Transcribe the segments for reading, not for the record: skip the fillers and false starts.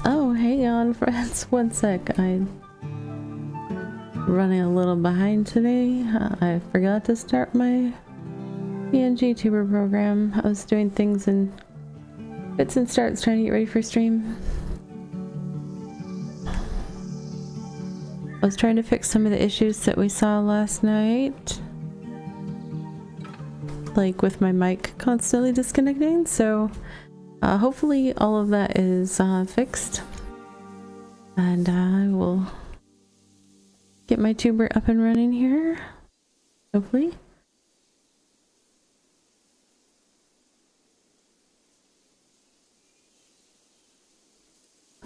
Oh, hang on, friends. One sec. I'm running a little behind today. I forgot to start my PNG tuber program. I was doing things in bits and starts trying to get ready for stream. I was trying to fix some of the issues that we saw last night, like with my mic constantly disconnecting, so hopefully all of that is fixed, and I will get my tuber up and running here, hopefully.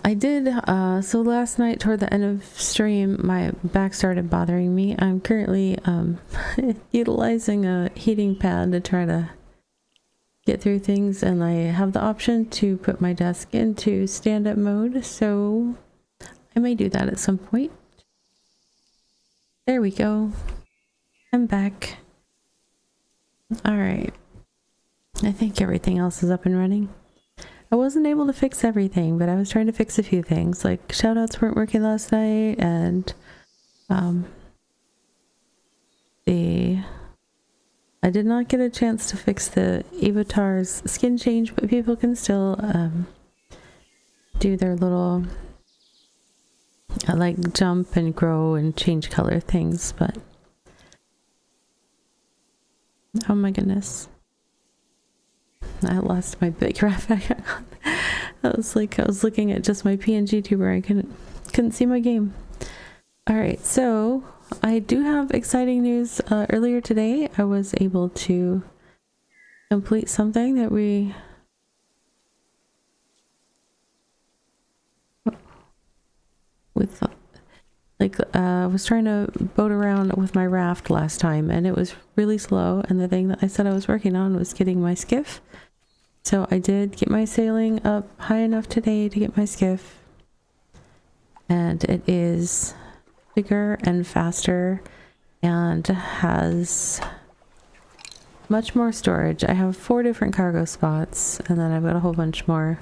I did, so last night toward the end of stream, my back started bothering me. I'm currently utilizing a heating pad to try to get through things, and I have the option to put my desk into stand-up mode, so I may do that at some point. There we go. I'm back. Alright. I think everything else is up and running. I wasn't able to fix everything, but I was trying to fix a few things, like shoutouts weren't working last night, and I did not get a chance to fix the Evotar's skin change, but people can still do their little like jump and grow and change color things, but oh my goodness. I lost my big graphic. I was looking at just my PNG tuber. I couldn't see my game. All right, so I do have exciting news. Earlier today, I was able to complete something that we I was trying to boat around with my raft last time, and it was really slow. And the thing that I said I was working on was getting my skiff. So I did get my sailing up high enough today to get my skiff, and it is bigger and faster and has much more storage. I have 4 different cargo spots, and then I've got a whole bunch more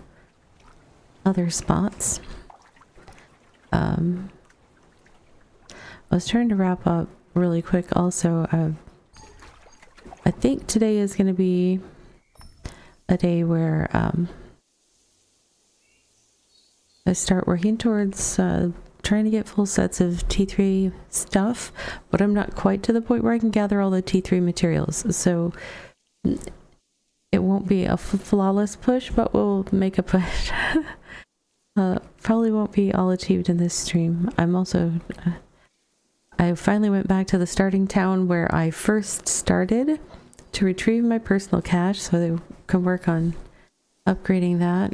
other spots. I was trying to wrap up really quick also. I think today is going to be a day where I start working towards trying to get full sets of T3 stuff, but I'm not quite to the point where I can gather all the T3 materials, so it won't be a flawless push, but we'll make a push. Probably won't be all achieved in this stream. I'm also I finally went back to the starting town where I first started to retrieve my personal cache so they can work on upgrading that.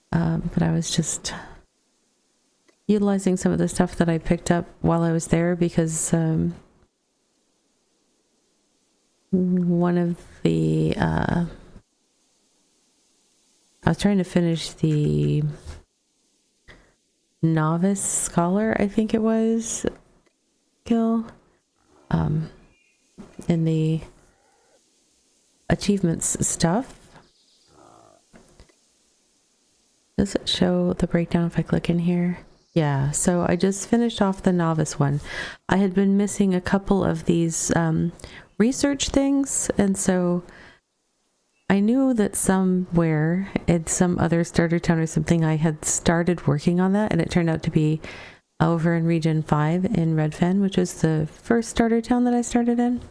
But I was just utilizing some of the stuff that I picked up while I was there, because one of the I was trying to finish the novice scholar, I think it was, skill in the achievements stuff. Does it show the breakdown if I click in here? Yeah, so I just finished off the novice one. I had been missing a couple of these research things, and so I knew that somewhere in some other starter town or something I had started working on that, and it turned out to be over in region 5 in Redfen, which was the first starter town that I started in.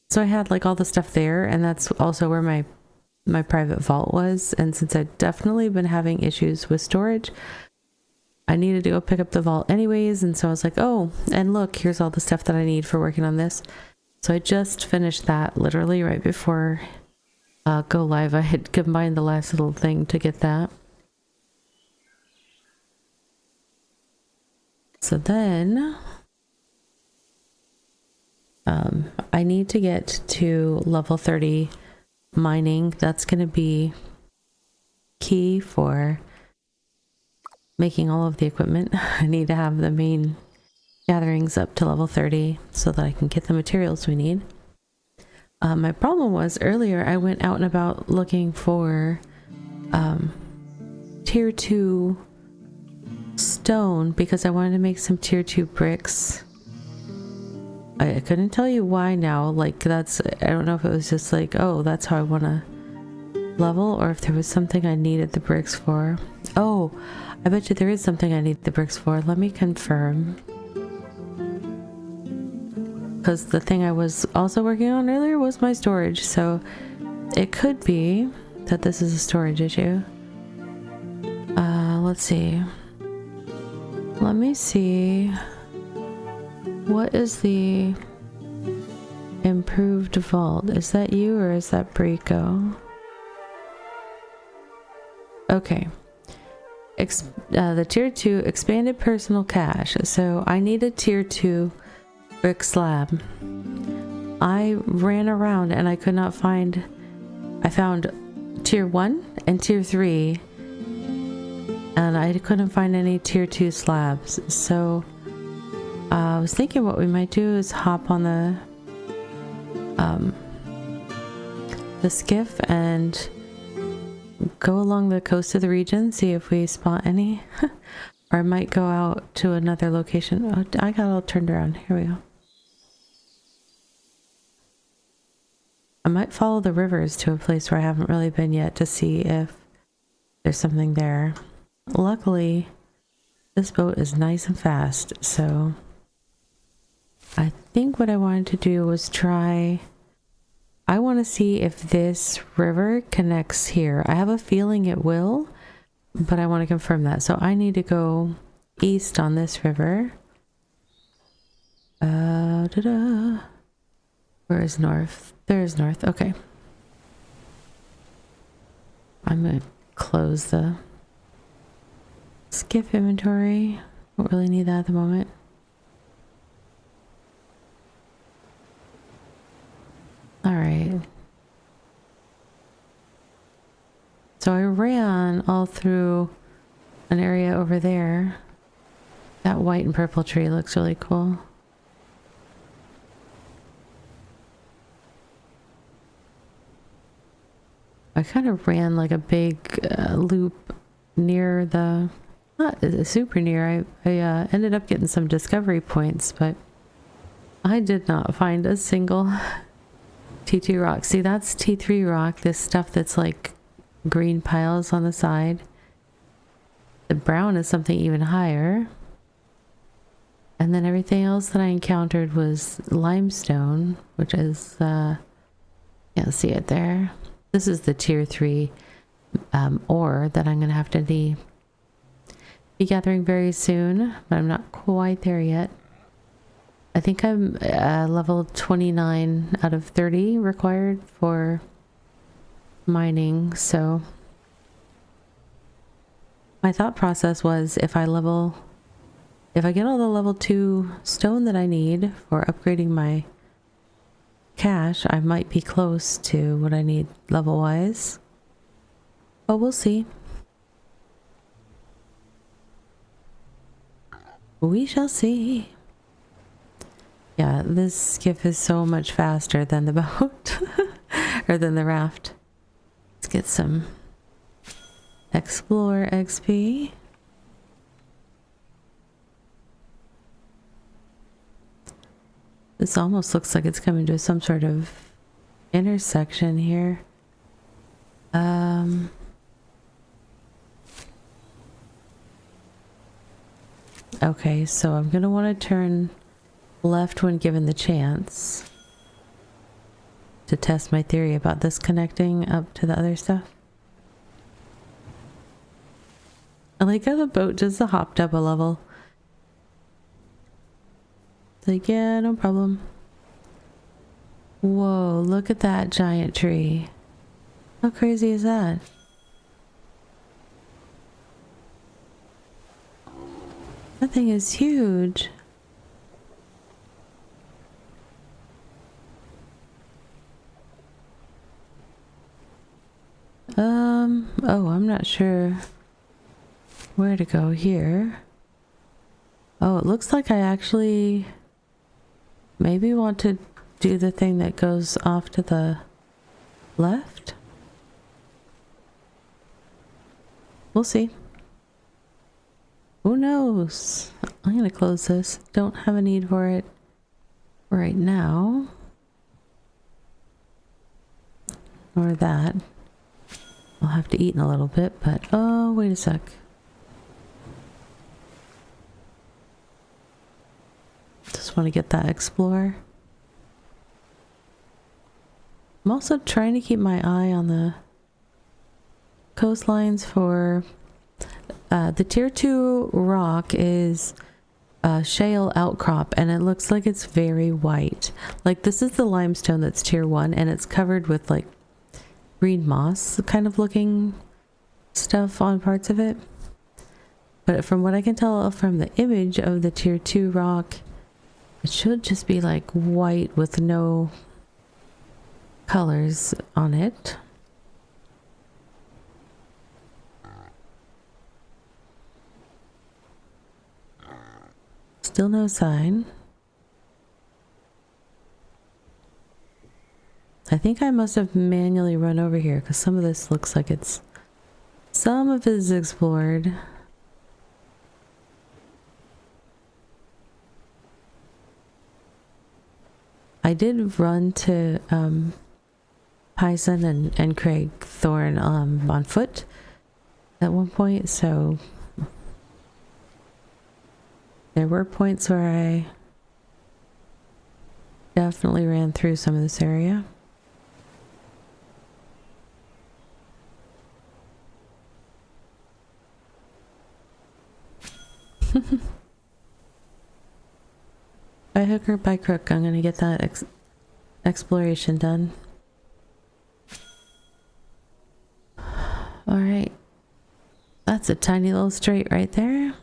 So I had like all the stuff there, and that's also where my private vault was. And since I've definitely been having issues with storage, I needed to go pick up the vault anyways. And so I was like, oh, and look, here's all the stuff that I need for working on this. So I just finished that literally right before go live. I had combined the last little thing to get that. So then I need to get to level 30 mining. That's going to be key for making all of the equipment. I need to have the main gatherings up to level 30 so that I can get the materials we need. My problem was earlier I went out and about looking for tier 2 stone because I wanted to make some tier 2 bricks. I couldn't tell you why now. Like, that's, I don't know if it was just like, oh, that's how I want to level, or if there was something I needed the bricks for. Oh, I bet you there is something I need the bricks for. Let me confirm. Because the thing I was also working on earlier was my storage, so it could be that this is a storage issue. Let's see. Let me see. What is the improved vault? Is that you or is that Brico? Okay. The tier 2 expanded personal cache. So I need a tier 2 brick slab. I ran around and I could not find. I found tier 1 and tier 3, and I couldn't find any tier 2 slabs. So I was thinking what we might do is hop on the skiff and go along the coast of the region, see if we spot any. Or I might go out to another location. Oh, I got all turned around. Here we go. I might follow the rivers to a place where I haven't really been yet to see if there's something there. Luckily, this boat is nice and fast, so I think what I wanted to do was try... I want to see if this river connects here. I have a feeling it will, but I want to confirm that. So I need to go east on this river. Where is north? There's north. Okay. I'm going to close the skiff inventory. Don't really need that at the moment. Alright. So I ran all through an area over there. That white and purple tree looks really cool. I kind of ran like a big loop near the... not super near. I ended up getting some discovery points, but I did not find a single T2 rock. See, that's T3 rock, this stuff that's like green piles on the side. The brown is something even higher. And then everything else that I encountered was limestone, which is, yeah, see it there. This is the tier 3 ore that I'm going to have to be gathering very soon, but I'm not quite there yet. I think I'm level 29 out of 30 required for mining, so my thought process was if I get all the level 2 stone that I need for upgrading my cache, I might be close to what I need level wise, but we'll see. We shall see. Yeah, this skiff is so much faster than the boat or than the raft. Let's get some Explore XP. This almost looks like it's coming to some sort of intersection here. Okay, so I'm gonna want to turn left when given the chance to test my theory about this connecting up to the other stuff. I like how the boat does the hop double level. It's like, yeah, no problem. Whoa, look at that giant tree. How crazy is that? That thing is huge. Oh, I'm not sure where to go here. Oh, it looks like I actually maybe want to do the thing that goes off to the left. We'll see. Who knows? I'm gonna close this. Don't have a need for it right now. Or that. I'll have to eat in a little bit, but oh, wait a sec. Just want to get that Explorer. I'm also trying to keep my eye on the coastlines for the tier 2 rock is shale outcrop, and it looks like it's very white. Like this is the limestone that's tier 1, and it's covered with like green moss kind of looking stuff on parts of it. But from what I can tell from the image of the tier 2 rock, it should just be like white with no colors on it. Still no sign. I think I must have manually run over here because some of this looks like it's... Some of it is explored. I did run to Pison and Craig Thorne on foot at one point, so there were points where I definitely ran through some of this area. By hook or by crook, I'm gonna get that exploration done. Alright. That's a tiny little strait right there.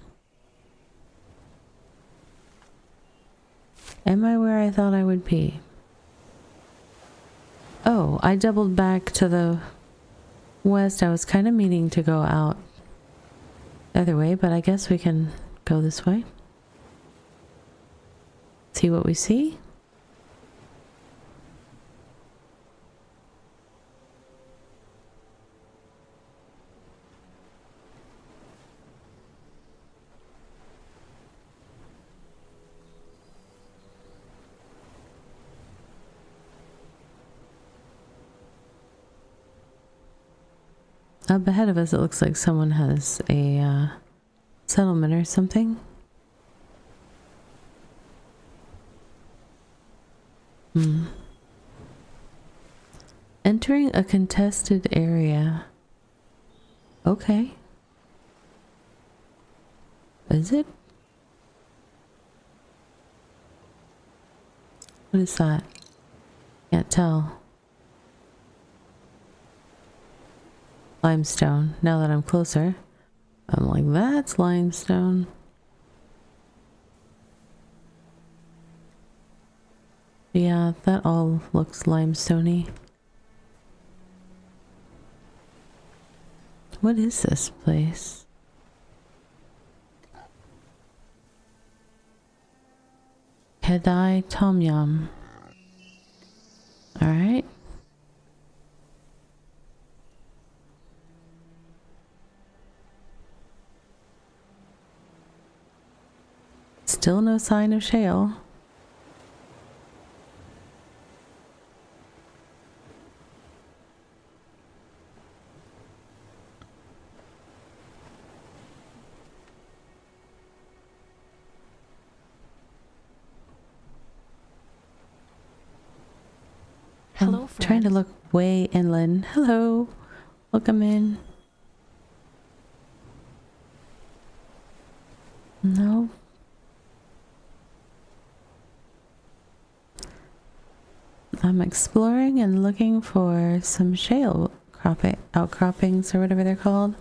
Am I where I thought I would be? Oh, I doubled back to the west. I was kind of meaning to go out the other way, but I guess we can go this way. See what we see. Up ahead of us, it looks like someone has a settlement or something. Entering a contested area. Okay. Is it? What is that? Can't tell. Limestone. Now that I'm closer, I'm like, that's limestone. Yeah, that all looks limestoney. What is this place? Kedai Tom Yum. Alright. Still no sign of shale. Hello, I'm trying to look way inland. Hello. Welcome in. No. I'm exploring and looking for some shale outcroppings or whatever they're called.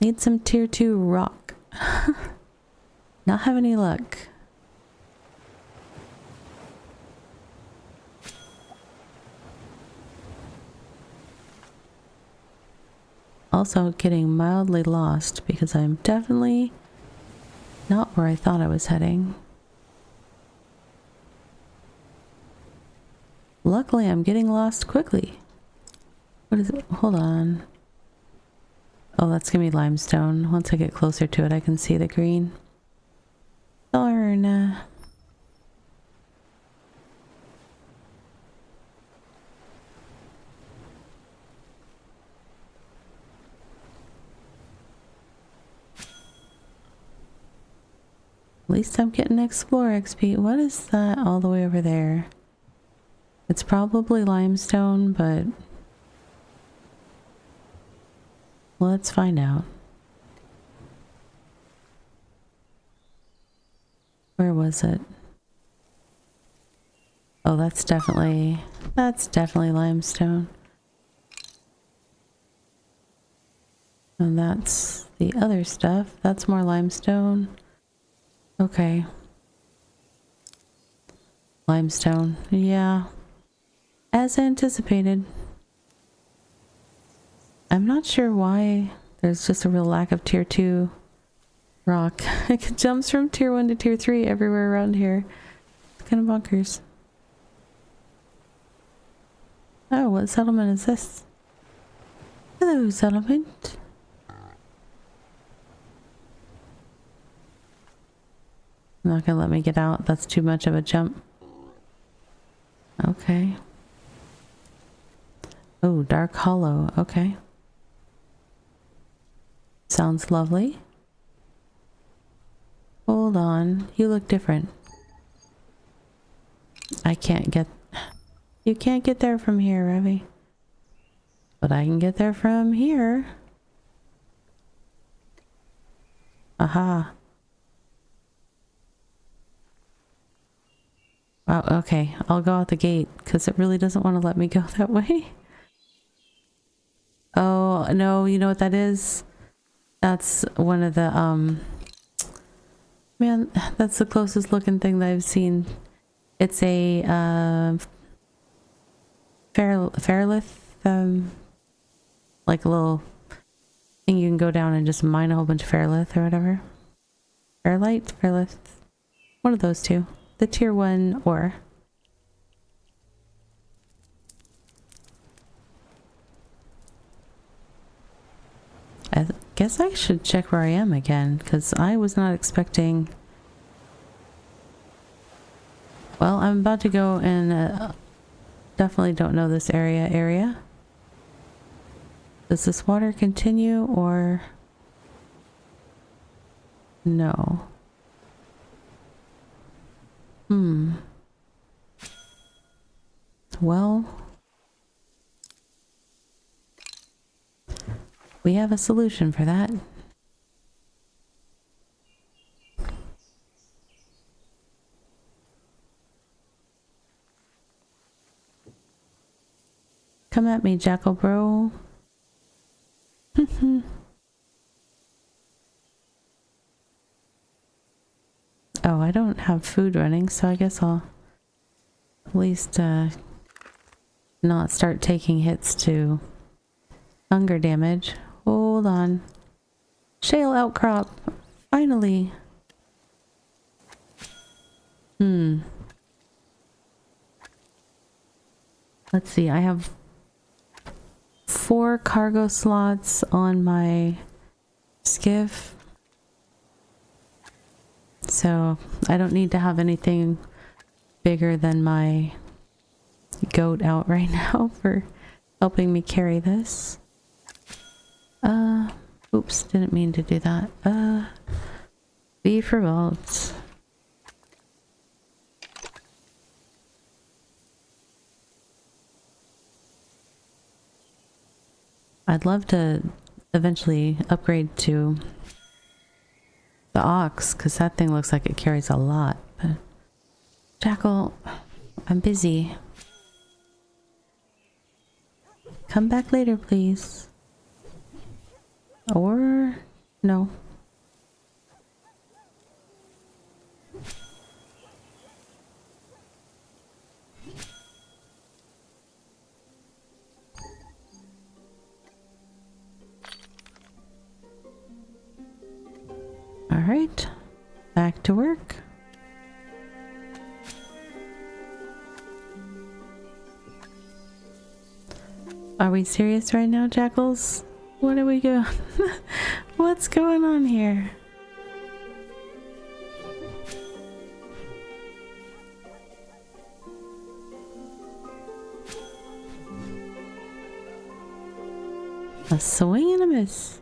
Need some tier 2 rock. Not have any luck. Also getting mildly lost because I'm definitely not where I thought I was heading. Luckily, I'm getting lost quickly. What is it? Hold on. Oh, that's gonna be limestone. Once I get closer to it, I can see the green. Darn. At least I'm getting Explore XP. What is that all the way over there? It's probably limestone, but let's find out. Where was it? Oh, that's definitely limestone. And that's the other stuff. That's more limestone. Okay. Limestone. Yeah. As anticipated. I'm not sure why there's just a real lack of tier 2 rock. It jumps from tier 1 to tier 3 everywhere around here. It's kind of bonkers. Oh, what settlement is this? Hello, settlement. Not gonna let me get out. That's too much of a jump. Okay. Oh, Dark Hollow. Okay. Sounds lovely. Hold on. You look different. I can't get... You can't get there from here, Revy. But I can get there from here. Aha. Wow, okay. I'll go out the gate because it really doesn't want to let me go that way. Oh, no, you know what that is? That's one of the, man, that's the closest looking thing that I've seen. It's a, Fairlith, like a little thing you can go down and just mine a whole bunch of Fairlith or whatever. Fairlith. One of those two. The tier 1 ore. I guess I should check where I am again, because I was not expecting... Well, I'm about to go and definitely don't know this area. Does this water continue or... No. Well... We have a solution for that. Come at me, Jackal bro. Oh, I don't have food running, so I guess I'll at least not start taking hits to hunger damage. Hold on. Shale outcrop. Finally. Let's see. I have 4 cargo slots on my skiff. So I don't need to have anything bigger than my goat out right now for helping me carry this. Oops, didn't mean to do that. B for bolts. I'd love to eventually upgrade to the ox, because that thing looks like it carries a lot. But Jackal, I'm busy. Come back later, please. Or no. All right, back to work. Are we serious right now, Jackals? What do we go? What's going on here? A swing and a miss.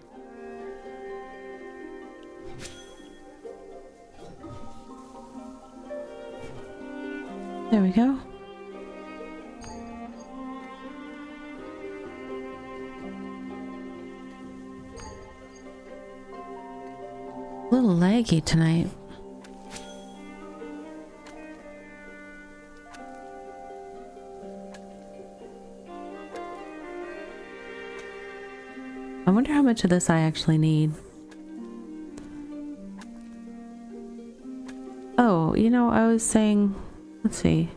There we go. A little laggy tonight. I wonder how much of this I actually need. Oh, you know, I was saying, let's see.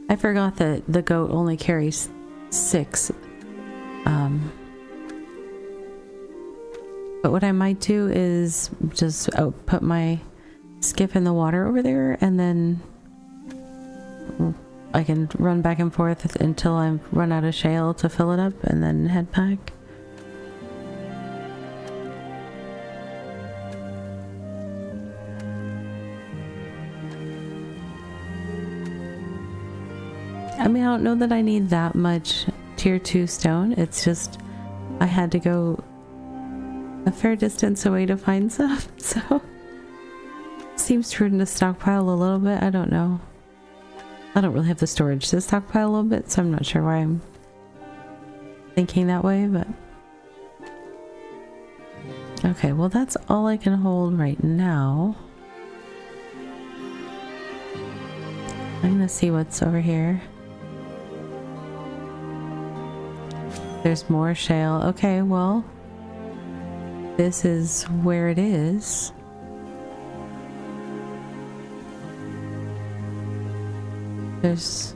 I forgot that the goat only carries 6. But what I might do is just put my skiff in the water over there, and then I can run back and forth until I run out of shale to fill it up and then head back. I mean, I don't know that I need that much tier 2 stone. It's just I had to go a fair distance away to find some, so seems prudent to stockpile a little bit. I don't know. I don't really have the storage to stockpile a little bit, so I'm not sure why I'm thinking that way, but okay, well that's all I can hold right now. I'm gonna see what's over here. There's more shale. Okay, well, this is where it is. There's...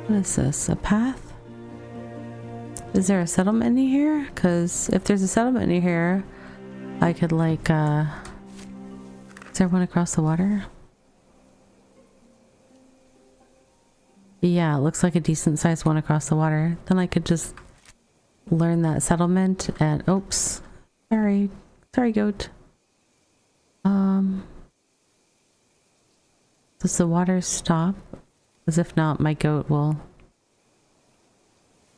what is this? A path? Is there a settlement in here? Because if there's a settlement in here, I could like, is there one across the water? Yeah, it looks like a decent sized one across the water. Then I could just learn that settlement and oops. Sorry goat. Does the water stop? Because if not, my goat will...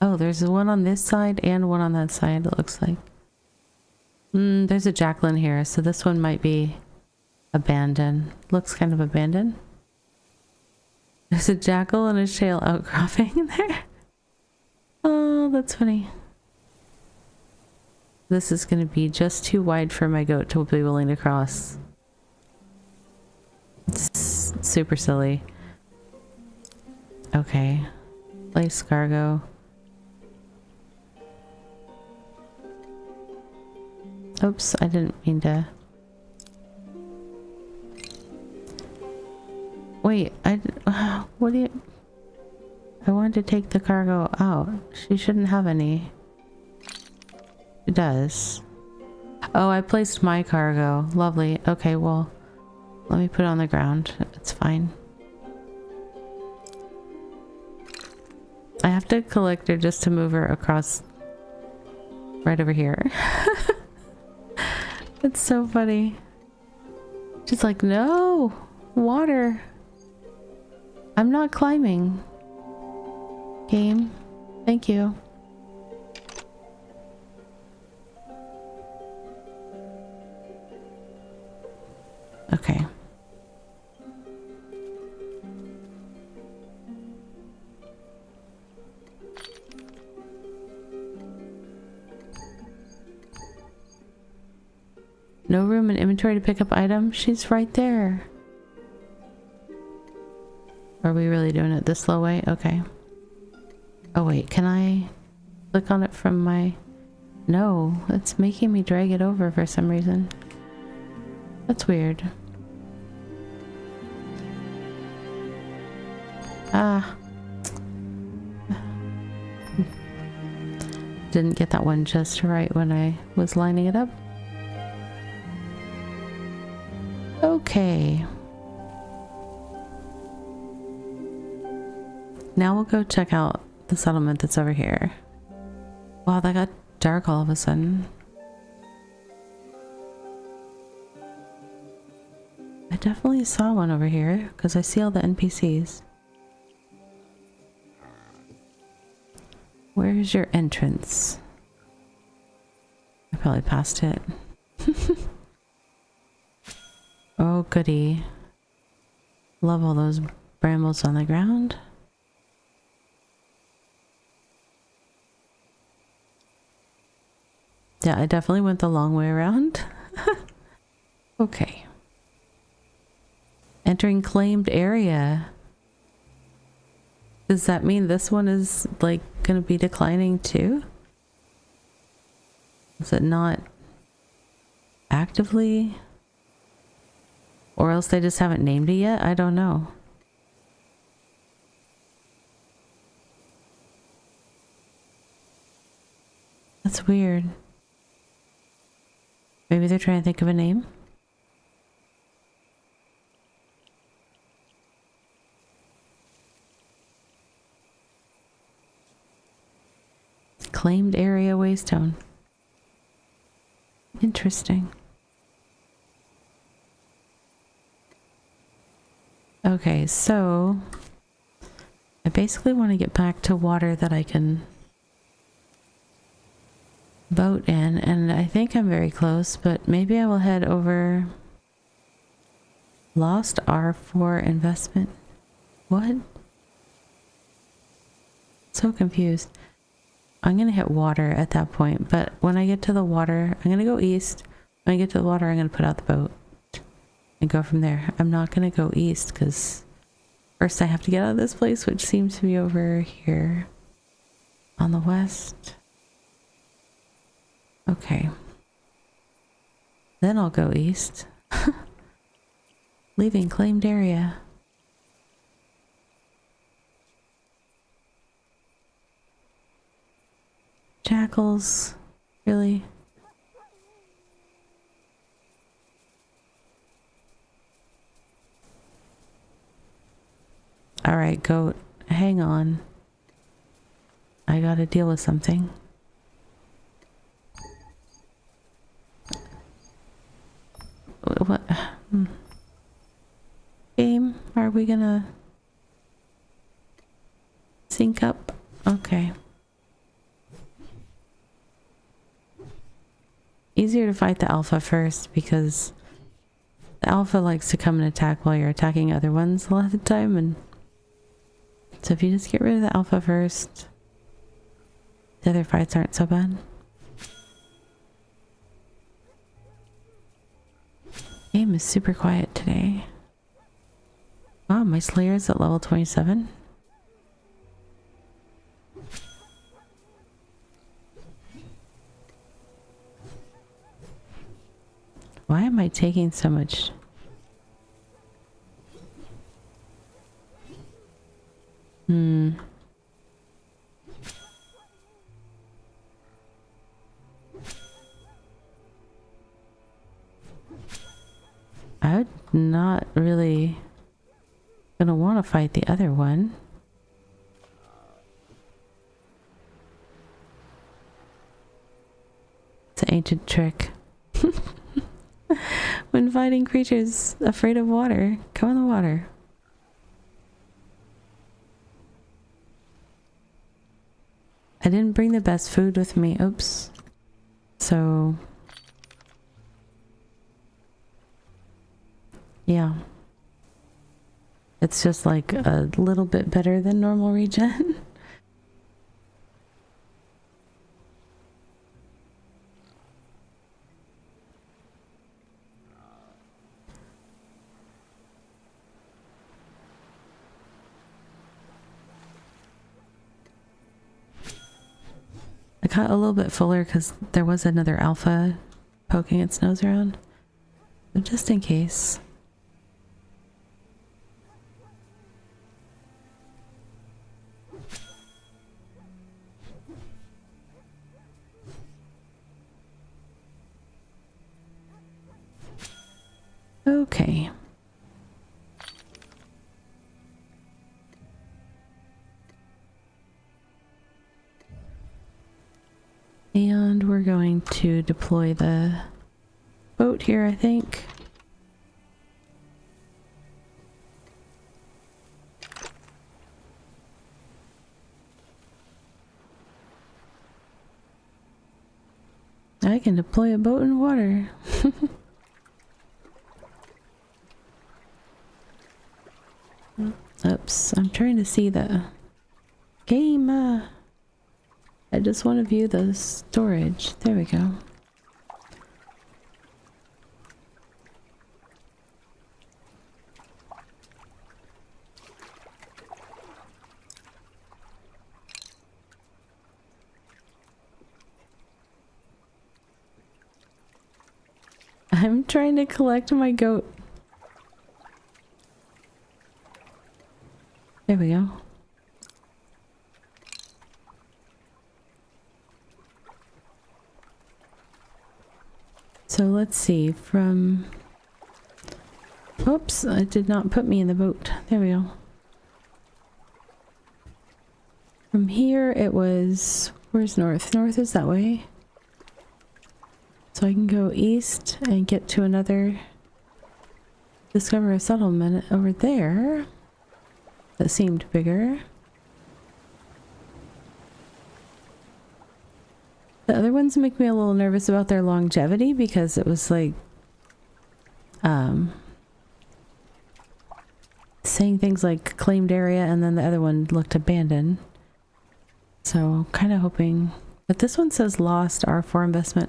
oh, there's one on this side and one on that side, it looks like. There's a Jacqueline here, so this one might be abandoned. Looks kind of abandoned. There's a jackal and a shale outcropping in there. Oh, that's funny. This is going to be just too wide for my goat to be willing to cross. It's super silly. Okay. Place cargo. Oops, I didn't mean to... wait, what do you... I wanted to take the cargo out. She shouldn't have any. She does. Oh, I placed my cargo. Lovely. Okay, well, let me put it on the ground. It's fine. I have to collect her just to move her across right over here. It's so funny. She's like, no, water. I'm not climbing. Game. Thank you. Okay. No room in inventory to pick up items? She's right there. Are we really doing it this slow way? Okay. Oh wait, can I click on it from my... no, it's making me drag it over for some reason. That's weird. Ah. Didn't get that one just right when I was lining it up. Okay. Now we'll go check out the settlement that's over here. Wow, that got dark all of a sudden. I definitely saw one over here because I see all the NPCs. Where's your entrance? I probably passed it. Oh, goody. Love all those brambles on the ground. Yeah, I definitely went the long way around. Okay. Entering claimed area. Does that mean this one is like gonna be declining too? Is it not actively? Or else they just haven't named it yet? I don't know. That's weird. Maybe they're trying to think of a name? Claimed area Waystone. Interesting. Okay, so I basically want to get back to water that I can boat in, and I think I'm very close, but maybe I will head over. Lost R4 investment. What? So confused. I'm gonna hit water at that point, but when I get to the water, I'm gonna go east. When I get to the water, I'm gonna put out the boat and go from there. I'm not gonna go east because first I have to get out of this place, which seems to be over here on the west. Okay. Then I'll go east. Leaving claimed area. Jackals, really? All right, goat, hang on. I gotta deal with something. What? Game, are we gonna sync up? Okay. Easier to fight the alpha first because the alpha likes to come and attack while you're attacking other ones a lot of the time, and so if you just get rid of the alpha first, the other fights aren't so bad. Game is super quiet today. Wow, my Slayer is at level 27. Why am I taking so much? I would not really gonna want to fight the other one. It's an ancient trick. When fighting creatures afraid of water, come in the water. I didn't bring the best food with me. Oops. So yeah. It's just like a little bit better than normal regen. I got a little bit fuller because there was another alpha poking its nose around. But just in case. Okay. And going to deploy the boat here, I think. I can deploy a boat in water. Oops, I'm trying to see the game. I just want to view the storage. There we go. I'm trying to collect my goat. There we go. So let's see, from... Oops, it did not put me in the boat. There we go. From here it was... Where's north? North is that way. So I can go east and get to another... Discover a settlement over there. That seemed bigger. The other ones make me a little nervous about their longevity because it was like saying things like claimed area and then the other one looked abandoned. So kind of hoping, but this one says lost R4 investment.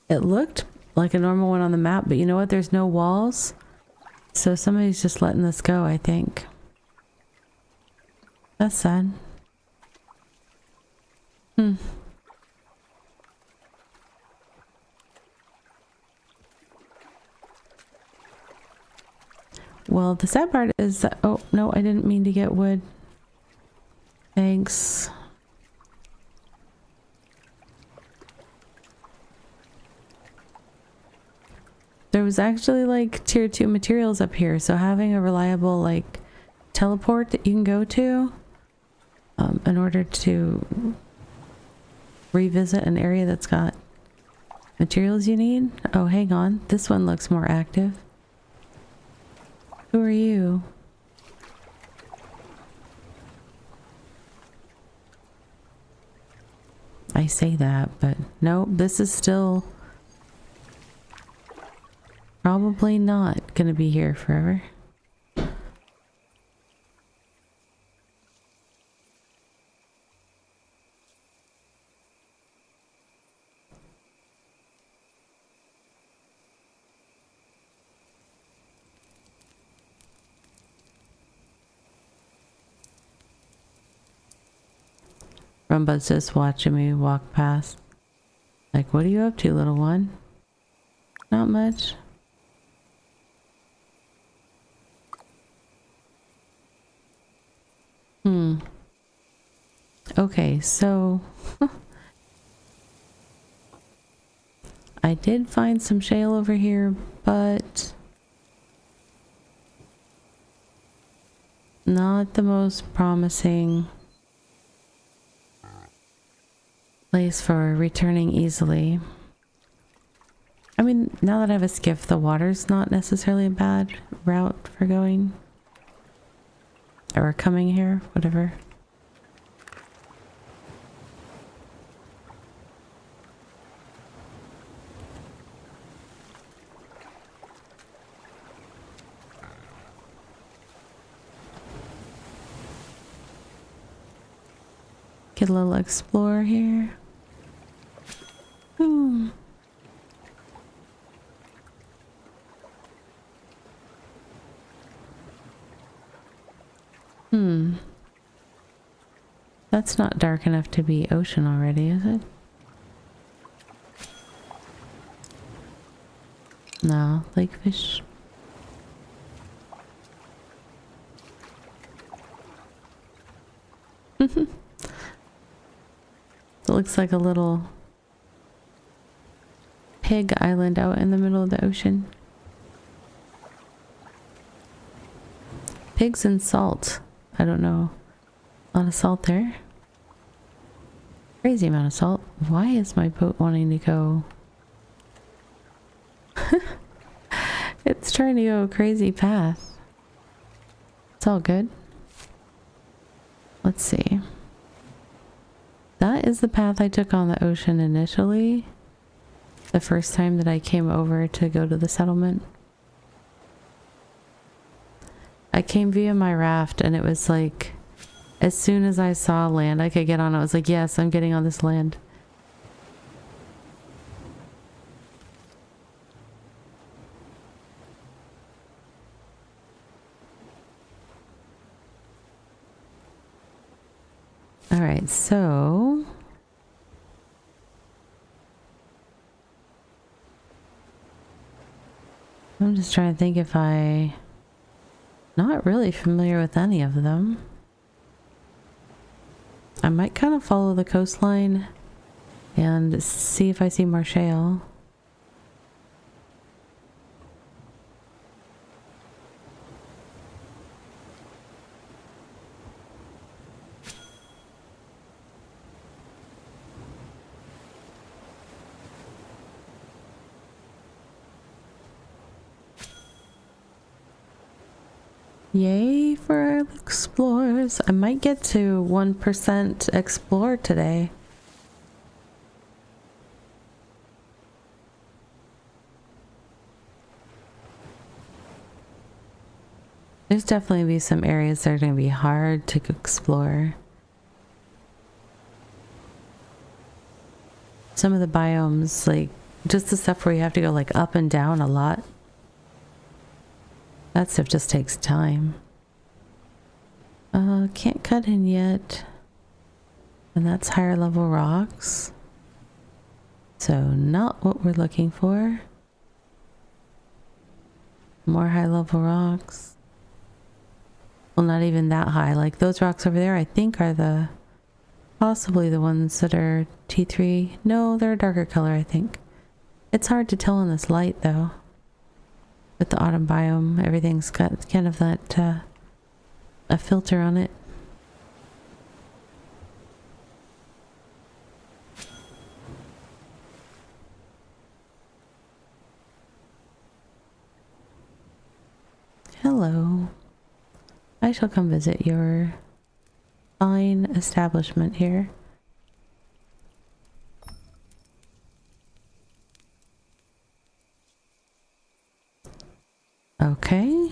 It looked like a normal one on the map, but you know what? There's no walls. So somebody's just letting this go, I think. That's sad. Well, the sad part is that... Oh, no, I didn't mean to get wood. Thanks. There was actually like tier 2 materials up here, so having a reliable like teleport that you can go to in order to revisit an area that's got materials you need. Oh, hang on. This one looks more active. Who are you? I say that, but nope, this is still probably not gonna be here forever. Rumbud's just watching me walk past. Like, what are you up to, little one? Not much. Okay, so... I did find some shale over here, but... not the most promising place for returning easily. I mean, now that I have a skiff, the water's not necessarily a bad route for going. Or coming here, whatever. Get a little explore here. That's not dark enough to be ocean already, is it? No, lake fish. It looks like a little pig island out in the middle of the ocean. Pigs and salt. I don't know. A lot of salt there. Crazy amount of salt. Why is my boat wanting to go? It's trying to go a crazy path. It's all good. Let's see. That is the path I took on the ocean initially. The first time that I came over to go to the settlement. I came via my raft and it was like, as soon as I saw land I could get on, I was like, yes, I'm getting on this land. Alright, so... I'm just trying to think if not really familiar with any of them. I might kind of follow the coastline and see if I see more shale. Yay for explorers. I might get to 1% explore today. There's definitely be some areas that are going to be hard to explore. Some of the biomes, like just the stuff where you have to go like up and down a lot. That stuff just takes time. Can't cut in yet. And that's higher level rocks. So not what we're looking for. More high level rocks. Well, not even that high. Like those rocks over there I think are the possibly the ones that are T3. No, they're a darker color I think. It's hard to tell in this light though. With the autumn biome, everything's got kind of that a filter on it. Hello. I shall come visit your fine establishment here. Okay.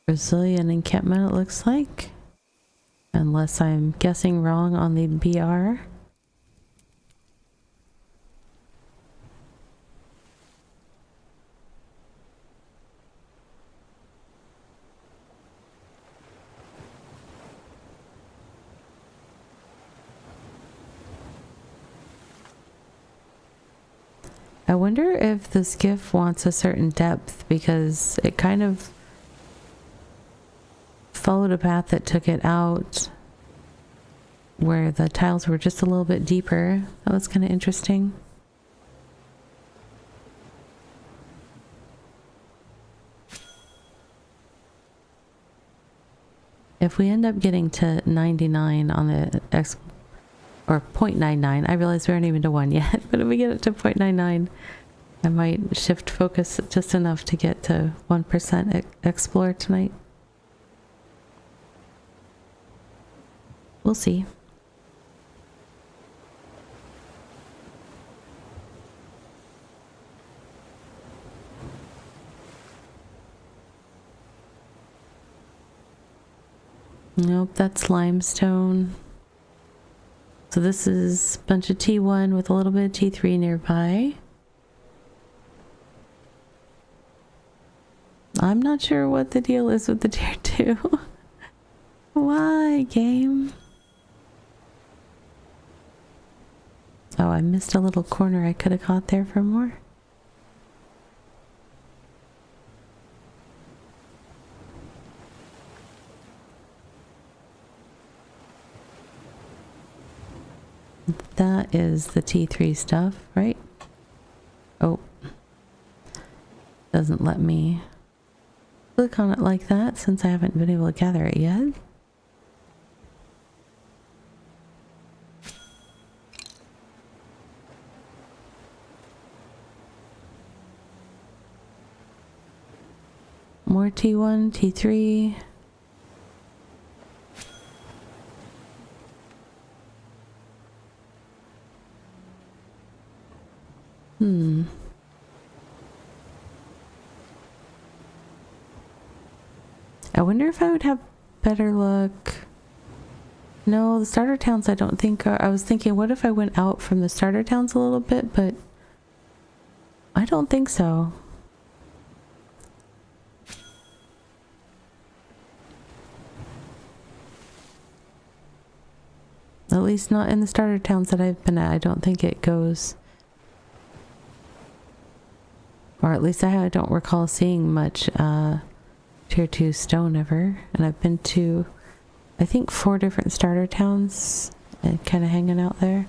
Brazilian encampment it looks like. Unless I'm guessing wrong on the BR. I wonder if the skiff wants a certain depth because it kind of followed a path that took it out where the tiles were just a little bit deeper. That was kind of interesting. If we end up getting to 99 on the or 0.99. I realize we aren't even to 1 yet, but if we get it to 0.99, I might shift focus just enough to get to 1% explore tonight. We'll see. Nope, that's limestone. So this is a bunch of T1 with a little bit of T3 nearby. I'm not sure what the deal is with the tier 2. Why, game? Oh, I missed a little corner I could have caught there for more. That is the T3 stuff, right? Oh. Doesn't let me click on it like that since I haven't been able to gather it yet. More T1, T3. I wonder if I would have better luck. No, the starter towns I don't think are... I was thinking, what if I went out from the starter towns a little bit, but I don't think so. At least not in the starter towns that I've been at. I don't think it goes... Or at least I don't recall seeing much tier 2 stone ever. And I've been to, I think, 4 different starter towns and kind of hanging out there.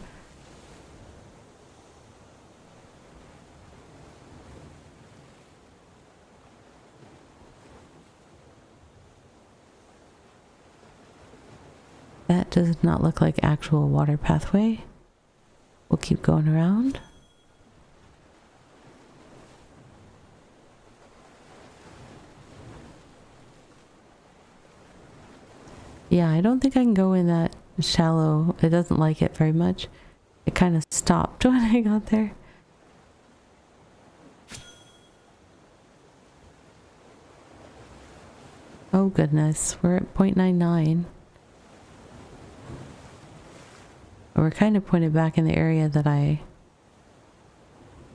That does not look like actual water pathway. We'll keep going around. Yeah, I don't think I can go in that shallow. It doesn't like it very much. It kind of stopped when I got there. Oh goodness, we're at 0.99. We're kind of pointed back in the area that I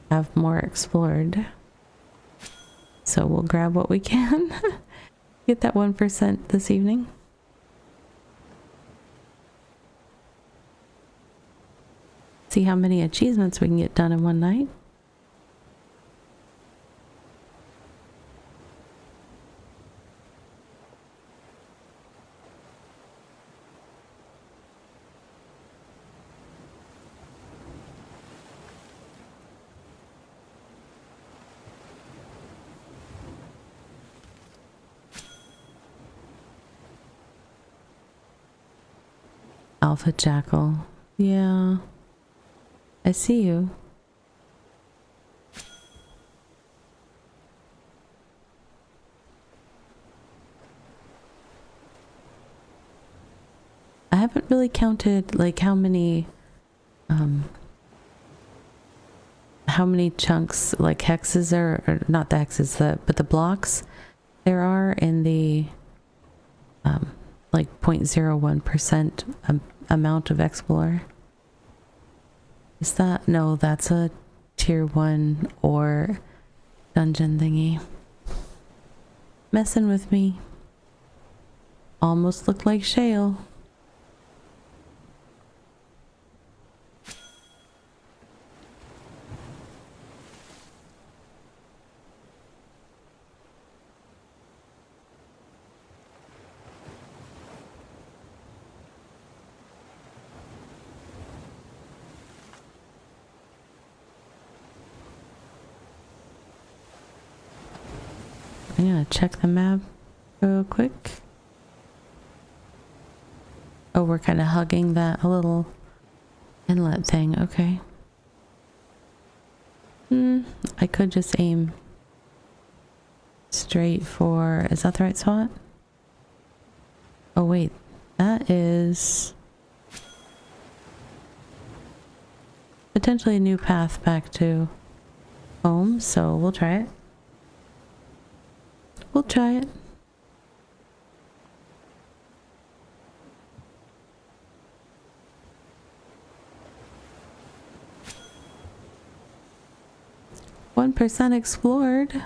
have more explored. So we'll grab what we can. Get that 1% this evening. See how many achievements we can get done in one night. Alpha Jackal. Yeah. I see you. I haven't really counted like how many chunks, like hexes or not the hexes, but the blocks there are in the like 0.01% amount of Explorer. Is that? No, that's a tier 1 or dungeon thingy. Messing with me. Almost looked like shale. I'm gonna check the map real quick. Oh, we're kind of hugging that little inlet thing. Okay. I could just aim straight for... Is that the right spot? Oh wait, that is potentially a new path back to home, so we'll try it. We'll try it. %1 explored.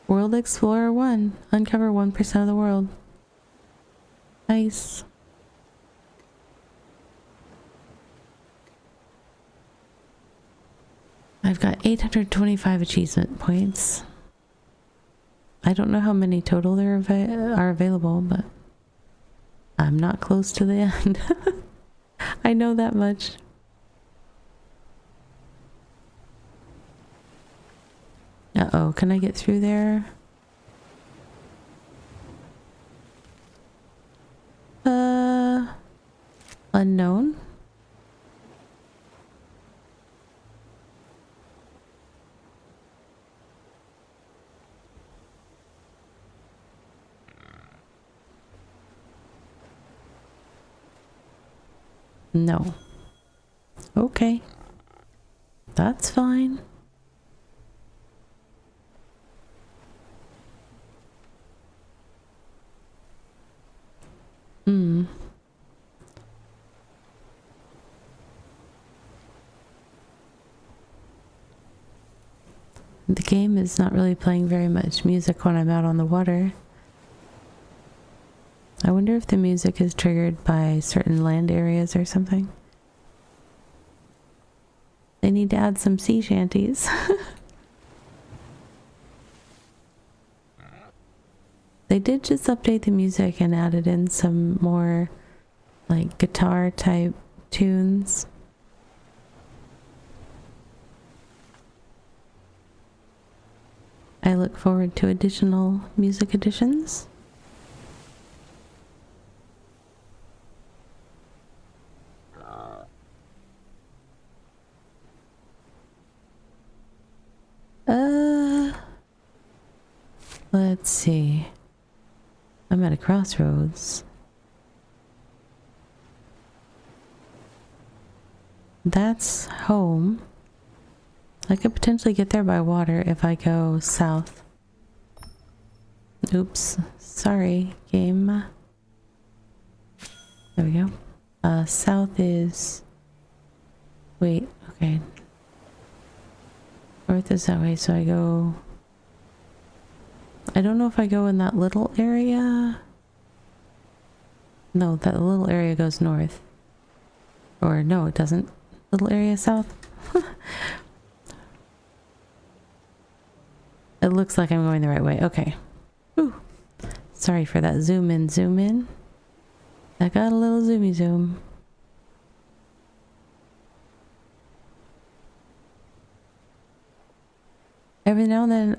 World Explorer 1. Uncover 1% of the world. Nice. I've got 825 achievement points. I don't know how many total there are available, but I'm not close to the end. I know that much. Uh-oh, can I get through there? Unknown? No. Okay. That's fine. Hmm. The game is not really playing very much music when I'm out on the water. I wonder if the music is triggered by certain land areas or something. They need to add some sea shanties. They did just update the music and added in some more like guitar type tunes. I look forward to additional music additions. Let's see. I'm at a crossroads. That's home. I could potentially get there by water if I go south. Oops. Sorry, game. There we go. South is... Wait, okay. North is that way, so I go... I don't know if I go in that little area. No, that little area goes north. Or no, it doesn't. Little area south. It looks like I'm going the right way. Okay. Ooh. Sorry for that zoom in, zoom in. I got a little zoomy zoom. Every now and then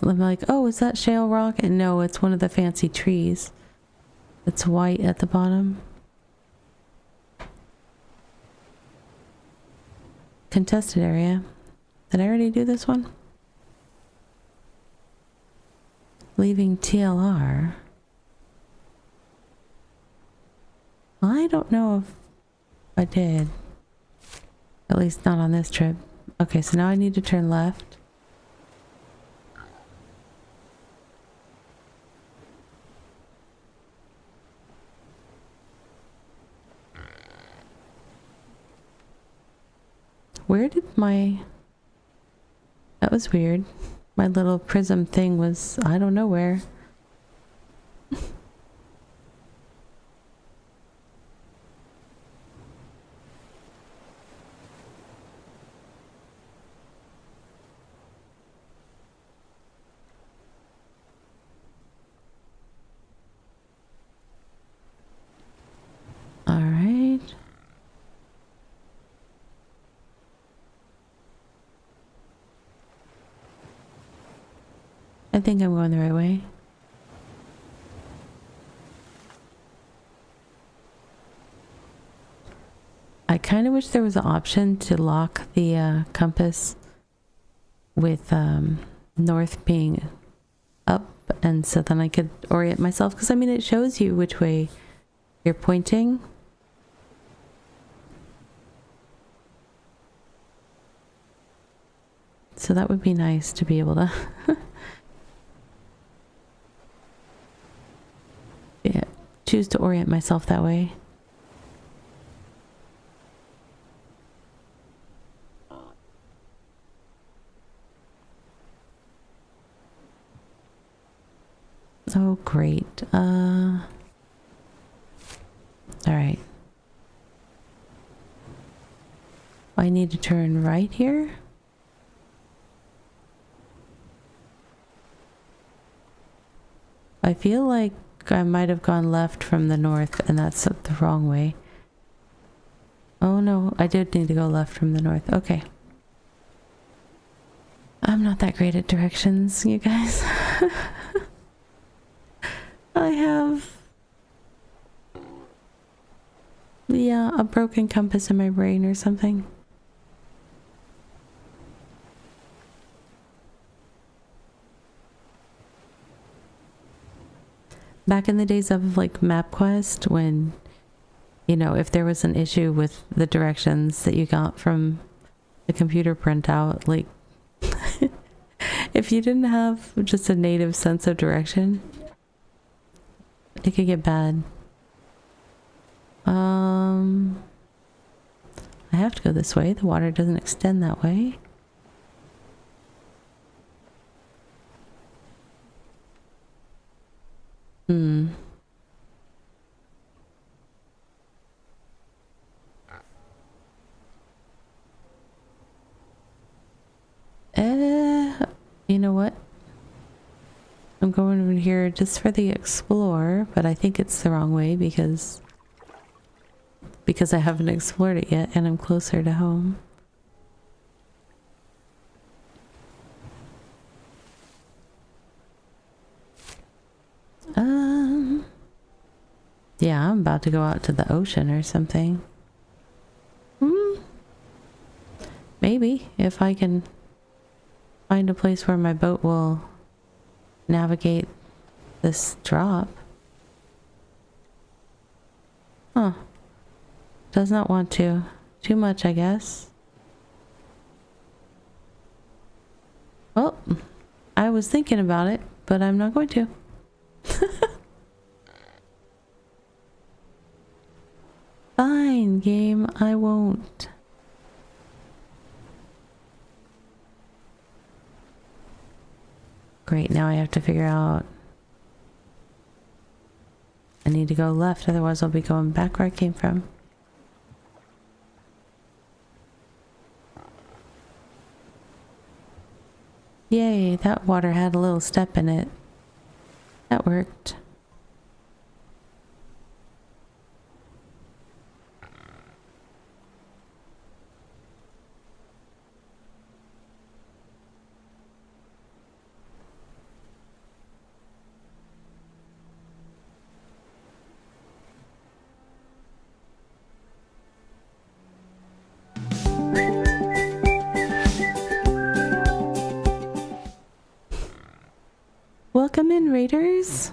I'm like, oh, is that shale rock? And no, it's one of the fancy trees. It's white at the bottom. Contested area. Did I already do this one? Leaving TLR. I don't know if I did. At least not on this trip. Okay, so now I need to turn left. Where did my... That was weird. My little prism thing was... I don't know where. Alright. I think I'm going the right way. I kind of wish there was an option to lock the compass with north being up, and so then I could orient myself, because I mean it shows you which way you're pointing. So that would be nice to be able to yeah, choose to orient myself that way. Oh, great. All right. I need to turn right here. I feel like I might have gone left from the north, and that's the wrong way. Oh no, I did need to go left from the north. Okay. I'm not that great at directions, you guys. I have... yeah, a broken compass in my brain or something. Back in the days of like MapQuest, when you know, if there was an issue with the directions that you got from the computer printout, like if you didn't have just a native sense of direction, it could get bad. I have to go this way. The water doesn't extend that way. You know what? I'm going over here just for the explore, but I think it's the wrong way because I haven't explored it yet and I'm closer to home. Yeah, I'm about to go out to the ocean or something. Maybe, if I can find a place where my boat will navigate this drop. Huh. Does not want to. Too much, I guess. Well, I was thinking about it, but I'm not going to. Fine, game, I won't. Great, now I have to figure out... I need to go left, otherwise I'll be going back where I came from. Yay, that water had a little step in it. That worked. Welcome in, Raiders.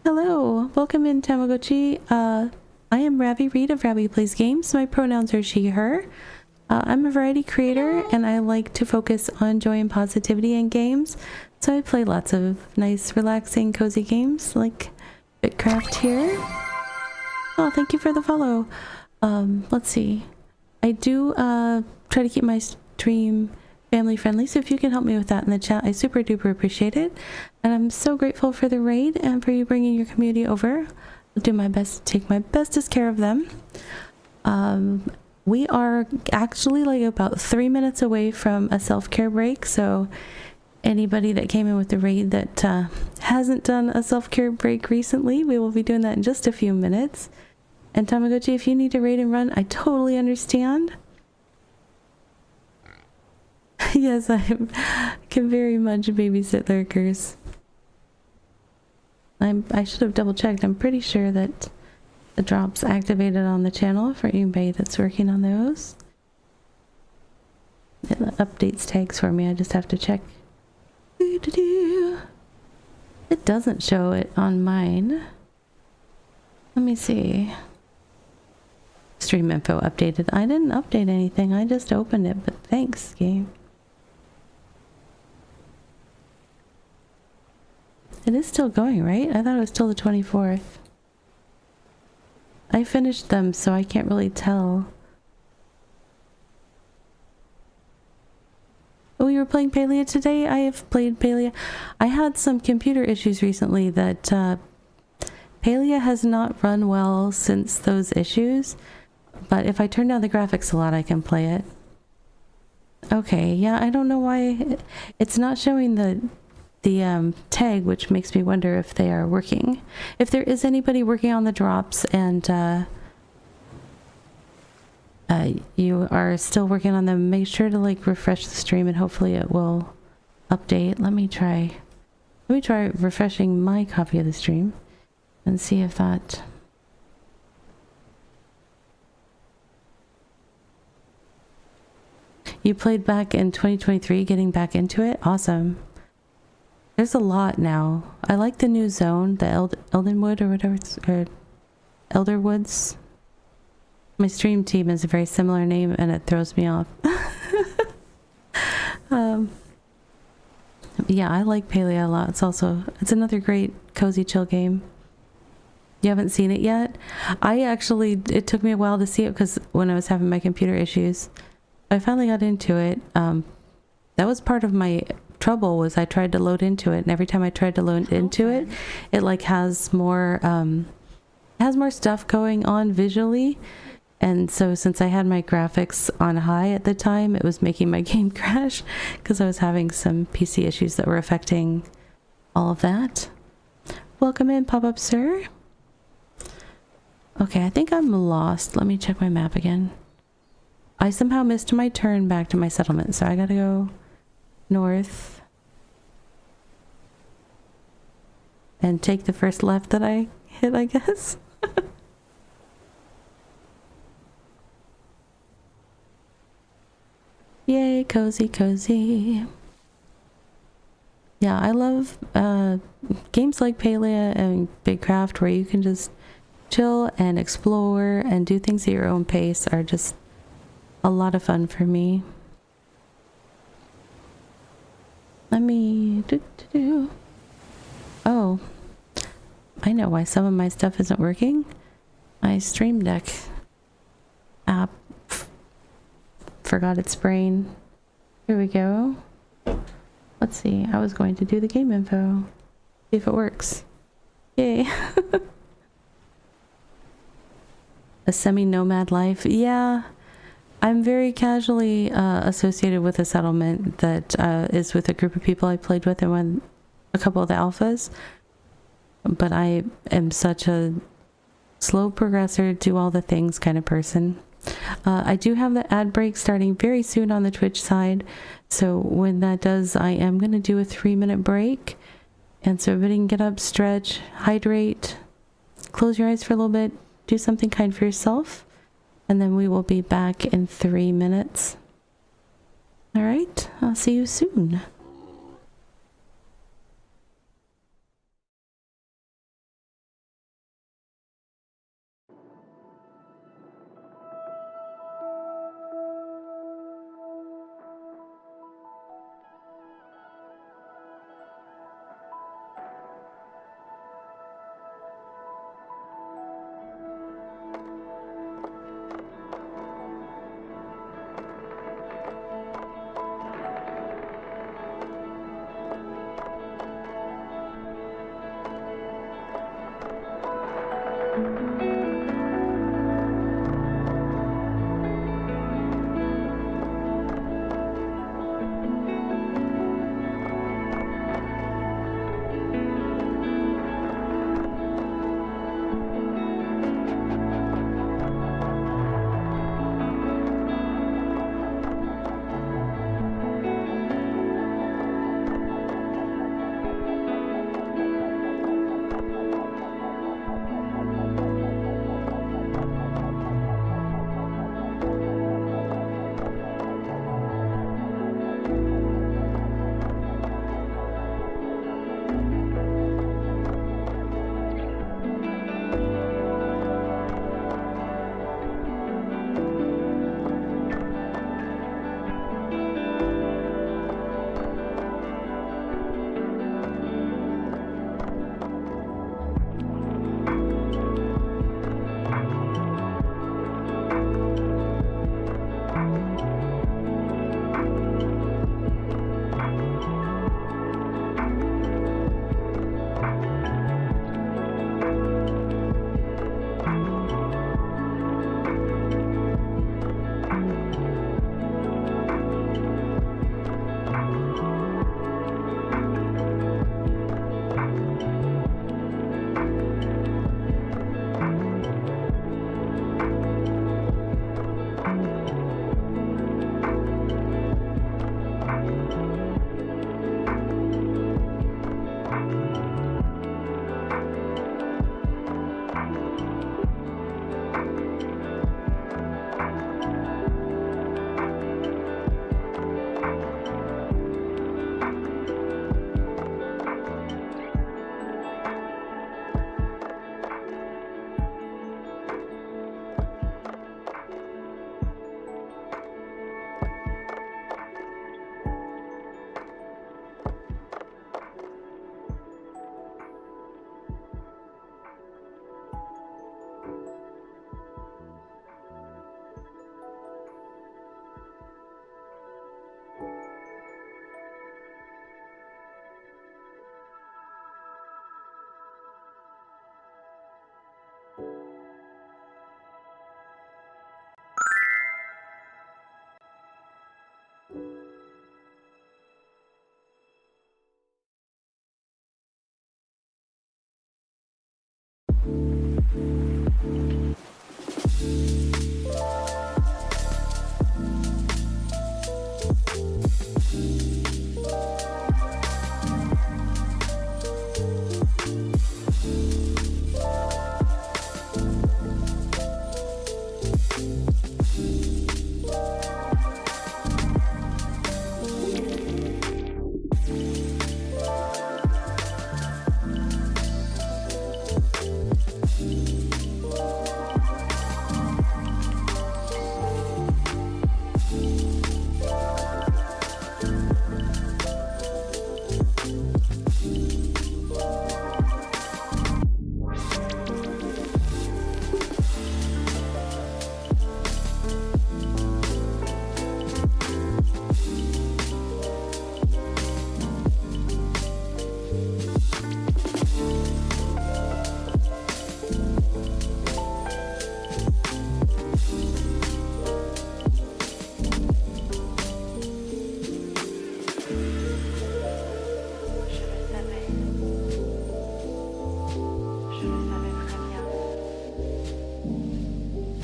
Hello, welcome in, Tamagotchi. I am Ravi Reed of Ravi Plays Games. My pronouns are she, her. I'm a variety creator and I like to focus on joy and positivity in games. So I play lots of nice, relaxing, cozy games like Bitcraft here. Oh, thank you for the follow. Let's see. I do try to keep my stream family friendly, so if you can help me with that in the chat, I super duper appreciate it. And I'm so grateful for the raid and for you bringing your community over. I'll do my best to take my bestest care of them. We are actually like about 3 minutes away from a self-care break, so anybody that came in with the raid that hasn't done a self-care break recently, we will be doing that in just a few minutes. And Tamagotchi, if you need to raid and run, I totally understand. Yes, I can very much babysit lurkers. I should have double checked. I'm pretty sure that the drop's activated on the channel for anybody that's working on those. It updates tags for me. I just have to check. It doesn't show it on mine. Let me see. Stream info updated. I didn't update anything. I just opened it, but thanks, game. It is still going, right? I thought it was till the 24th. I finished them, so I can't really tell. Oh, you were playing Palia today? I have played Palia. I had some computer issues recently that Palia has not run well since those issues. But if I turn down the graphics a lot, I can play it. Okay, yeah, I don't know why it's not showing the tag, which makes me wonder if they are working. If there is anybody working on the drops and you are still working on them, make sure to like refresh the stream and hopefully it will update. Let me try refreshing my copy of the stream and see if that... You played back in 2023, getting back into it? Awesome. There's a lot now. I like the new zone, the Eldenwood or whatever it's... Elder Woods. My stream team is a very similar name and it throws me off. Yeah, I like Palia a lot. It's another great cozy chill game. You haven't seen it yet? It took me a while to see it because when I was having my computer issues, I finally got into it. That was part of my trouble was I tried to load into it, and every time I tried to load into it, it like has more stuff going on visually. And so since I had my graphics on high at the time, it was making my game crash because I was having some PC issues that were affecting all of that. Welcome in, Pop-Up Sir. Okay, I think I'm lost. Let me check my map again. I somehow missed my turn back to my settlement, so I gotta go north and take the first left that I hit, I guess. Yay, cozy, cozy. Yeah, I love games like Palia and Bigcraft where you can just chill and explore and do things at your own pace are just a lot of fun for me. Let me Oh, I know why some of my stuff isn't working. My Stream Deck app forgot its brain. Here we go. Let's see. I was going to do the game info. See if it works. Yay. A semi-nomad life. Yeah. I'm very casually associated with a settlement that is with a group of people I played with and won a couple of the alphas. But I am such a slow progressor, do all the things kind of person. I do have the ad break starting very soon on the Twitch side. So when that does, I am going to do a 3-minute break. And so everybody can get up, stretch, hydrate, close your eyes for a little bit, do something kind for yourself. And then we will be back in 3 minutes. All right, I'll see you soon.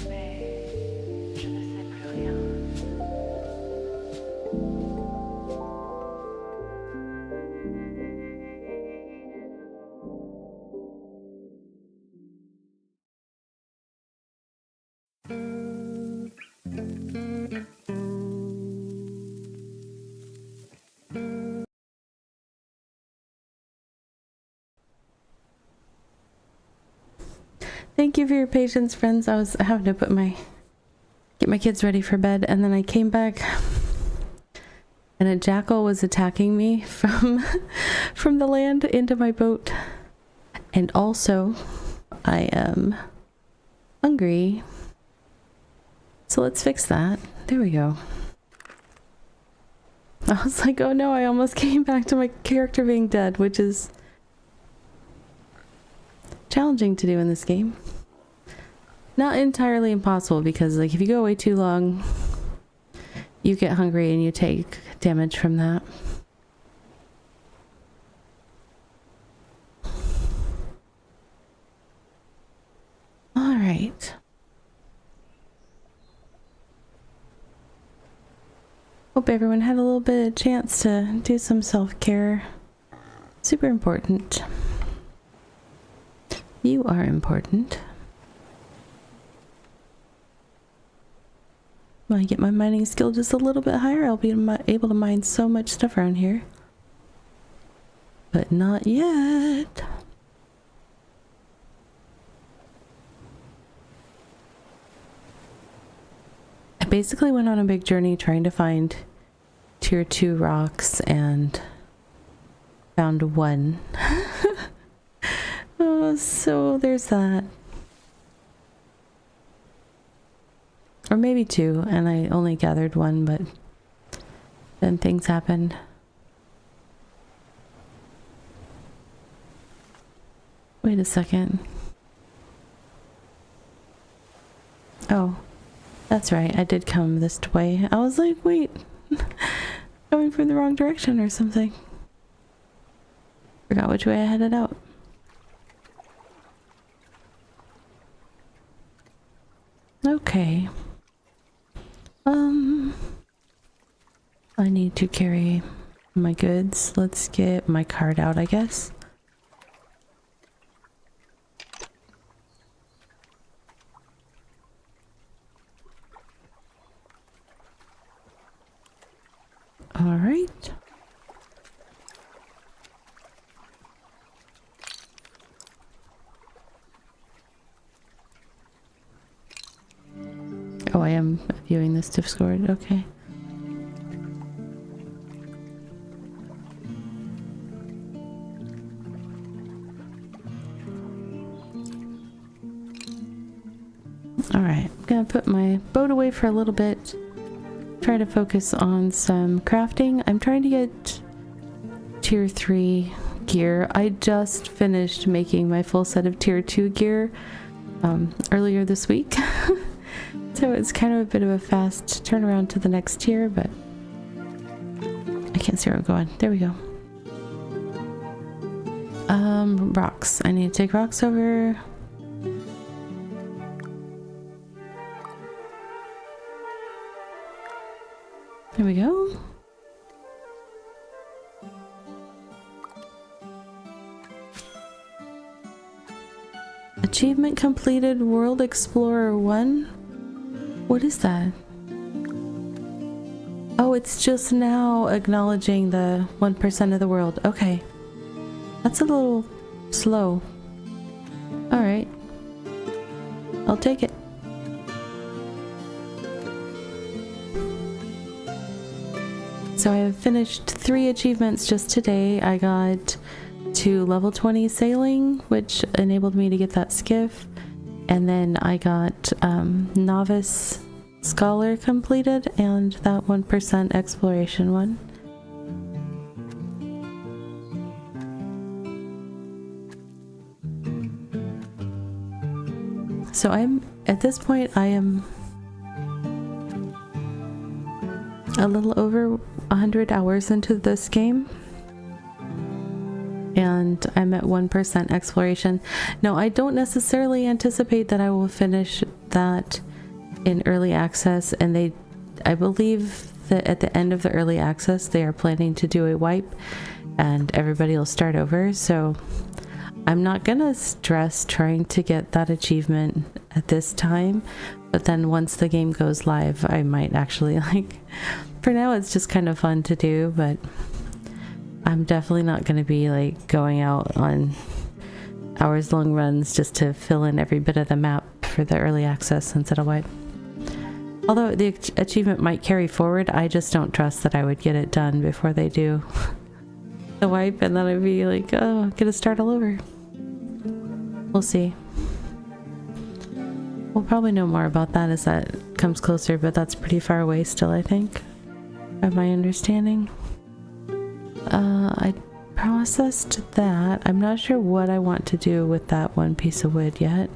Mais je ne sais plus rien. Thank you for your patience, friends. I was having to get my kids ready for bed, and then I came back and a jackal was attacking me from the land into my boat. And also, I am hungry. So let's fix that. There we go. I was like, oh no, I almost came back to my character being dead, which is challenging to do in this game. Not entirely impossible, because like if you go away too long, you get hungry and you take damage from that. All right. Hope everyone had a little bit of chance to do some self-care. Super important. You are important. When I get my mining skill just a little bit higher, I'll be able to mine so much stuff around here. But not yet. I basically went on a big journey trying to find tier 2 rocks and found one. Oh, so there's that. Or maybe 2, and I only gathered 1, but then things happened. Wait a second. Oh, that's right, I did come this way. I was like, wait, coming from the wrong direction or something. Forgot which way I headed out. Okay. I need to carry my goods. Let's get my cart out, I guess. All right. Oh, I am viewing this Discord. Okay. Alright, I'm gonna put my boat away for a little bit. Try to focus on some crafting. I'm trying to get tier 3 gear. I just finished making my full set of tier 2 gear earlier this week. So it's kind of a bit of a fast turnaround to the next tier, but I can't see where I'm going. There we go. Rocks. I need to take rocks over. There we go. Achievement completed, World Explorer 1. What is that? Oh, it's just now acknowledging the 1% of the world. Okay. That's a little slow. Alright. I'll take it. So I have finished 3 achievements just today. I got to level 20 sailing, which enabled me to get that skiff. And then I got novice scholar completed and that 1% exploration one. So at this point I am a little over 100 hours into this game, and I'm at 1% exploration. No, I don't necessarily anticipate that I will finish that in early access, and I believe that at the end of the early access they are planning to do a wipe and everybody will start over, so I'm not gonna stress trying to get that achievement at this time, but then once the game goes live I might actually, like, for now it's just kind of fun to do, but I'm definitely not going to be like going out on hours long runs just to fill in every bit of the map for the early access instead of wipe. Although the achievement might carry forward, I just don't trust that I would get it done before they do the wipe, and then I'd be like, oh, I'm gonna start all over. We'll see. We'll probably know more about that as that comes closer, but that's pretty far away still, I think, by my understanding. I processed that. I'm not sure what I want to do with that one piece of wood yet,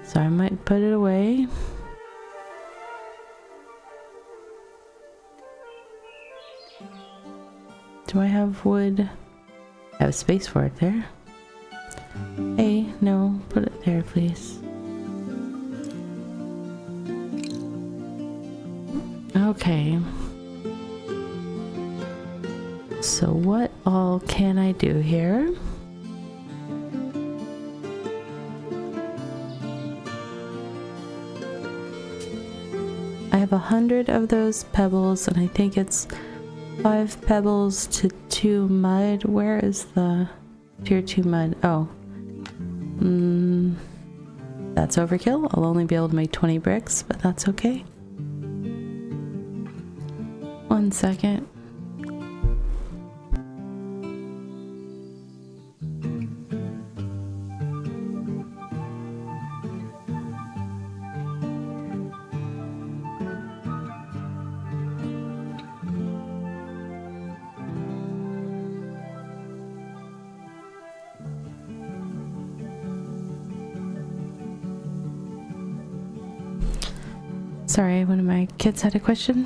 so I might put it away. Do I have wood? I have space for it there. Hey, no, put it there, please. Okay. So what all can I do here? I have 100 of those pebbles, and I think it's 5 pebbles to 2 mud. Where is the tier 2 mud? Oh. That's overkill. I'll only be able to make 20 bricks, but that's okay. 1 second. Sorry, one of my kids had a question.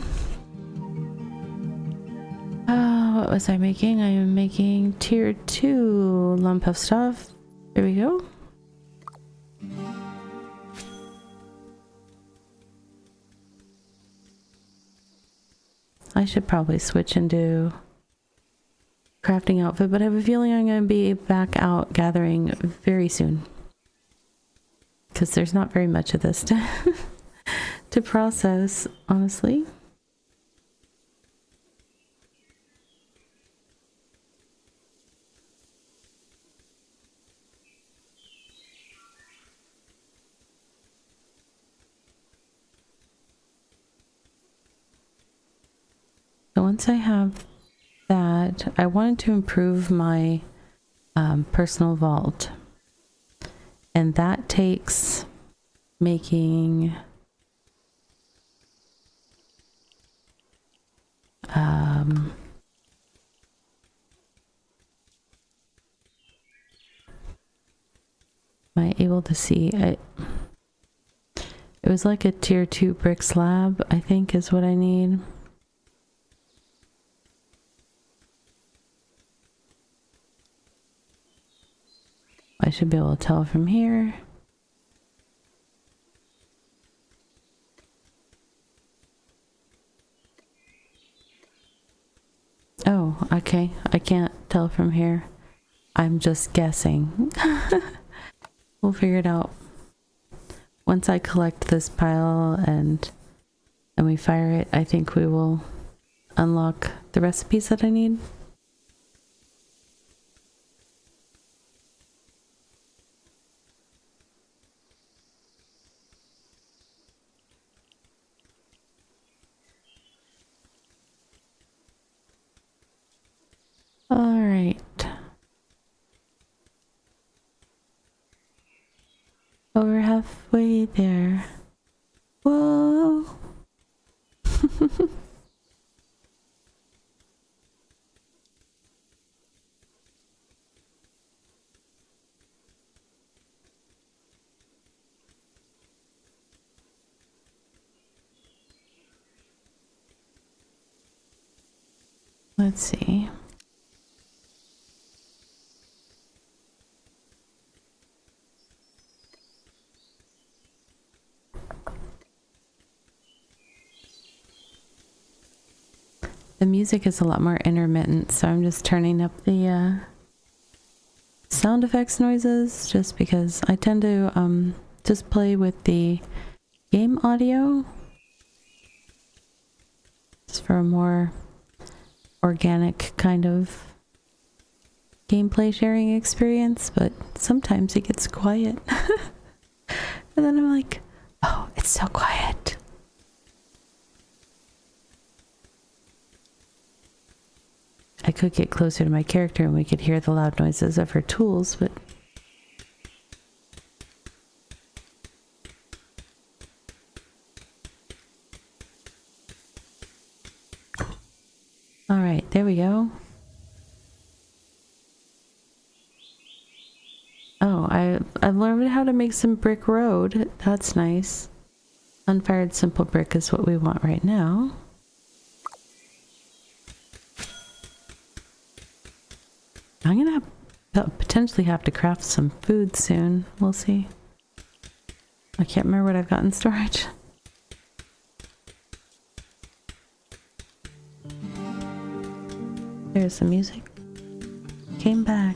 What was I making? I am making tier 2 lump of stuff. There we go. I should probably switch into crafting outfit, but I have a feeling I'm going to be back out gathering very soon, because there's not very much of this to process, honestly. So once I have that, I wanted to improve my personal vault, and that takes making am I able to see it? It was like a tier 2 brick slab, I think, is what I need. I should be able to tell from here. Oh, okay. I can't tell from here. I'm just guessing. We'll figure it out. Once I collect this pile and we fire it, I think we will unlock the recipes that I need. All right. Oh, we're halfway there. Whoa. Let's see. The music is a lot more intermittent, so I'm just turning up the sound effects noises just because I tend to just play with the game audio just for a more organic kind of gameplay sharing experience, but sometimes it gets quiet. And then I'm like, oh, it's so quiet. I could get closer to my character and we could hear the loud noises of her tools, but all right, there we go. Oh, I've learned how to make some brick road. That's nice. Unfired simple brick is what we want right now. I'm gonna potentially have to craft some food soon. We'll see. I can't remember what I've got in storage. There's the music. Came back.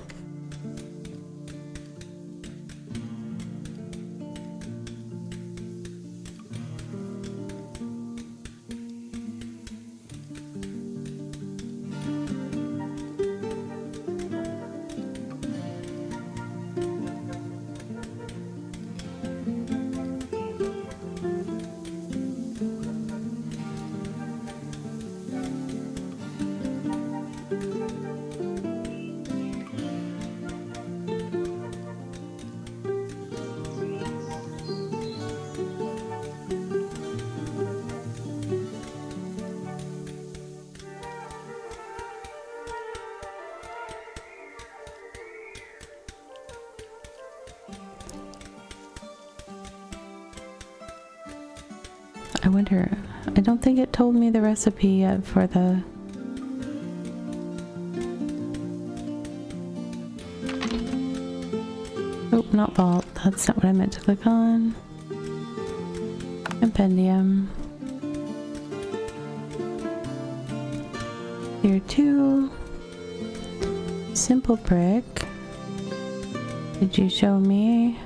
I wonder, I don't think it told me the recipe yet for the... Oh, not vault. That's not what I meant to click on. Compendium. Tier 2. Simple brick. Did you show me?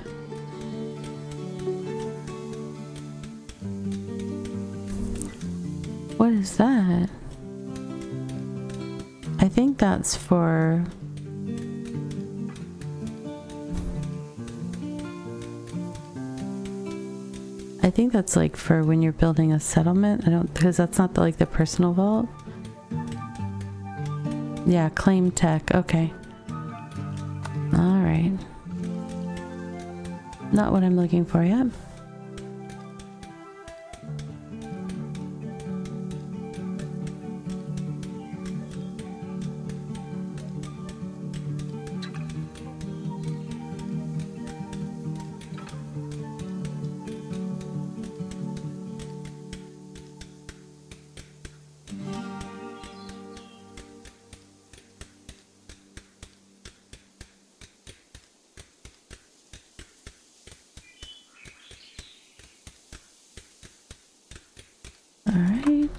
What is that? I think that's for... I think that's like for when you're building a settlement. I don't, because that's not the, like the personal vault. Yeah, claim tech. Okay. All right. Not what I'm looking for yet. All right.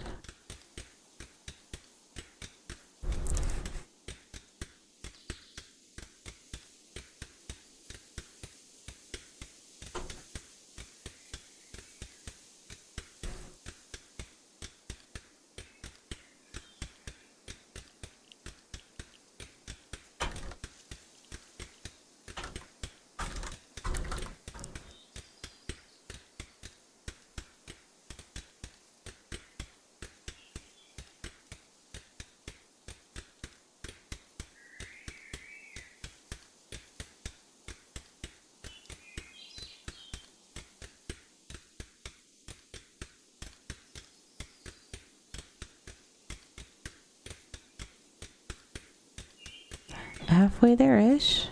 Halfway there-ish.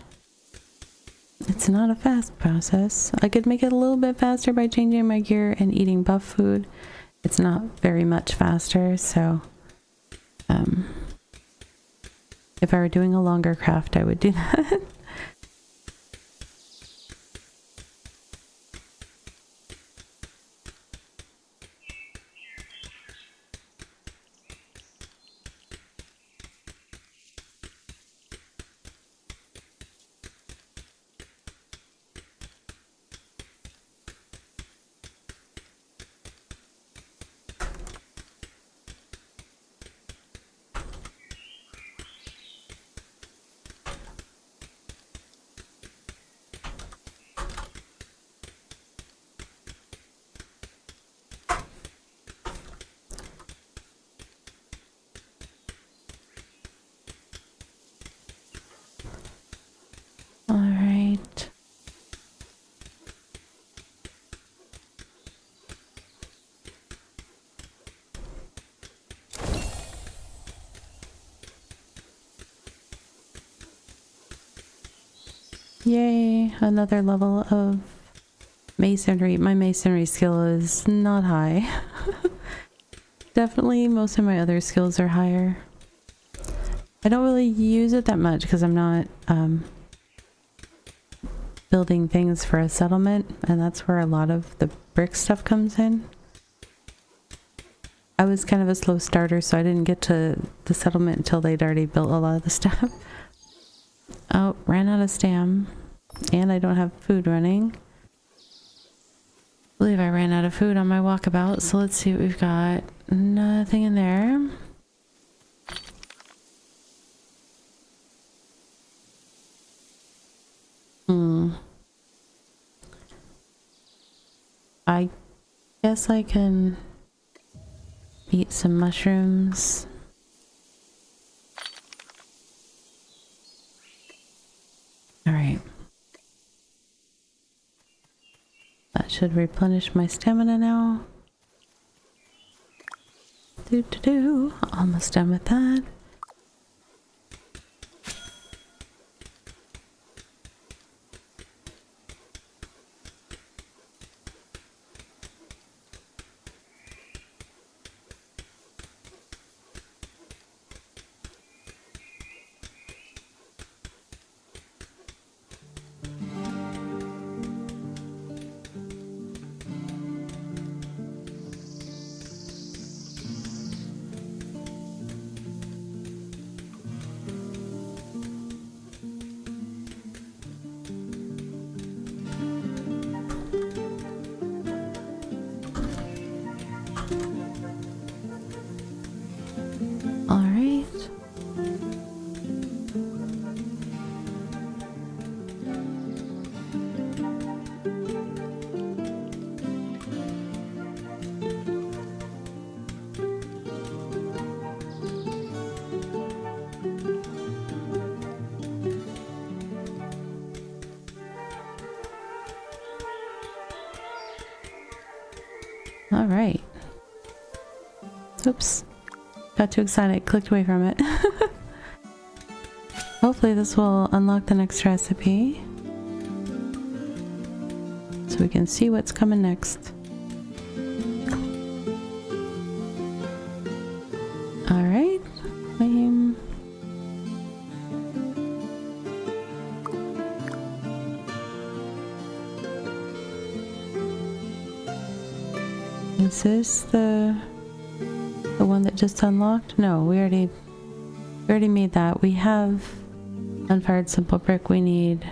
It's not a fast process. I could make it a little bit faster by changing my gear and eating buff food. It's not very much faster, so if I were doing a longer craft, I would do that. Yay, another level of masonry. My masonry skill is not high. Definitely most of my other skills are higher. I don't really use it that much because I'm not building things for a settlement, and that's where a lot of the brick stuff comes in. I was kind of a slow starter, so I didn't get to the settlement until they'd already built a lot of the stuff. Oh, ran out of stam. And I don't have food running. I believe I ran out of food on my walkabout, so let's see what we've got. Nothing in there. I guess I can eat some mushrooms. All right. That should replenish my stamina now. Almost done with that. All right. All right. Oops. Got too excited, clicked away from it. Hopefully this will unlock the next recipe. So we can see what's coming next. Alright. Flame. Is this the one that just unlocked? No, we already made that. We have unfired simple brick. We need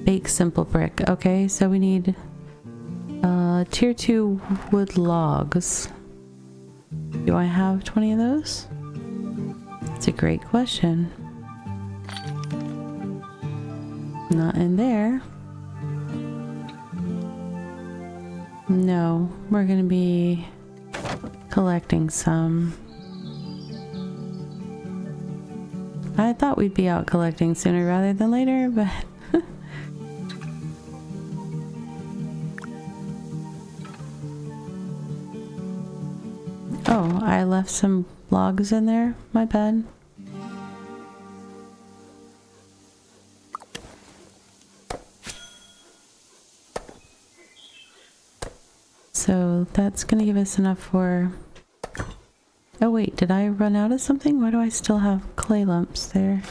bake simple brick. Okay, so we need tier 2 wood logs. Do I have 20 of those? That's a great question. Not in there. No, we're gonna be collecting some. I thought we'd be out collecting sooner rather than later, but oh, I left some logs in there. My bad. So that's gonna give us enough for... Oh wait, did I run out of something? Why do I still have clay lumps there?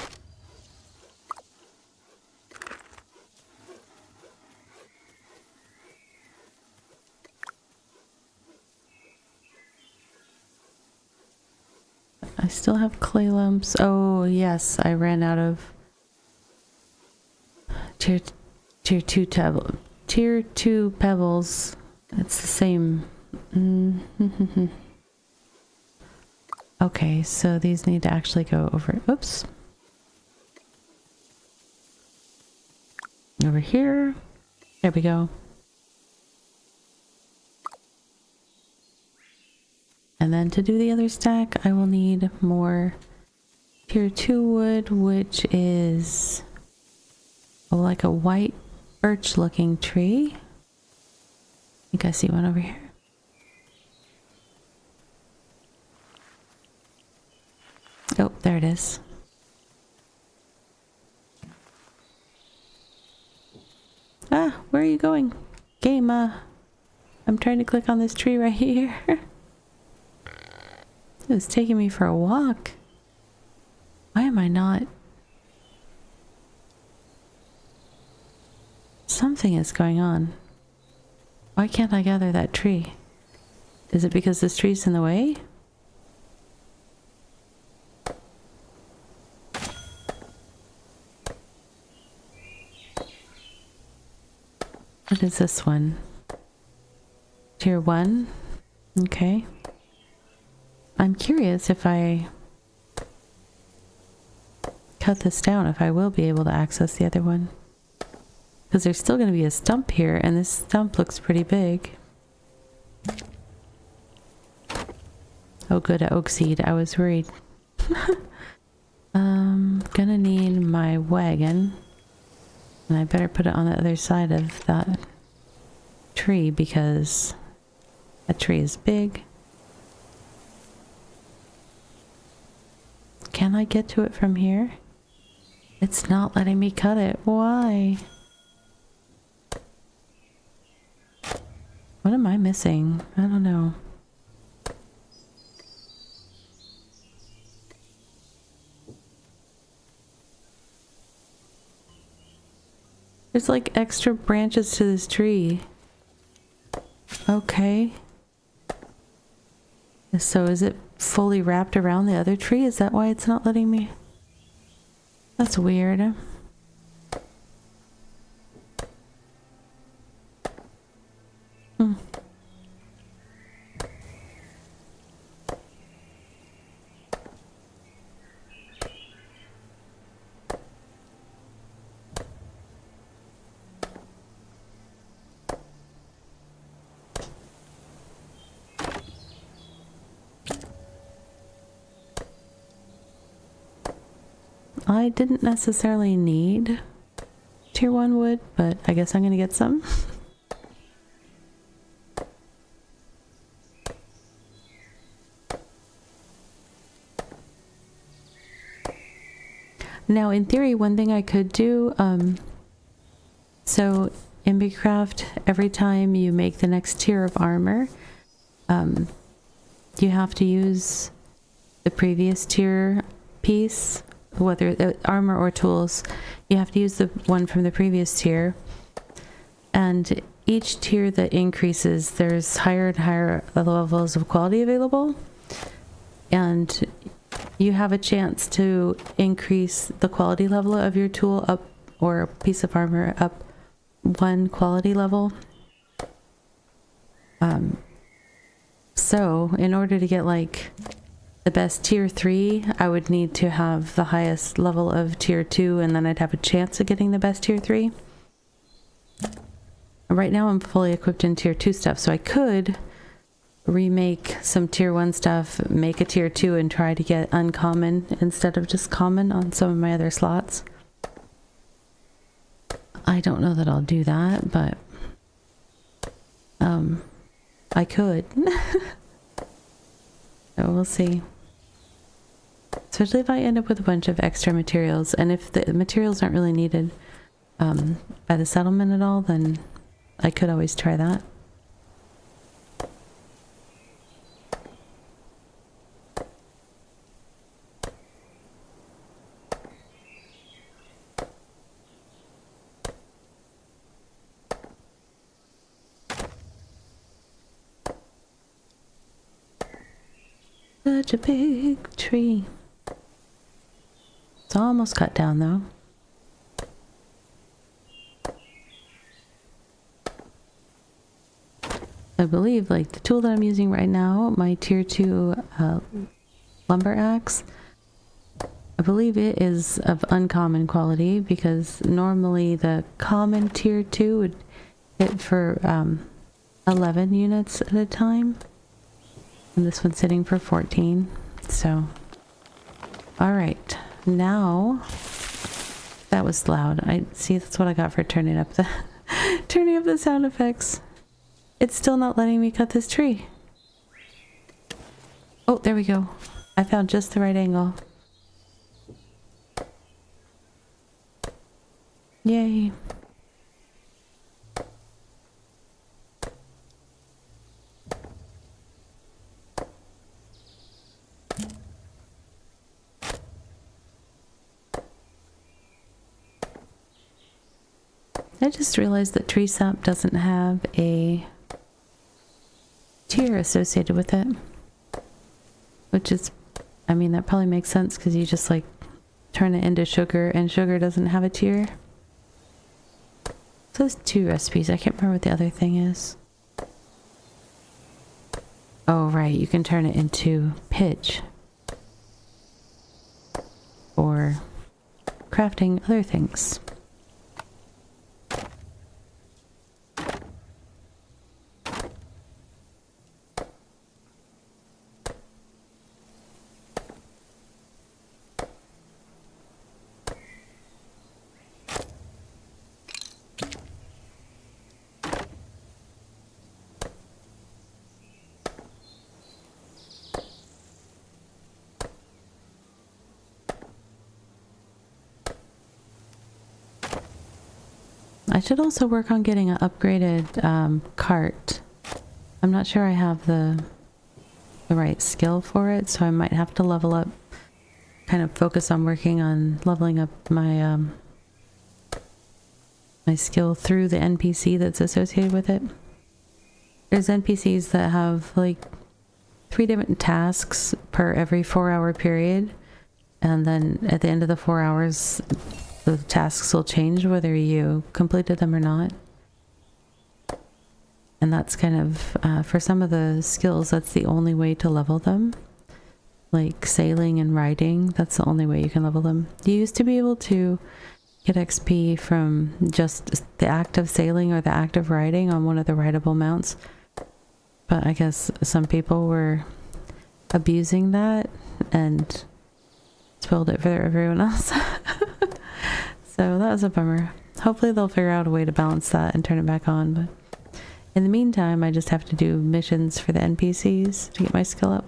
I still have clay lumps. Oh yes, I ran out of tier 2 pebbles. It's the same. Okay, so these need to actually go over. Oops. Over here. There we go. And then to do the other stack, I will need more tier 2 wood, which is like a white birch looking tree. I think I see one over here. Oh, there it is. Ah, where are you going? Game, I'm trying to click on this tree right here. It's taking me for a walk. Why am I not? Something is going on. Why can't I gather that tree? Is it because this tree's in the way? What is this one? Tier 1? Okay. I'm curious if I cut this down, if I will be able to access the other one. Because there's still going to be a stump here, and this stump looks pretty big. Oh good, a oak seed. I was worried. Gonna need my wagon. And I better put it on the other side of that tree because that tree is big. Can I get to it from here? It's not letting me cut it. Why? What am I missing? I don't know. There's like extra branches to this tree. Okay. So is it fully wrapped around the other tree? Is that why it's not letting me? That's weird. I didn't necessarily need tier 1 wood, but I guess I'm gonna get some. Now, in theory, one thing I could do, so in Bigcraft, every time you make the next tier of armor, you have to use the previous tier piece, whether armor or tools. You have to use the one from the previous tier, and each tier that increases, there's higher and higher levels of quality available, and you have a chance to increase the quality level of your tool up, or a piece of armor up, 1 quality level. So in order to get like the best tier 3, I would need to have the highest level of tier 2, and then I'd have a chance of getting the best tier 3. Right now I'm fully equipped in tier 2 stuff, so I could remake some tier 1 stuff, make a tier 2, and try to get uncommon instead of just common on some of my other slots. I don't know that I'll do that, but I could. So we'll see. Especially if I end up with a bunch of extra materials, and if the materials aren't really needed by the settlement at all, then I could always try that. Such a big tree. It's almost cut down though. I believe like the tool that I'm using right now, my tier 2 lumber axe, I believe it is of uncommon quality, because normally the common tier 2 would hit for 11 units at a time. And this one's sitting for 14. So, alright. Now, that was loud. I see, that's what I got for turning up the turning up the sound effects. It's still not letting me cut this tree. Oh, there we go. I found just the right angle. Yay. I just realized that tree sap doesn't have a tier associated with it. Which is, I mean, that probably makes sense because you just like turn it into sugar and sugar doesn't have a tier. So there's 2 recipes. I can't remember what the other thing is. Oh, right. You can turn it into pitch. Or crafting other things. I should also work on getting an upgraded cart. I'm not sure I have the right skill for it, so I might have to level up, kind of focus on working on leveling up my my skill through the NPC that's associated with it. There's NPCs that have like 3 different tasks per every 4-hour period, and then at the end of the 4 hours the tasks will change whether you completed them or not. And that's kind of, for some of the skills, that's the only way to level them. Like sailing and riding, that's the only way you can level them. You used to be able to get XP from just the act of sailing or the act of riding on one of the rideable mounts. But I guess some people were abusing that and spoiled it for everyone else. So that was a bummer. Hopefully they'll figure out a way to balance that and turn it back on. But in the meantime, I just have to do missions for the NPCs to get my skill up.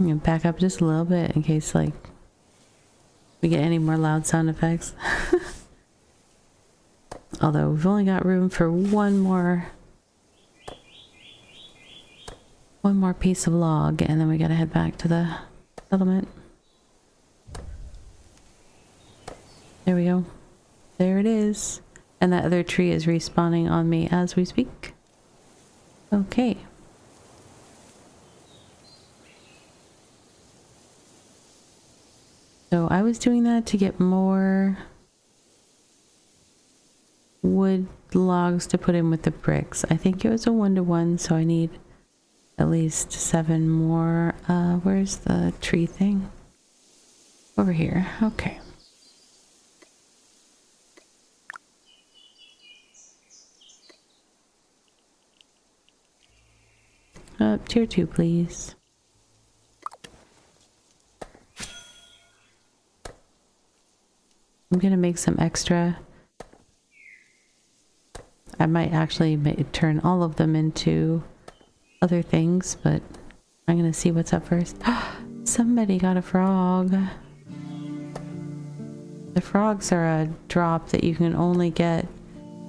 I'm gonna back up just a little bit in case like we get any more loud sound effects. Although we've only got room for one more piece of log, and then we gotta head back to the settlement. There we go. There it is. And that other tree is respawning on me as we speak. Okay. So I was doing that to get more wood logs to put in with the bricks. I think it was a 1-to-1, so I need at least 7 more. Where's the tree thing? Over here. Okay. Tier 2, please. I'm gonna make some extra. I might actually turn all of them into other things, but I'm gonna see what's up first. Somebody got a frog. The frogs are a drop that you can only get.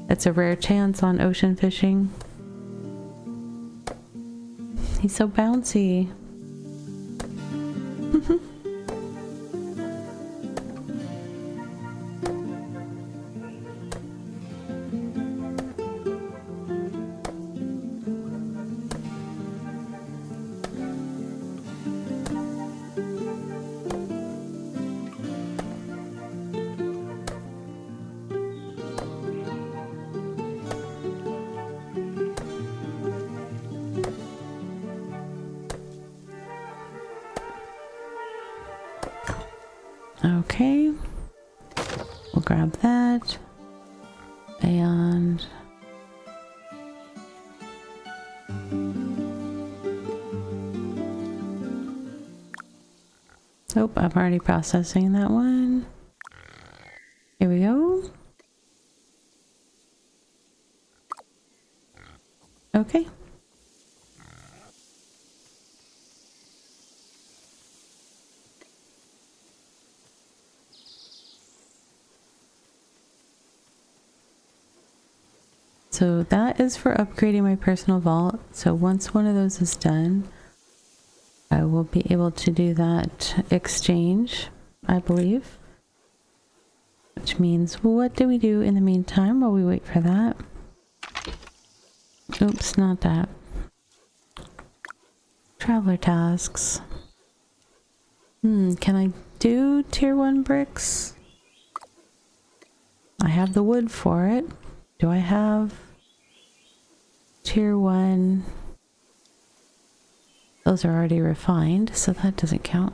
It's a rare chance on ocean fishing. He's so bouncy. Okay, we'll grab that, and oh, I'm already processing that one. Here we go. Okay. So that is for upgrading my personal vault. So once one of those is done, I will be able to do that exchange, I believe. Which means, what do we do in the meantime while we wait for that? Oops, not that. Traveler tasks. Can I do tier 1 bricks? I have the wood for it. Do I have tier 1? Those are already refined, so that doesn't count.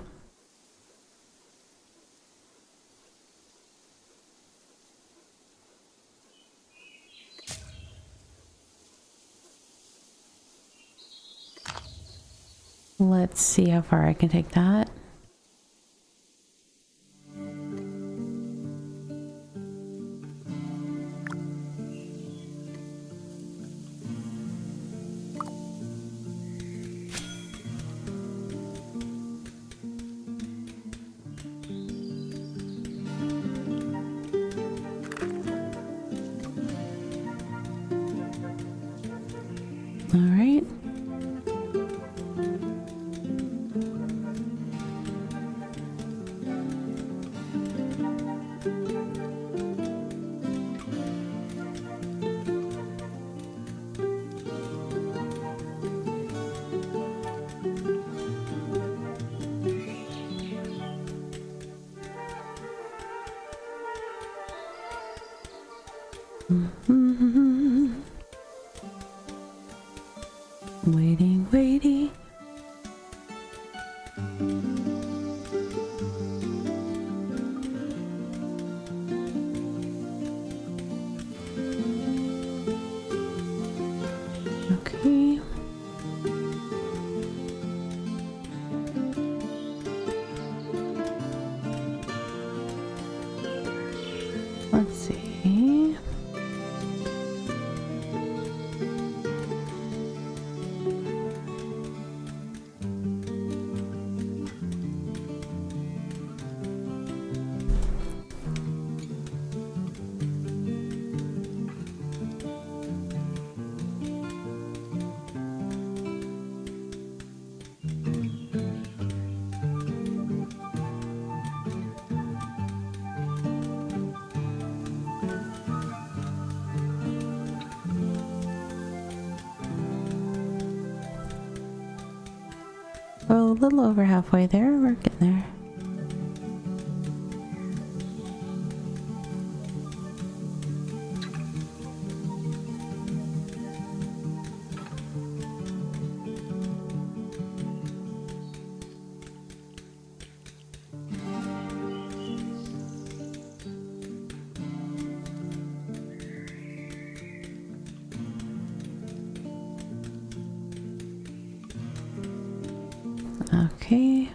Let's see how far I can take that. All right. Waiting, waiting. Okay. Let's see. Well, a little over halfway there. We're getting there. Okay.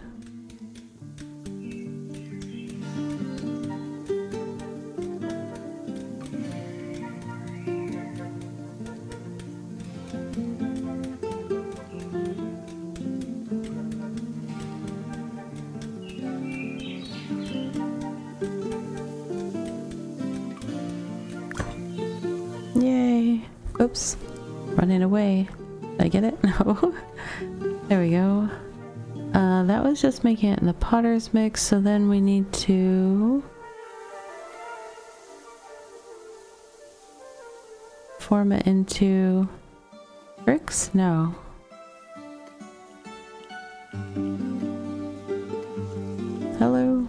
Yay. Oops. Running away. Did I get it? No. There we go. That was just making it in the potter's mix, so then we need to form it into bricks? No. Hello?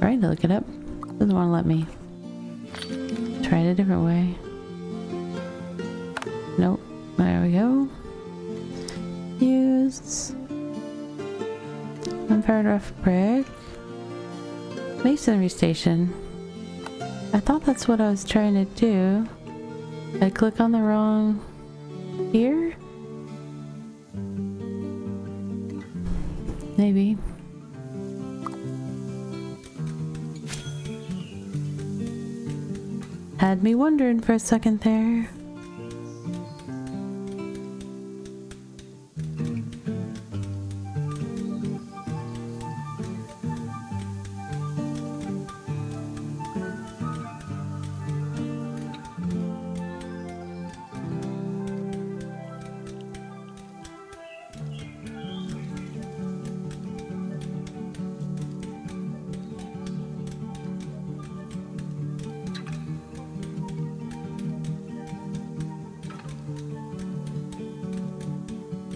Trying to look it up. Doesn't want to let me. Try it a different way. Nope. There we go. Use unpowered rough brick. Masonry station. I thought that's what I was trying to do. I click on the wrong here? Maybe. Had me wondering for a second there.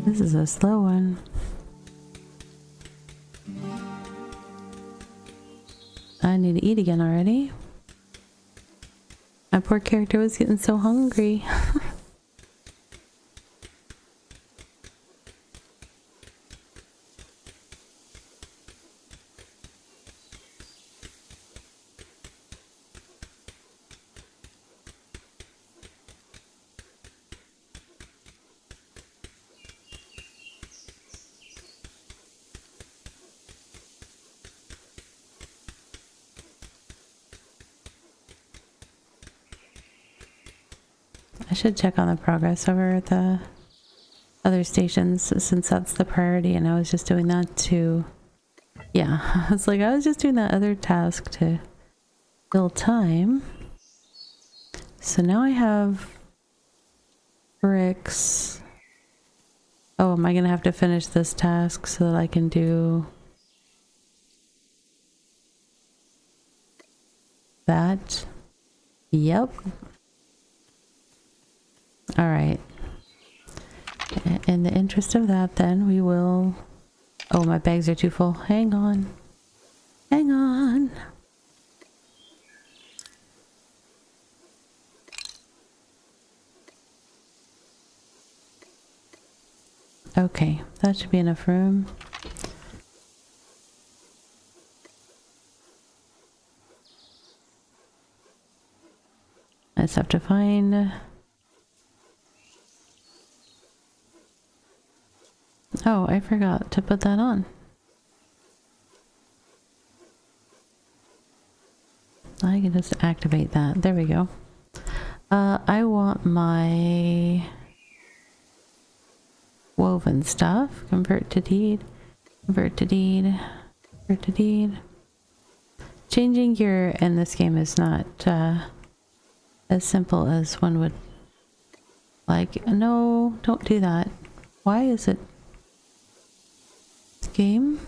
This is a slow one. I need to eat again already. My poor character was getting so hungry. I should check on the progress over at the other stations since that's the priority, and I was just doing that to... Yeah, it's like I was just doing that other task to fill time. So now I have bricks. Oh, am I gonna have to finish this task so that I can do that? Yep. All right. In the interest of that, then we will... Oh, my bags are too full. Hang on. Hang on. Okay, that should be enough room. I just have to find... Oh, I forgot to put that on. I can just activate that. There we go. I want my woven stuff. Convert to deed. Convert to deed. Convert to deed. Changing gear in this game is not as simple as one would like. No, don't do that. Why is it... Game?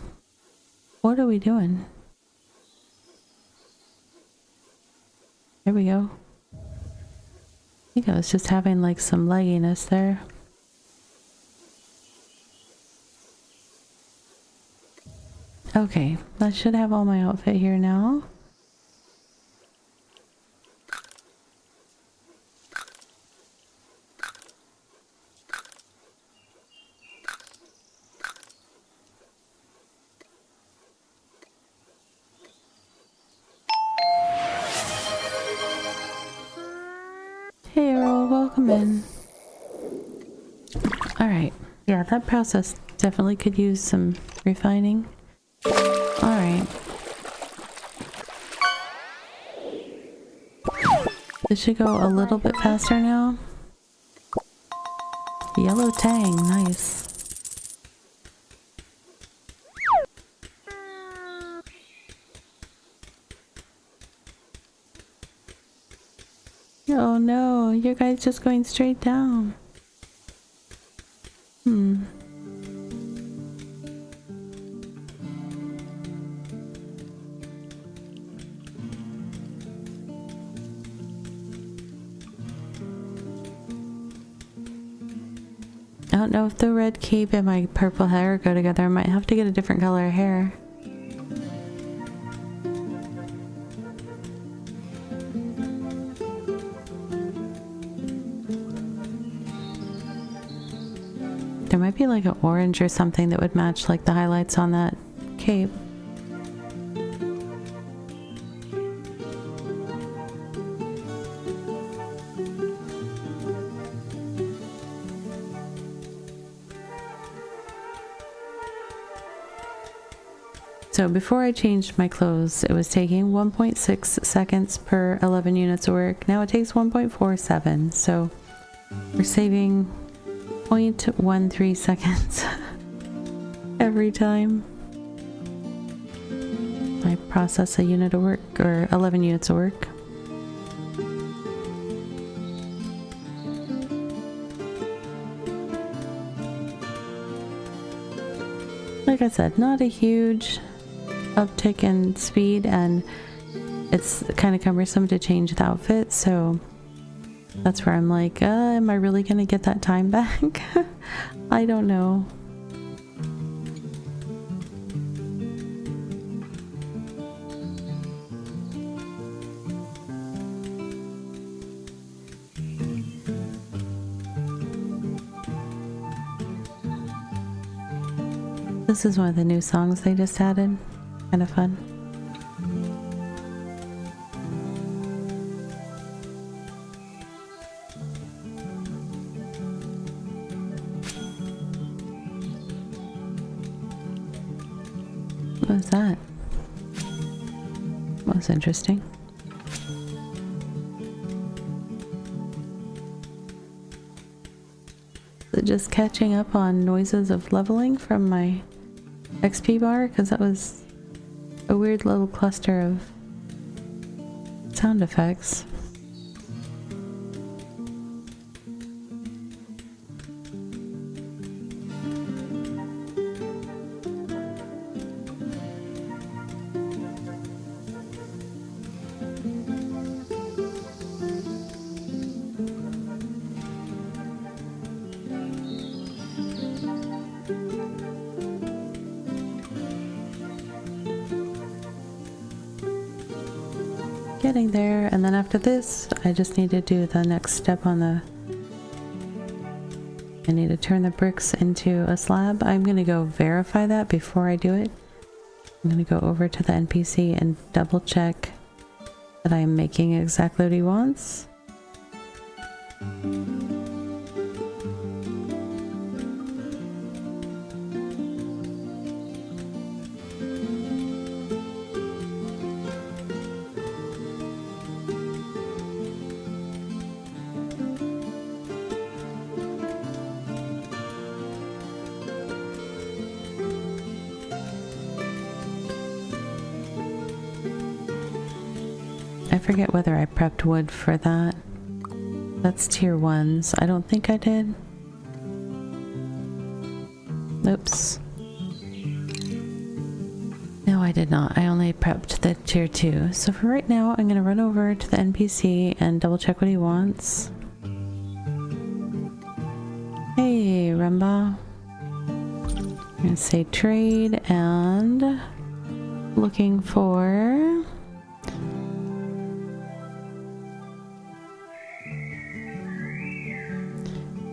What are we doing? There we go. I think I was just having like some lagginess there. Okay, I should have all my outfit here now. Hey Earl, welcome in. Alright, yeah, that process definitely could use some refining. Alright. This should go a little bit faster now. Yellow tang, nice. Oh no, you guys just going straight down. I don't know if the red cape and my purple hair go together. I might have to get a different color hair. There might be like an orange or something that would match like the highlights on that cape. So before I changed my clothes, it was taking 1.6 seconds per 11 units of work. Now it takes 1.47, so we're saving 0.13 seconds every time I process a unit of work, or 11 units of work. Like I said, not a huge uptick in speed, and it's kind of cumbersome to change the outfit, so that's where I'm like, am I really gonna get that time back? I don't know. This is one of the new songs they just added. Kind of fun. What was that? That was interesting. Is it just catching up on noises of leveling from my XP bar? Because that was a weird little cluster of sound effects. Getting there, and then after this I just need to do the next step on the... I need to turn the bricks into a slab. I'm gonna go verify that before I do it. I'm gonna go over to the NPC and double check that I'm making exactly what he wants. I forget whether I prepped wood for that. That's tier 1s. I don't think I did. Oops. No, I did not. I only prepped the tier 2. So for right now, I'm going to run over to the NPC and double check what he wants. Hey, Rumba. I'm going to say trade and looking for...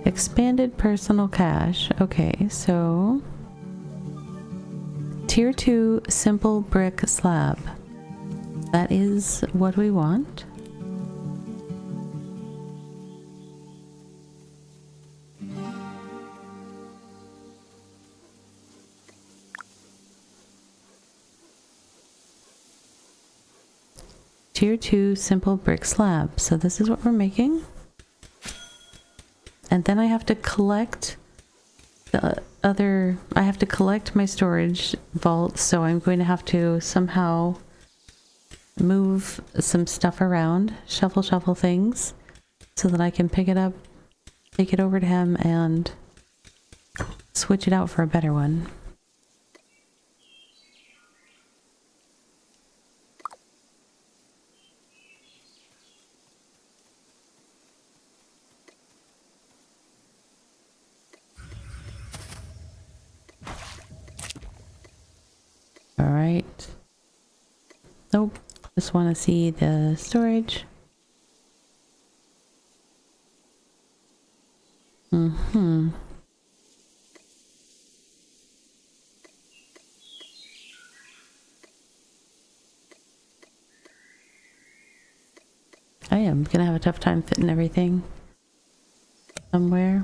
expanded personal cache. Okay, so tier 2 simple brick slab. That is what we want. Tier 2 simple brick slab. So this is what we're making. And then I have to collect the other... I have to collect my storage vault, so I'm going to have to somehow move some stuff around, shuffle things, so that I can pick it up, take it over to him, and switch it out for a better one. Alright. Nope. Just want to see the storage. I am gonna have a tough time fitting everything somewhere.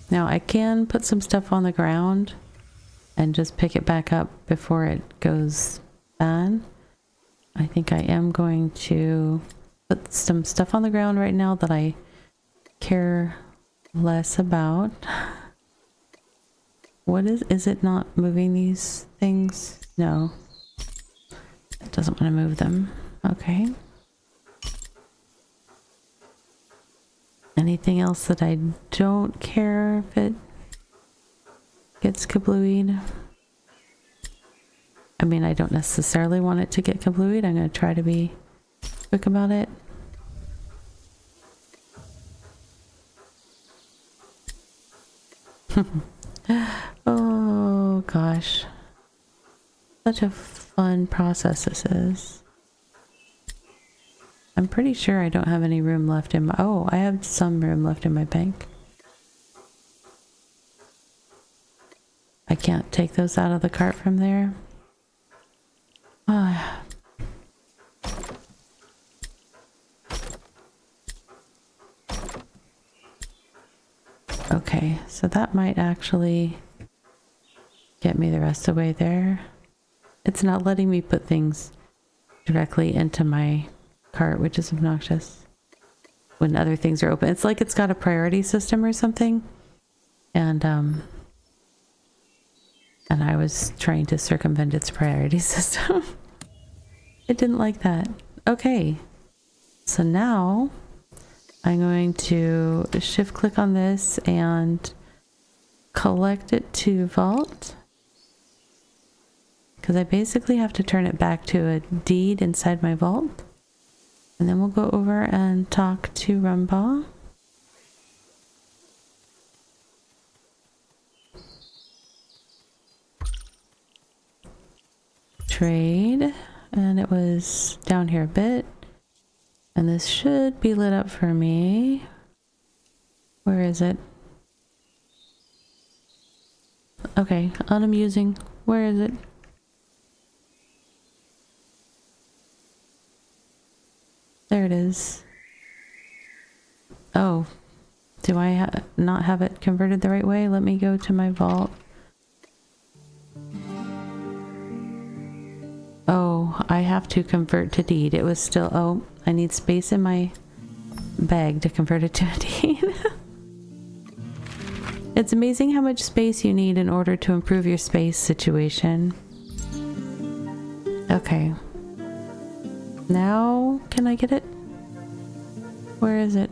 Now I can put some stuff on the ground and just pick it back up before it goes bad. I think I am going to put some stuff on the ground right now that I care less about. What is it not moving these things? No. It doesn't want to move them. Okay. Anything else that I don't care if it gets kablooied? I mean, I don't necessarily want it to get kablooied. I'm going to try to be quick about it. Oh gosh. Such a fun process this is. I'm pretty sure I don't have any room left in my... Oh, I have some room left in my bank. I can't take those out of the cart from there. Ah. Okay, so that might actually get me the rest of the way there. It's not letting me put things directly into my cart, which is obnoxious when other things are open. It's like it's got a priority system or something. And I was trying to circumvent its priority system. It didn't like that. Okay. So now I'm going to shift click on this and collect it to vault. Because I basically have to turn it back to a deed inside my vault. And then we'll go over and talk to Rumbaugh. Trade. And it was down here a bit. And this should be lit up for me. Where is it? Okay, unamusing. Where is it? There it is. Oh, do I not have it converted the right way? Let me go to my vault. Oh, I have to convert to deed. It was still... Oh, I need space in my bag to convert it to a deed. It's amazing how much space you need in order to improve your space situation. Okay. Now, can I get it? Where is it?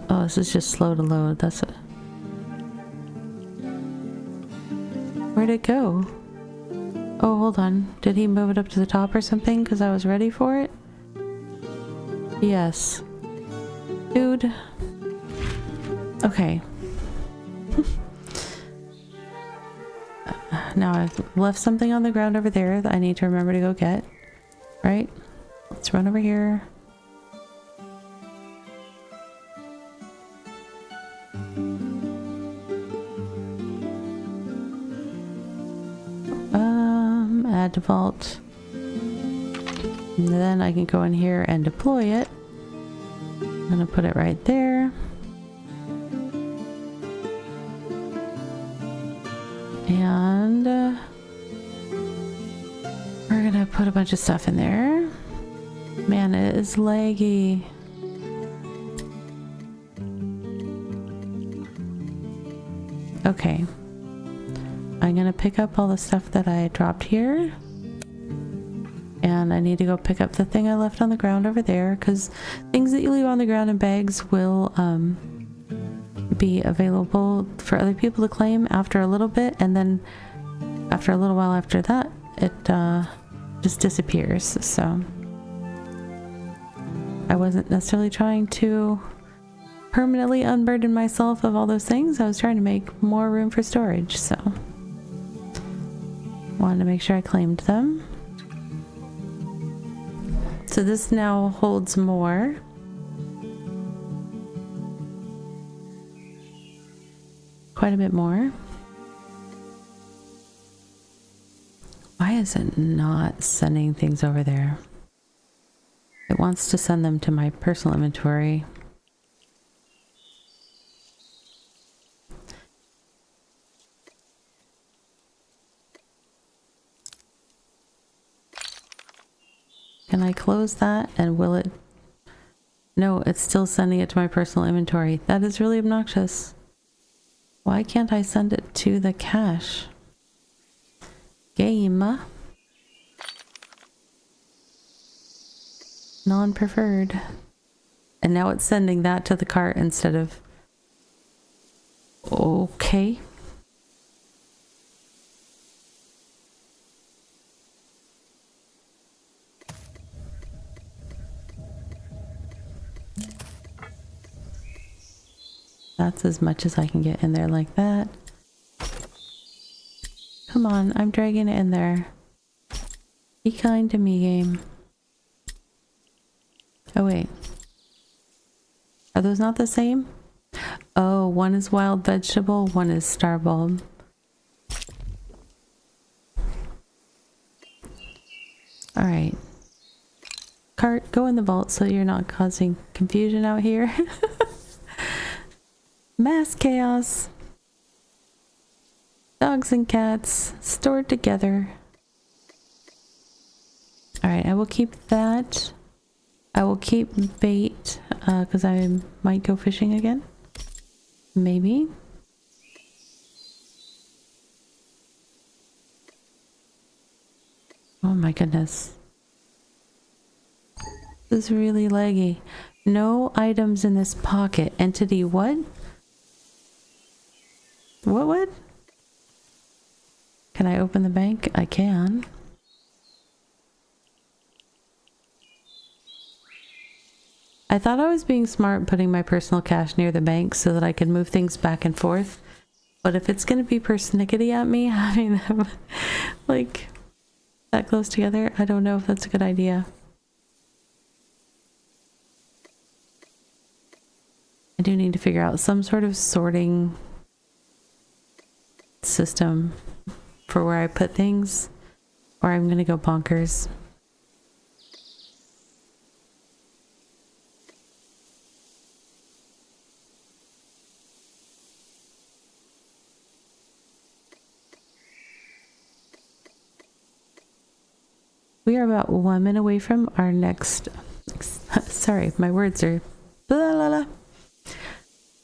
Oh, this is just slow to load. That's it. Where'd it go? Oh, hold on. Did he move it up to the top or something? Because I was ready for it? Yes. Dude. Okay. Now I've left something on the ground over there that I need to remember to go get. Right? Let's run over here. Add to vault. And then I can go in here and deploy it. I'm gonna put it right there. And we're gonna put a bunch of stuff in there. Man, it is laggy. Okay. I'm gonna pick up all the stuff that I dropped here. And I need to go pick up the thing I left on the ground over there, because things that you leave on the ground in bags will be available for other people to claim after a little bit, and then after a little while after that, it just disappears. So I wasn't necessarily trying to permanently unburden myself of all those things. I was trying to make more room for storage, so wanted to make sure I claimed them. So this now holds more. Quite a bit more. Why is it not sending things over there? It wants to send them to my personal inventory. Can I close that and will it? No, it's still sending it to my personal inventory. That is really obnoxious. Why can't I send it to the cache? Game. Non-preferred. And now it's sending that to the cart instead of... Okay. That's as much as I can get in there like that. Come on, I'm dragging it in there. Be kind to me, game. Oh wait. Are those not the same? Oh, one is wild vegetable, one is star bulb. Alright. Cart, go in the vault so you're not causing confusion out here. Mass chaos. Dogs and cats stored together. Alright, I will keep that. I will keep bait, because I might go fishing again. Maybe. Oh my goodness. This is really laggy. No items in this pocket. Entity what? What? Can I open the bank? I can. I thought I was being smart putting my personal cash near the bank so that I could move things back and forth. But if it's going to be persnickety at me, having them like that close together, I don't know if that's a good idea. I do need to figure out some sort of sorting system for where I put things, or I'm going to go bonkers. We are about 1 minute away from our next, sorry, my words are blah, blah, blah.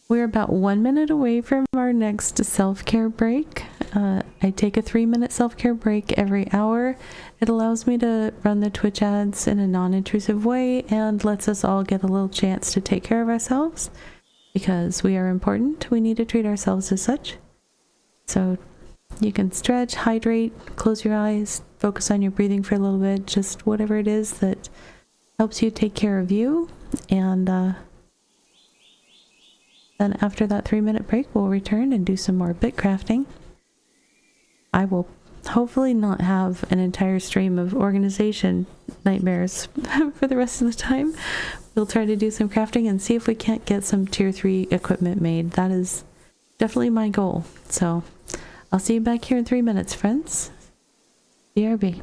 We're about 1 minute away from our next self-care break. I take a 3-minute self-care break every hour. It allows me to run the Twitch ads in a non-intrusive way and lets us all get a little chance to take care of ourselves because we are important. We need to treat ourselves as such. So you can stretch, hydrate, close your eyes, focus on your breathing for a little bit, just whatever it is that helps you take care of you. And then after that 3-minute break, we'll return and do some more bit crafting. I will hopefully not have an entire stream of organization nightmares for the rest of the time. We'll try to do some crafting and see if we can't get some tier 3 equipment made. That is definitely my goal. So I'll see you back here in 3 minutes, friends. BRB.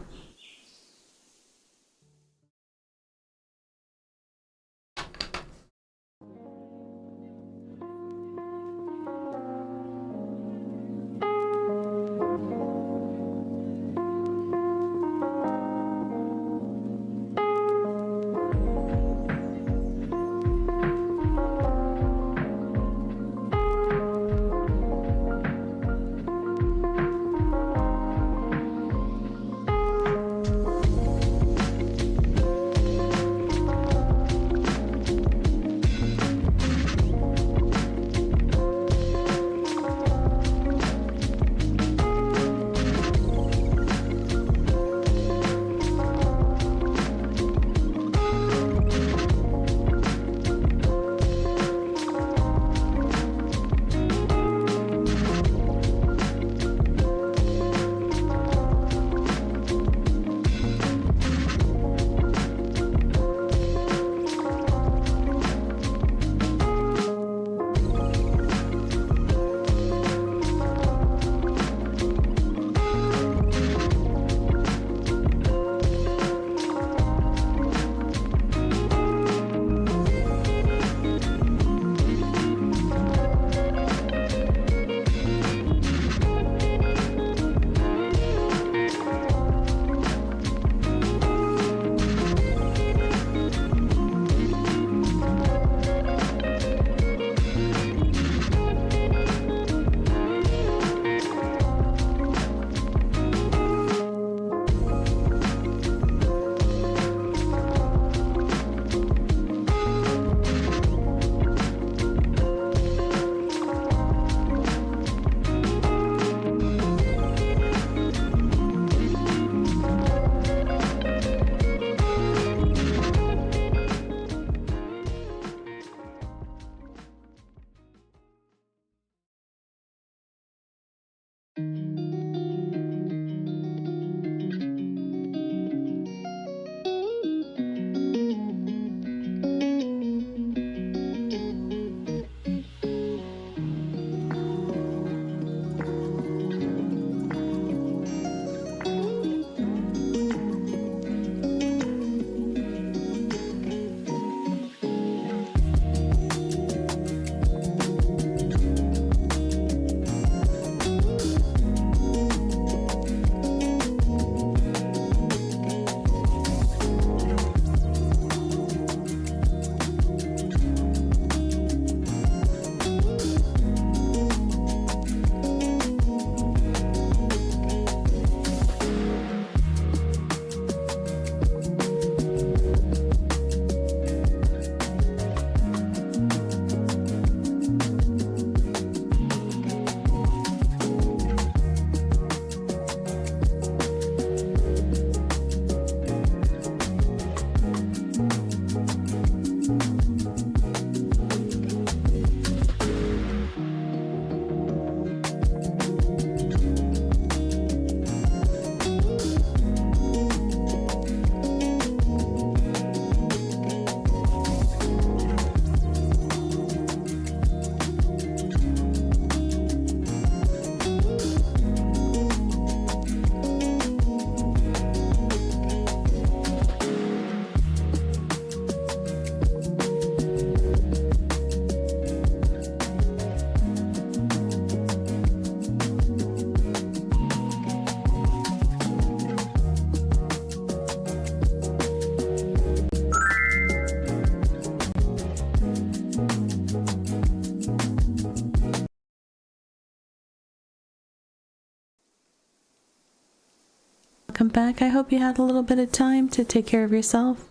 welcome back. I hope you had a little bit of time to take care of yourself.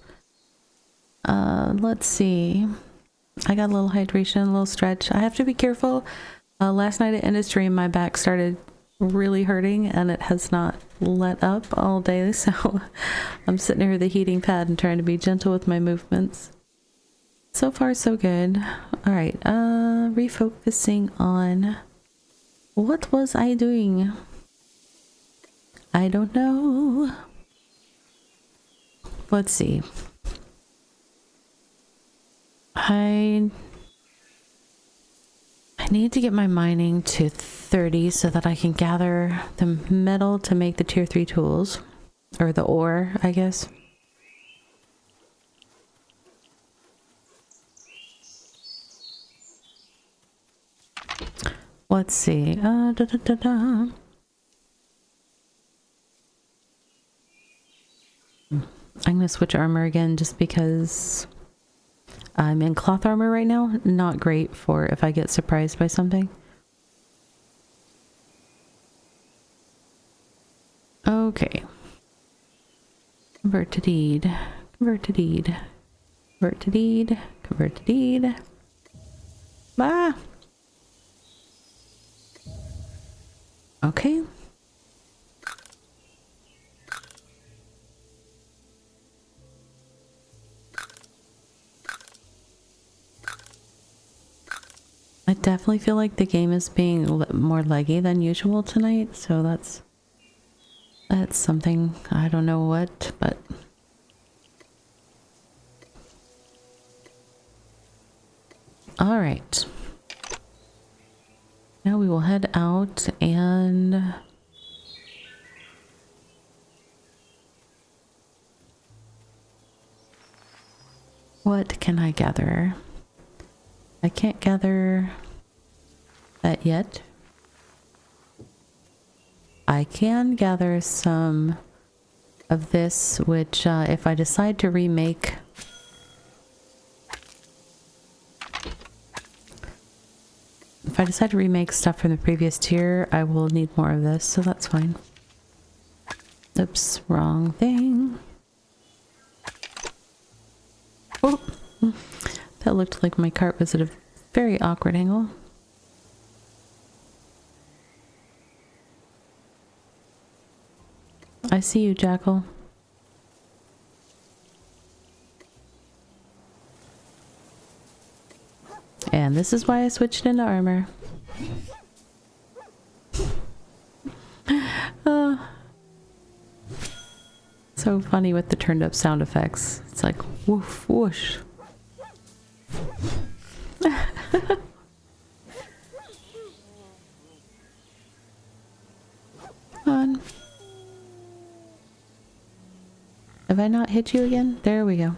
Let's see. I got a little hydration, a little stretch. I have to be careful. Last night at Industry, my back started really hurting and it has not let up all day, so I'm sitting here with the heating pad and trying to be gentle with my movements. So far so good. All right, refocusing on what was I doing? I don't know. Let's see. I need to get my mining to 30 so that I can gather the metal to make the tier 3 tools. Or the ore, I guess. Let's see. I'm going to switch armor again just because I'm in cloth armor right now. Not great for if I get surprised by something. Okay. Convert to deed. Convert to deed. Convert to deed. Convert to deed. Ah! Okay. I definitely feel like the game is being more laggy than usual tonight, so that's something. I don't know what, but all right. Now we will head out and what can I gather? I can't gather that yet. I can gather some of this, which if I decide to remake stuff from the previous tier, I will need more of this, so that's fine. Oops, wrong thing. Oh, that looked like my cart was at a very awkward angle. I see you, Jackal. And this is why I switched into armor. So funny with the turned up sound effects. It's like woof whoosh. Come on. Have I not hit you again? There we go.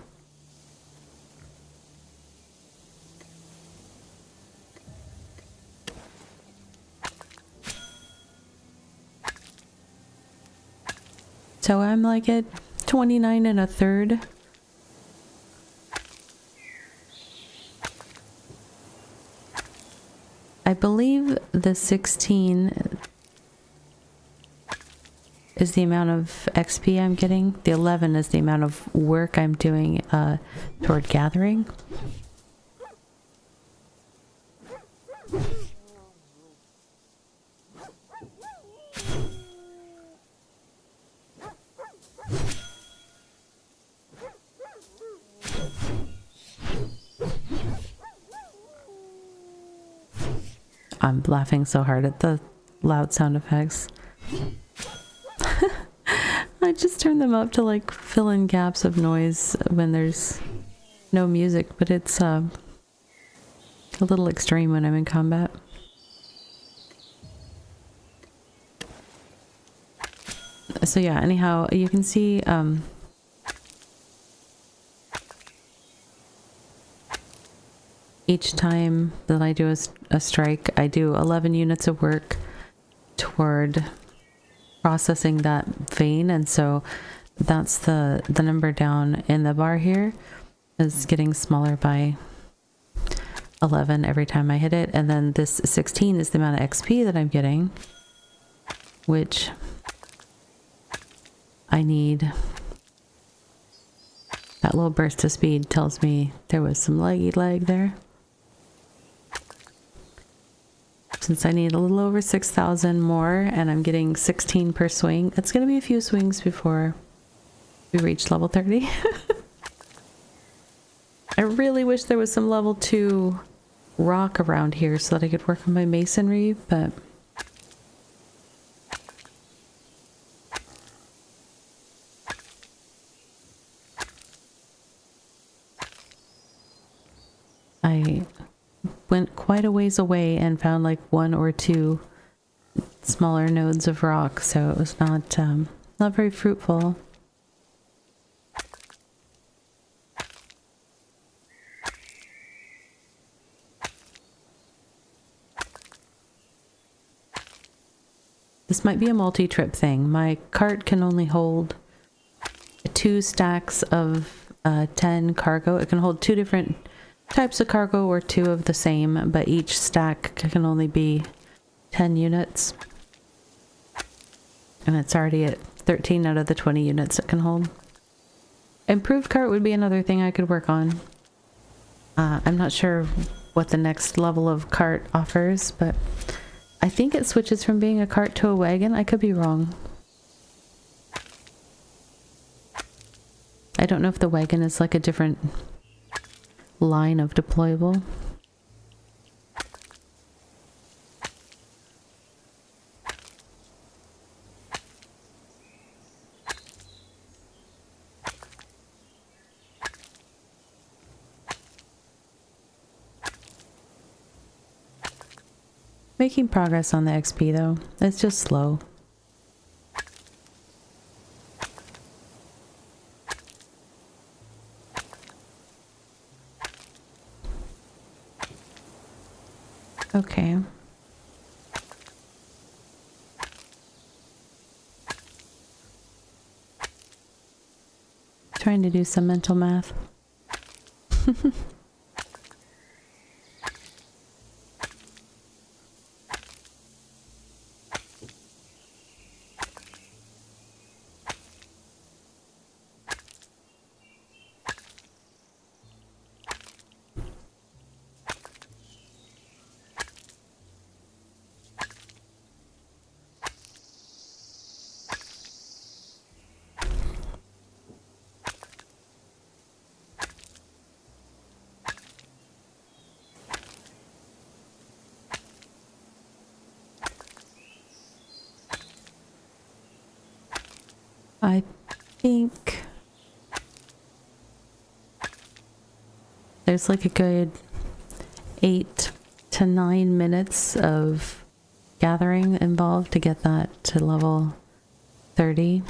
So I'm like at 29 1/3. I believe the 16 is the amount of XP I'm getting. The 11 is the amount of work I'm doing toward gathering. I'm laughing so hard at the loud sound effects. I just turn them up to like fill in gaps of noise when there's no music, but it's a little extreme when I'm in combat. So yeah, anyhow, you can see each time that I do a strike, I do 11 units of work toward processing that vein, and so that's the number down in the bar here is getting smaller by 11 every time I hit it, and then this 16 is the amount of XP that I'm getting, which I need... That little burst of speed tells me there was some leggy leg there. Since I need a little over 6,000 more and I'm getting 16 per swing, it's going to be a few swings before we reach level 30. I really wish there was some level 2 rock around here so that I could work on my masonry, but I went quite a ways away and found like 1 or 2 smaller nodes of rock, so it was not very fruitful. This might be a multi-trip thing. My cart can only hold 2 stacks of 10 cargo. It can hold 2 different types of cargo or 2 of the same, but each stack can only be 10 units. And it's already at 13 out of the 20 units it can hold. Improved cart would be another thing I could work on. I'm not sure what the next level of cart offers, but I think it switches from being a cart to a wagon. I could be wrong. I don't know if the wagon is like a different line of deployable. Making progress on the XP though. It's just slow. Okay. Trying to do some mental math. I think there's like a good 8 to 9 minutes of gathering involved to get that to level 30,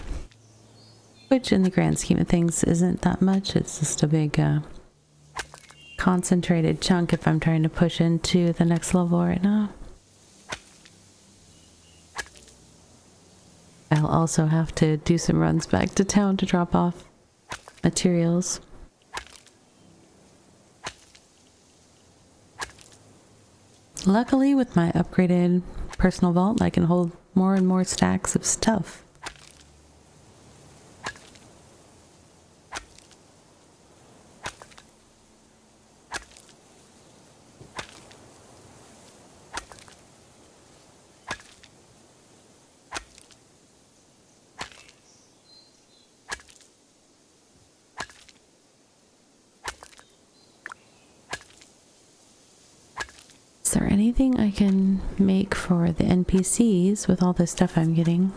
which in the grand scheme of things isn't that much. It's just a big concentrated chunk if I'm trying to push into the next level right now. I'll also have to do some runs back to town to drop off materials. Luckily, with my upgraded personal vault, I can hold more and more stacks of stuff. Is there anything I can make for the NPCs with all the stuff I'm getting?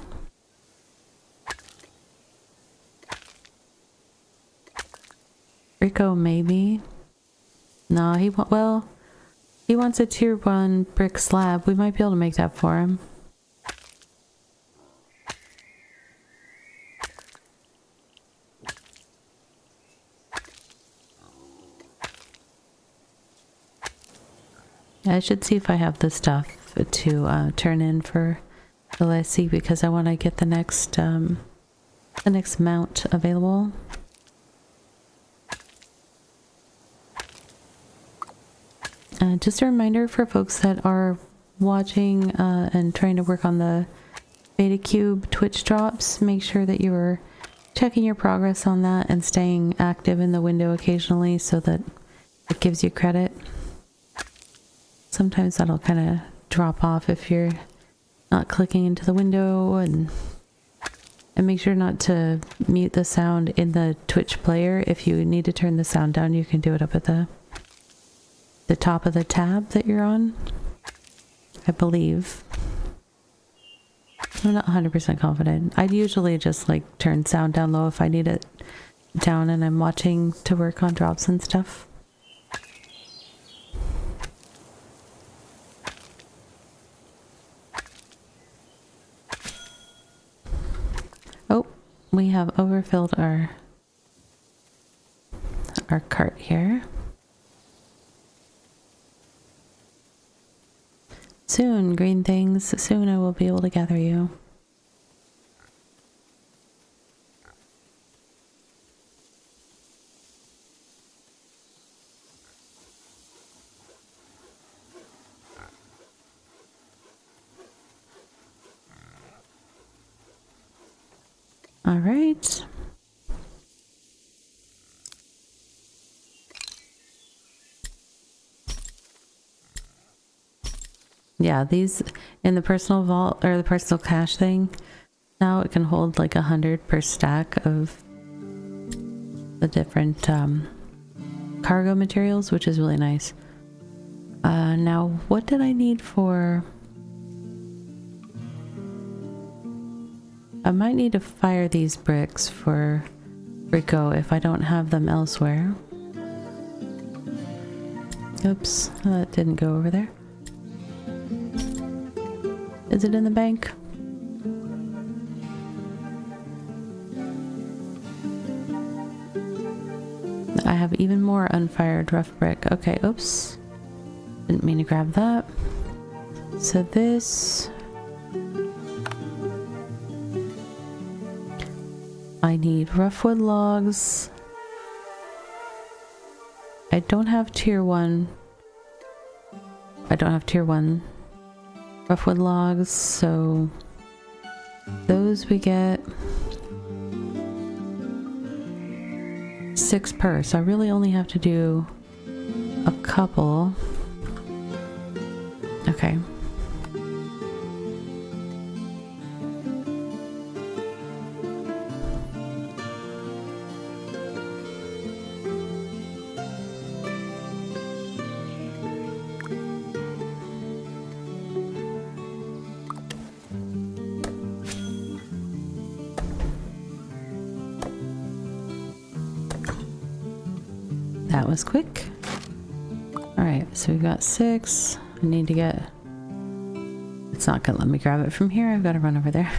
Rico, maybe? No, he wants a tier 1 brick slab. We might be able to make that for him. I should see if I have the stuff to turn in for LSC because I want to get the next mount available. Just a reminder for folks that are watching and trying to work on the Beta Cube Twitch drops, make sure that you're checking your progress on that and staying active in the window occasionally so that it gives you credit. Sometimes that'll kind of drop off if you're not clicking into the window, and make sure not to mute the sound in the Twitch player. If you need to turn the sound down, you can do it up at the top of the tab that you're on, I believe. I'm not 100% confident. I'd usually just like turn sound down low if I need it down and I'm watching to work on drops and stuff. Oh, we have overfilled our cart here. Soon, green things, soon I will be able to gather you. All right. Yeah, these in the personal vault or the personal cache thing, now it can hold like 100 per stack of the different cargo materials, which is really nice. Now, what did I need for... I might need to fire these bricks for Rico if I don't have them elsewhere. Oops, that didn't go over there. Is it in the bank? I have even more unfired rough brick. Okay, oops. Didn't mean to grab that. So this... I need rough wood logs. I don't have tier 1. I don't have tier 1 rough wood logs, so those we get 6 per, so I really only have to do a couple. Okay. That was quick. Alright, so we've got 6. I need to get... It's not gonna let me grab it from here. I've got to run over there.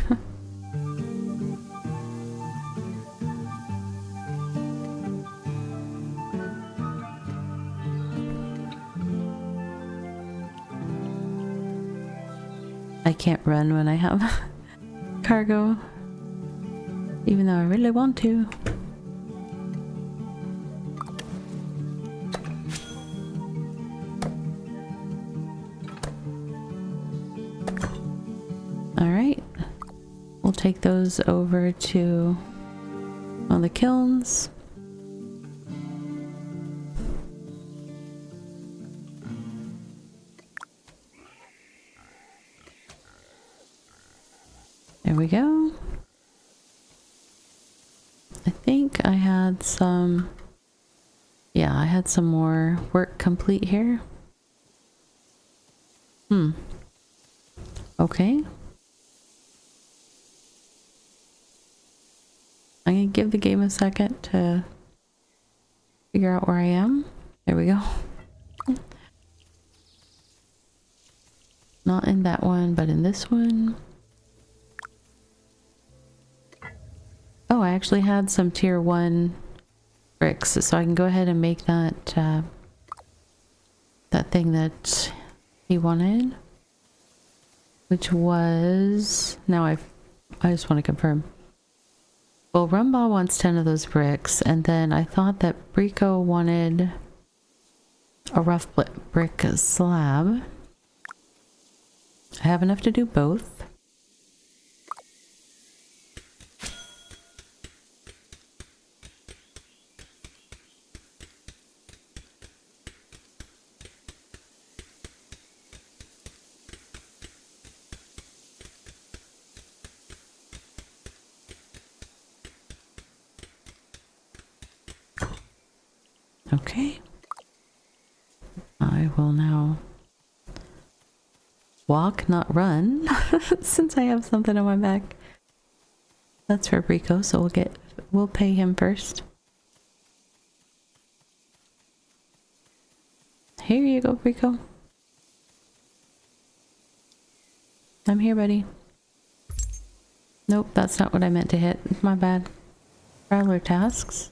I can't run when I have cargo, even though I really want to. Take those over to all the kilns. There we go. I think I had some... Yeah, I had some more work complete here. Okay. I'm gonna give the game a second to figure out where I am. There we go. Not in that one, but in this one. Oh, I actually had some tier 1 bricks, so I can go ahead and make that that thing that he wanted, which was... Now I just want to confirm. Well, Rumba wants 10 of those bricks, and then I thought that Rico wanted a rough brick slab. I have enough to do both. Okay. I will now walk, not run, since I have something on my back. That's for Brico, so we'll pay him first. Here you go, Brico. I'm here, buddy. Nope, that's not what I meant to hit. My bad. Traveler tasks.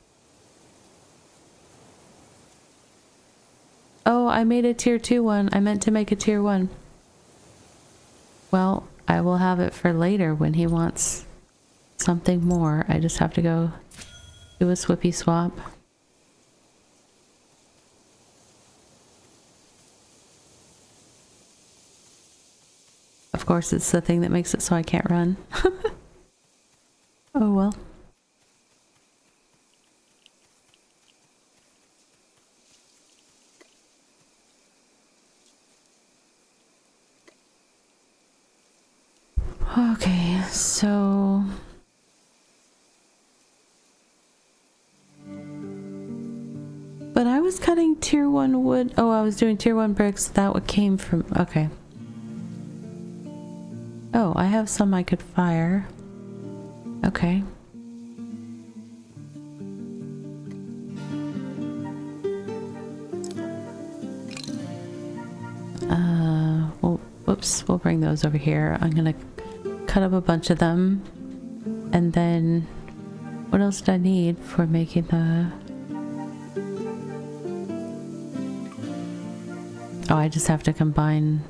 Oh, I made a tier 2 one. I meant to make a tier 1. Well, I will have it for later when he wants something more. I just have to go do a swippy swap. Of course, it's the thing that makes it so I can't run. Oh well. Okay, so... But I was cutting tier 1 wood. Oh, I was doing tier 1 bricks. That what came from... Okay. Oh, I have some I could fire. Okay. Well, whoops, we'll bring those over here. I'm gonna cut up a bunch of them. And then, what else do I need for making the... Oh, I just have to combine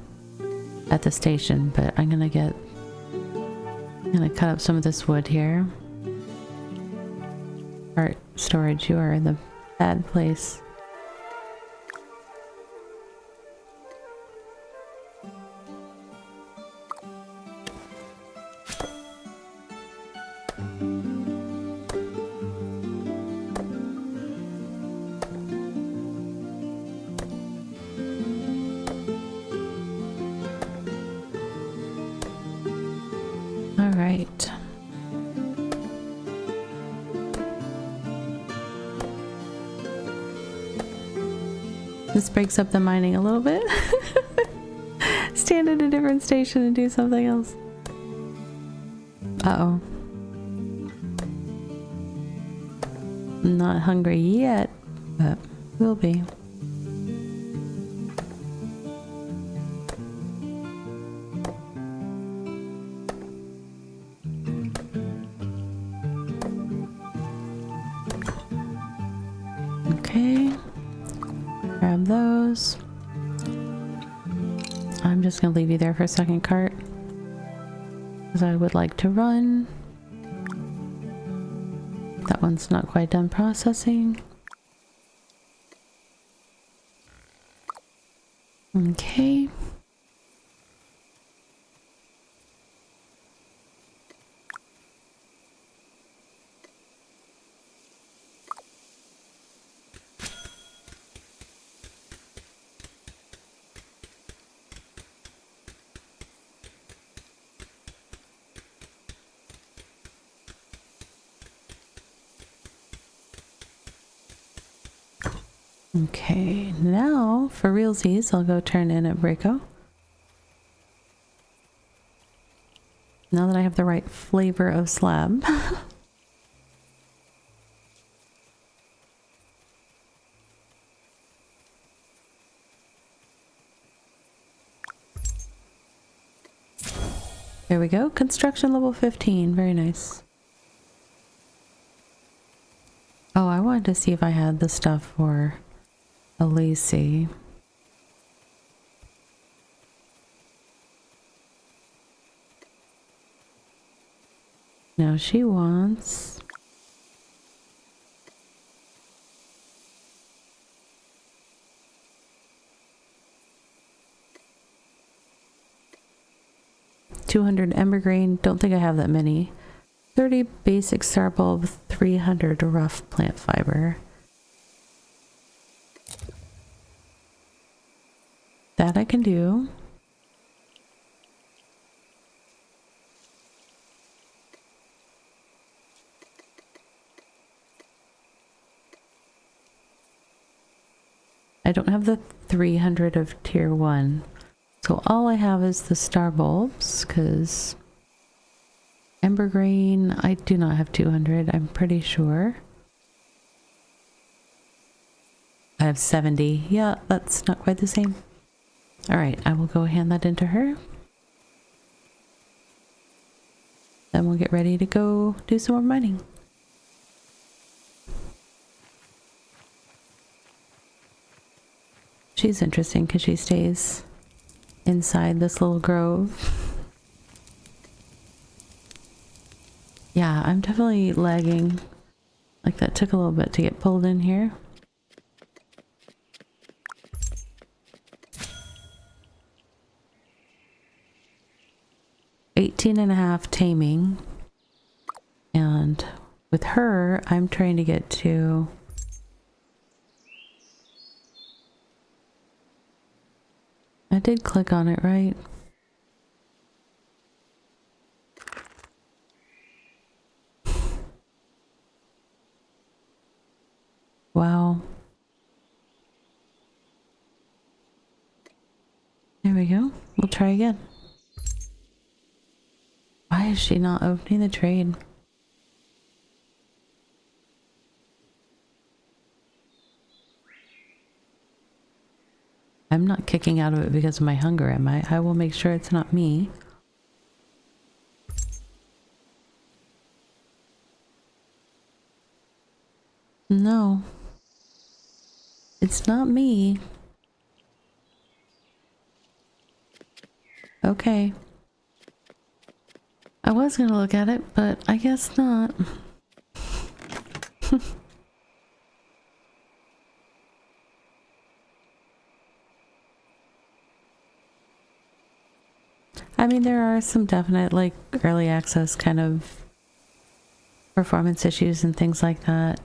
at the station, but I'm gonna cut up some of this wood here. Art storage, you are in the bad place. All right. This breaks up the mining a little bit. Stand at a different station and do something else. Uh-oh. I'm not hungry yet, but will be. Okay. Grab those. I'm just gonna leave you there for a second, cart, because I would like to run. That one's not quite done processing. Okay. Okay, now for realsies, I'll go turn in at Brico. Now that I have the right flavor of slab. There we go. Construction level 15. Very nice. Oh, I wanted to see if I had the stuff for Elise. No, she wants... $200 ember grain. Don't think I have that many. 30 basic star bulb, 300 rough plant fiber. That I can do. I don't have the 300 of tier 1. So all I have is the star bulbs, because Ember Green, I do not have 200, I'm pretty sure. I have 70. Yeah, that's not quite the same. Alright, I will go hand that into her. Then we'll get ready to go do some more mining. She's interesting because she stays inside this little grove. Yeah, I'm definitely lagging. Like that took a little bit to get pulled in here. $18.5 taming. And with her, I'm trying to get to... I did click on it, right? Wow. There we go. We'll try again. Why is she not opening the trade? I'm not kicking out of it because of my hunger, am I? I will make sure it's not me. No. It's not me. Okay. I was gonna look at it, but I guess not. I mean, there are some definite, like, early access kind of performance issues and things like that.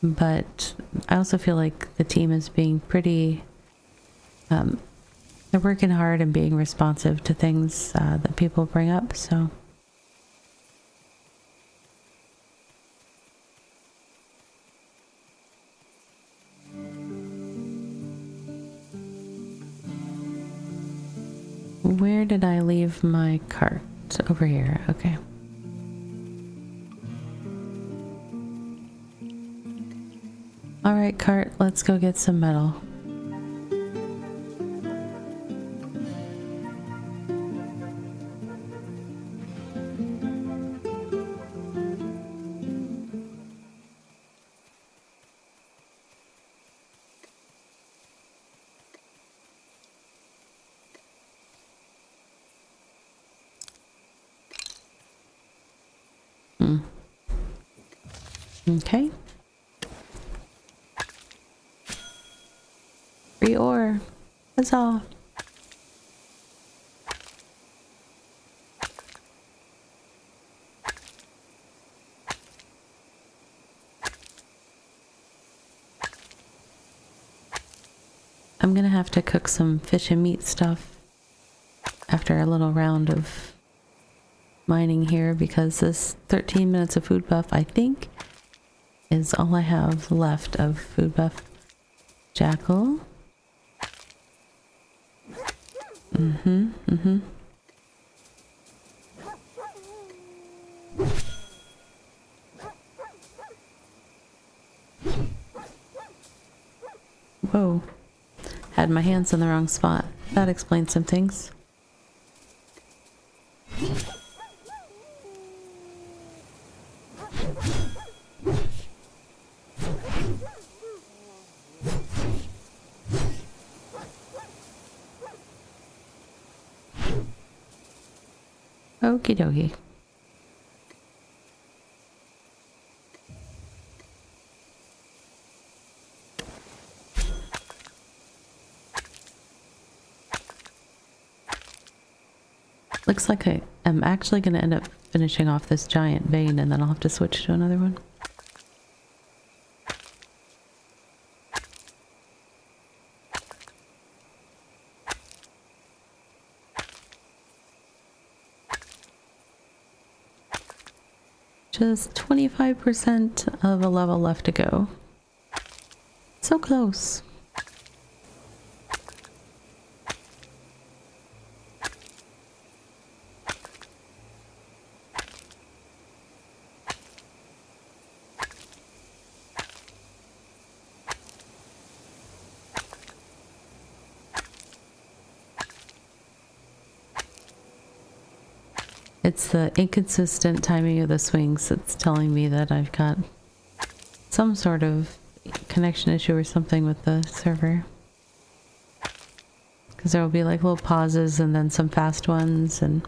But I also feel like the team is being pretty... they're working hard and being responsive to things that people bring up, so... Where did I leave my cart? Over here, okay. Alright, cart, let's go get some metal. Okay. Free ore. Huzzah. I'm gonna have to cook some fish and meat stuff after a little round of mining here, because this 13 minutes of food buff, I think, is all I have left of food buff. Jackal. Whoa. Had my hands in the wrong spot. That explains some things. Okie dokie. Looks like I'm actually going to end up finishing off this giant vein, and then I'll have to switch to another one. Just 25% of a level left to go. So close. It's the inconsistent timing of the swings that's telling me that I've got some sort of connection issue or something with the server. Because there will be like little pauses and then some fast ones and...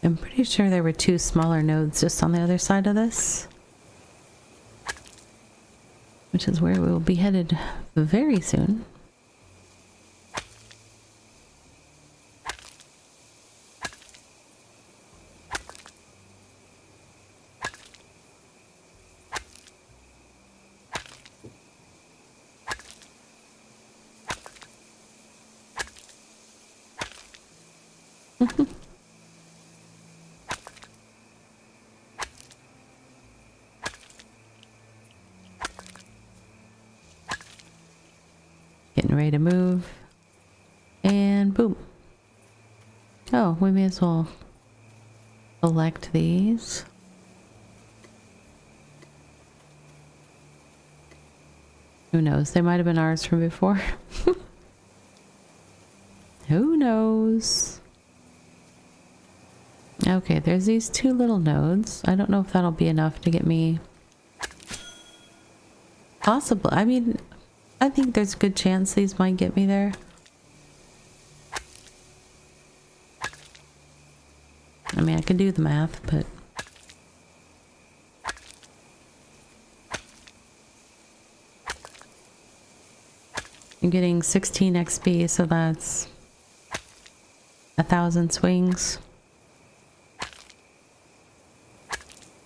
I'm pretty sure there were 2 smaller nodes just on the other side of this. Which is where we will be headed very soon. Getting ready to move. And boom. Oh, we may as well select these. Who knows? They might have been ours from before. Who knows? Okay, there's these 2 little nodes. I don't know if that'll be enough to get me... Possible. I mean... I think there's a good chance these might get me there. I mean, I can do the math, but... I'm getting 16 XP, so that's 1,000 swings.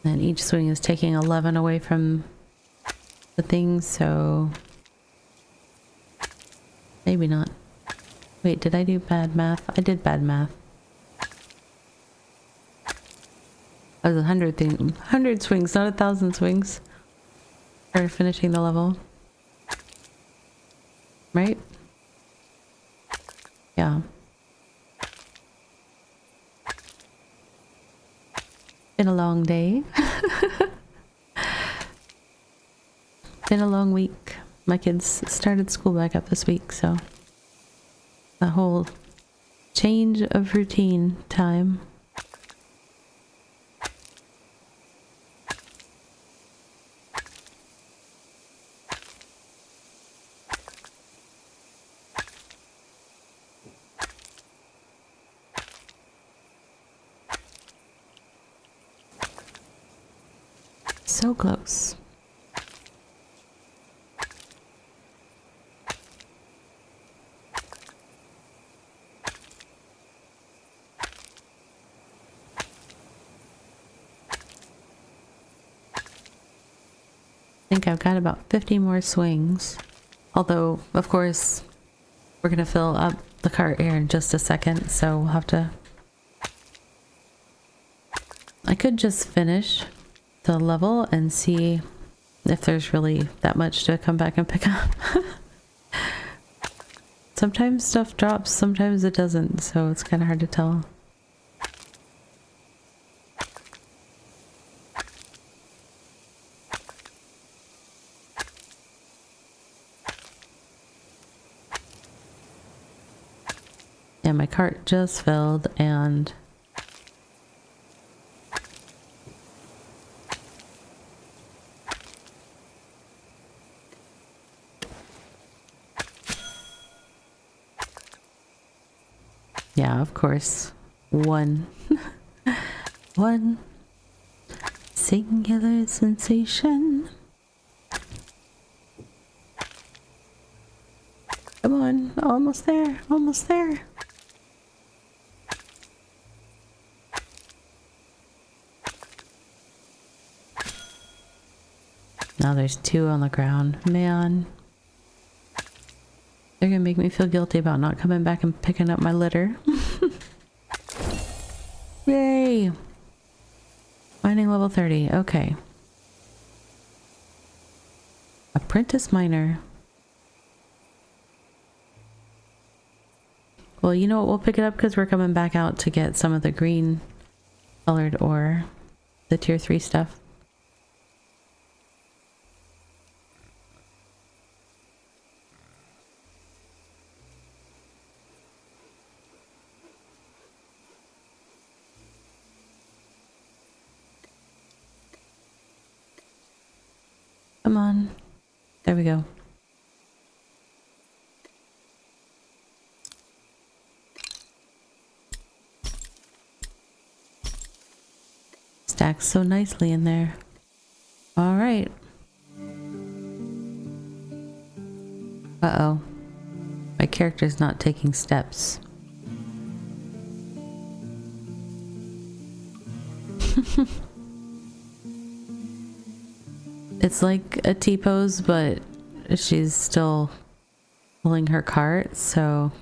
And each swing is taking 11 away from the things, so... Maybe not. Wait, did I do bad math? I did bad math. I was 100 swings, not 1,000 swings. For finishing the level. Right? Yeah. Been a long day. Been a long week. My kids started school back up this week, so a whole change of routine time. So close. I think I've got about 50 more swings. Although, of course, we're going to fill up the cart here in just a second, so we'll have to... I could just finish the level and see if there's really that much to come back and pick up. Sometimes stuff drops, sometimes it doesn't, so it's kind of hard to tell. Yeah, my cart just filled and yeah, of course. One singular sensation. Come on, almost there, almost there. Now there's 2 on the ground. Man. They're gonna make me feel guilty about not coming back and picking up my litter. Yay! Mining level 30. Okay. Apprentice miner. Well, you know what? We'll pick it up because we're coming back out to get some of the green colored ore. The tier 3 stuff. Come on. There we go. Stacks so nicely in there. All right. Uh-oh. My character's not taking steps. It's like a T-pose, but she's still pulling her cart, so...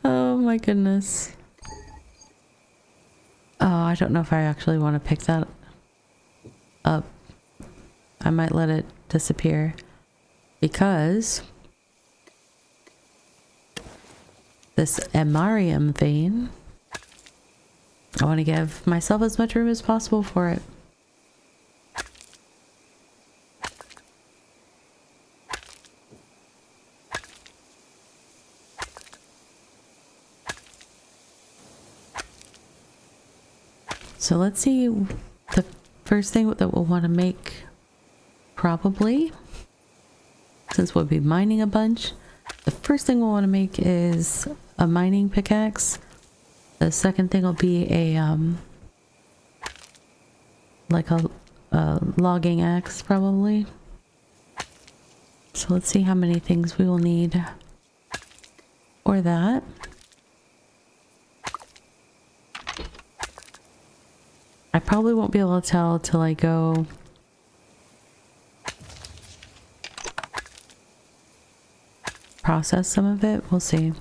Oh my goodness. Oh, I don't know if I actually want to pick that up. I might let it disappear because this Amarium vein, I want to give myself as much room as possible for it. So let's see, the first thing that we'll want to make, probably, since we'll be mining a bunch, the first thing we'll want to make is a mining pickaxe. The second thing will be a, like a logging axe, probably. So let's see how many things we will need for that. I probably won't be able to tell till I go process some of it. We'll see.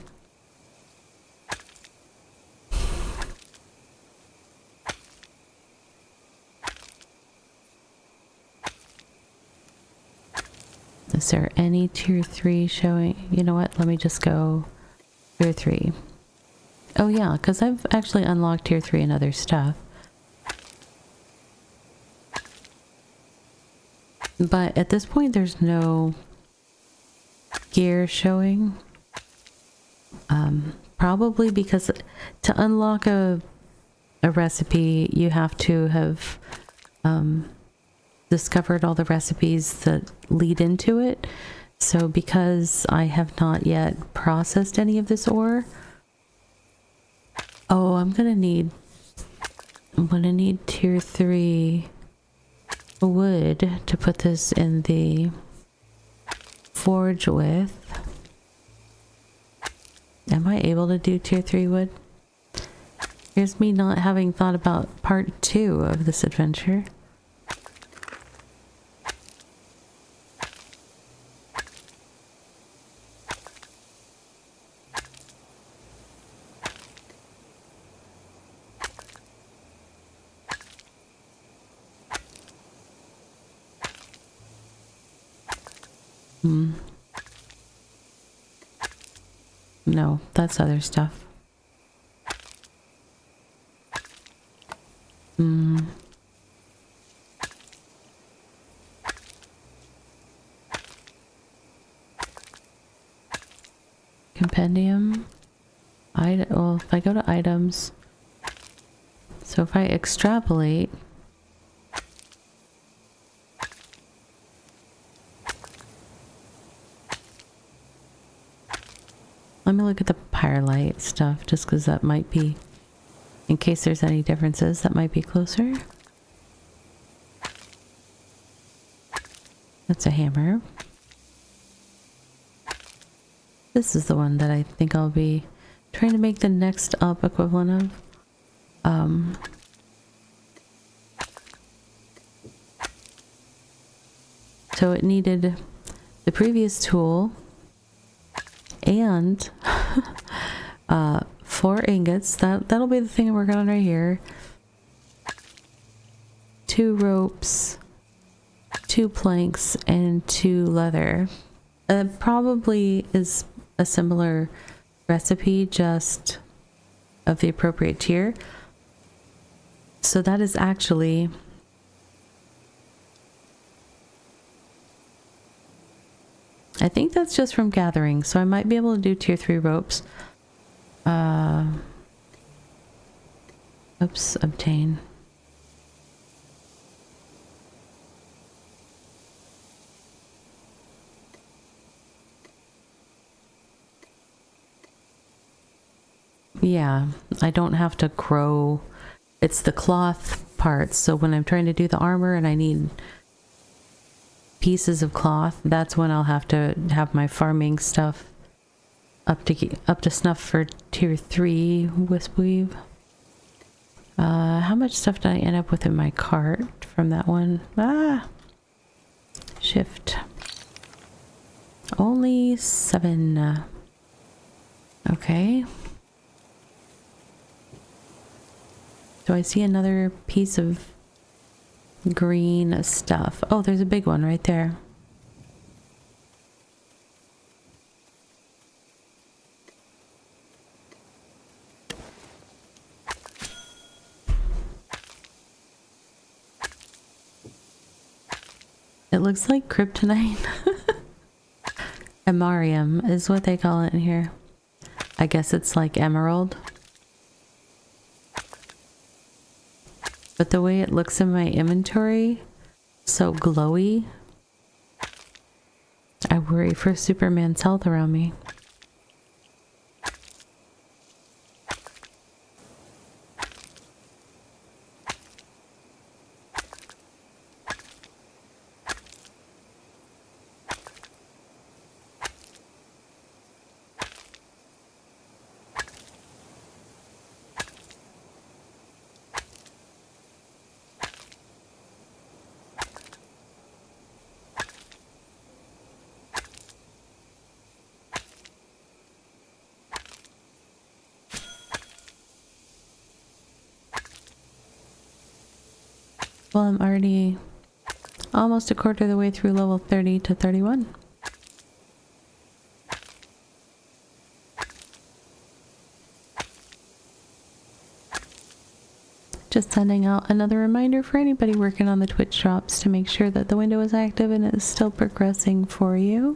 Is there any tier 3 showing? You know what? Let me just go tier 3. Oh yeah, because I've actually unlocked tier 3 and other stuff. But at this point, there's no gear showing. Probably because to unlock a recipe, you have to have discovered all the recipes that lead into it. So because I have not yet processed any of this ore, oh, I'm gonna need tier 3 wood to put this in the forge with. Am I able to do tier 3 wood? Here's me not having thought about part 2 of this adventure. No, that's other stuff. Compendium. Well, if I go to items, so if I extrapolate, let me look at the pyrolite stuff, just because that might be, in case there's any differences, that might be closer. That's a hammer. This is the one that I think I'll be trying to make the next up equivalent of. So it needed the previous tool and 4 ingots. That'll be the thing I'm working on right here. 2 ropes, 2 planks, and 2 leather. Probably is a similar recipe, just of the appropriate tier. So that is actually I think that's just from gathering, so I might be able to do tier 3 ropes. Oops, obtain. Yeah, I don't have to grow. It's the cloth parts, so when I'm trying to do the armor and I need pieces of cloth, that's when I'll have to have my farming stuff up to snuff for tier 3 wisp weave. How much stuff did I end up with in my cart from that one? Shift. Only 7. Okay. So I see another piece of green stuff. Oh, there's a big one right there. It looks like kryptonite. Amarium is what they call it in here. I guess it's like emerald. But the way it looks in my inventory, so glowy, I worry for Superman's health around me. Well, I'm already almost a quarter of the way through level 30 to 31. Just sending out another reminder for anybody working on the Twitch drops to make sure that the window is active and it is still progressing for you.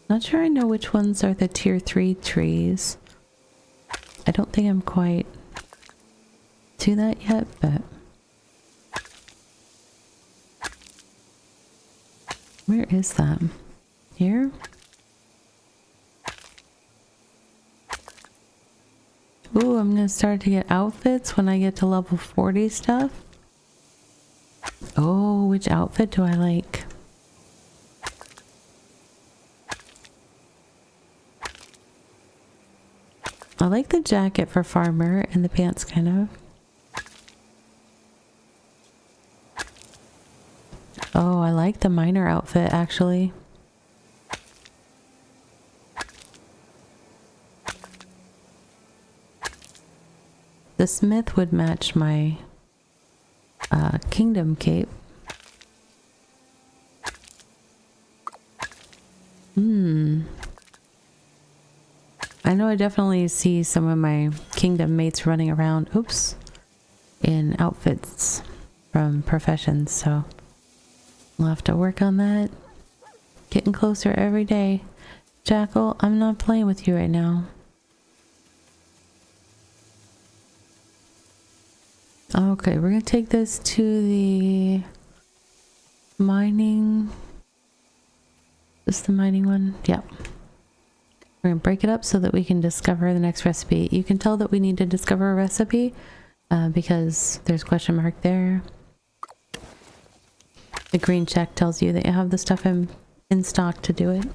Not sure I know which ones are the tier 3 trees. I don't think I'm quite to that yet, but where is that? Here? Ooh, I'm gonna start to get outfits when I get to level 40 stuff. Oh, which outfit do I like? I like the jacket for farmer and the pants kind of. Oh, I like the miner outfit actually. The smith would match my kingdom cape. I know I definitely see some of my kingdom mates running around, oops, in outfits from professions, so we'll have to work on that. Getting closer every day. Jackal, I'm not playing with you right now. Okay, we're gonna take this to the mining. Is this the mining one? Yep. We're going to break it up so that we can discover the next recipe. You can tell that we need to discover a recipe because there's a question mark there. The green check tells you that you have the stuff in stock to do it.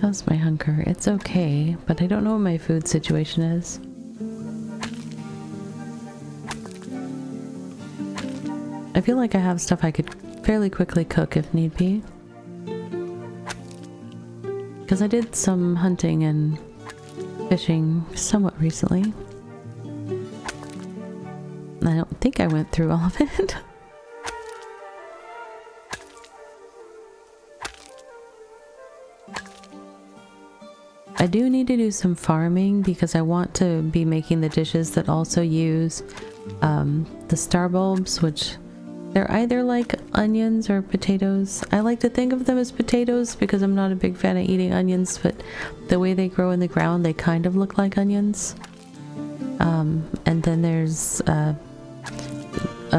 How's my hunger? It's okay, but I don't know what my food situation is. I feel like I have stuff I could fairly quickly cook if need be. Because I did some hunting and fishing somewhat recently. I don't think I went through all of it. I do need to do some farming because I want to be making the dishes that also use the star bulbs, which they're either like onions or potatoes. I like to think of them as potatoes because I'm not a big fan of eating onions, but the way they grow in the ground, they kind of look like onions. And then there's a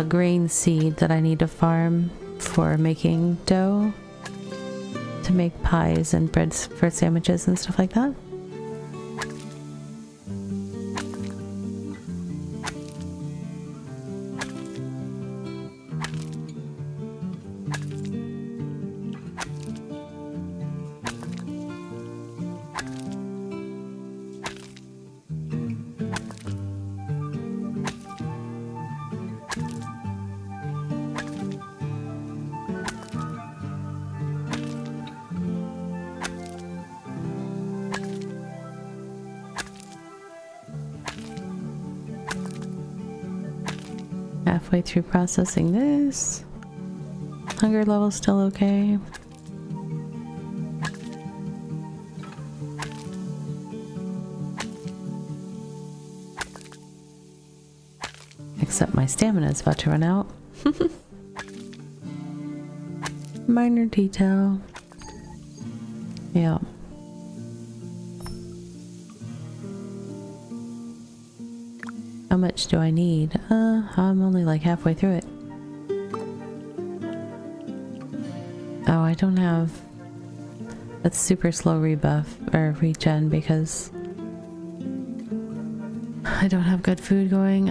grain seed that I need to farm for making dough to make pies and breads for sandwiches and stuff like that. Halfway through processing this. Hunger level still okay. Except my stamina is about to run out. Minor detail. Yeah. How much do I need? I'm only like halfway through it. Oh, I don't have... That's super slow rebuff, or regen, because I don't have good food going.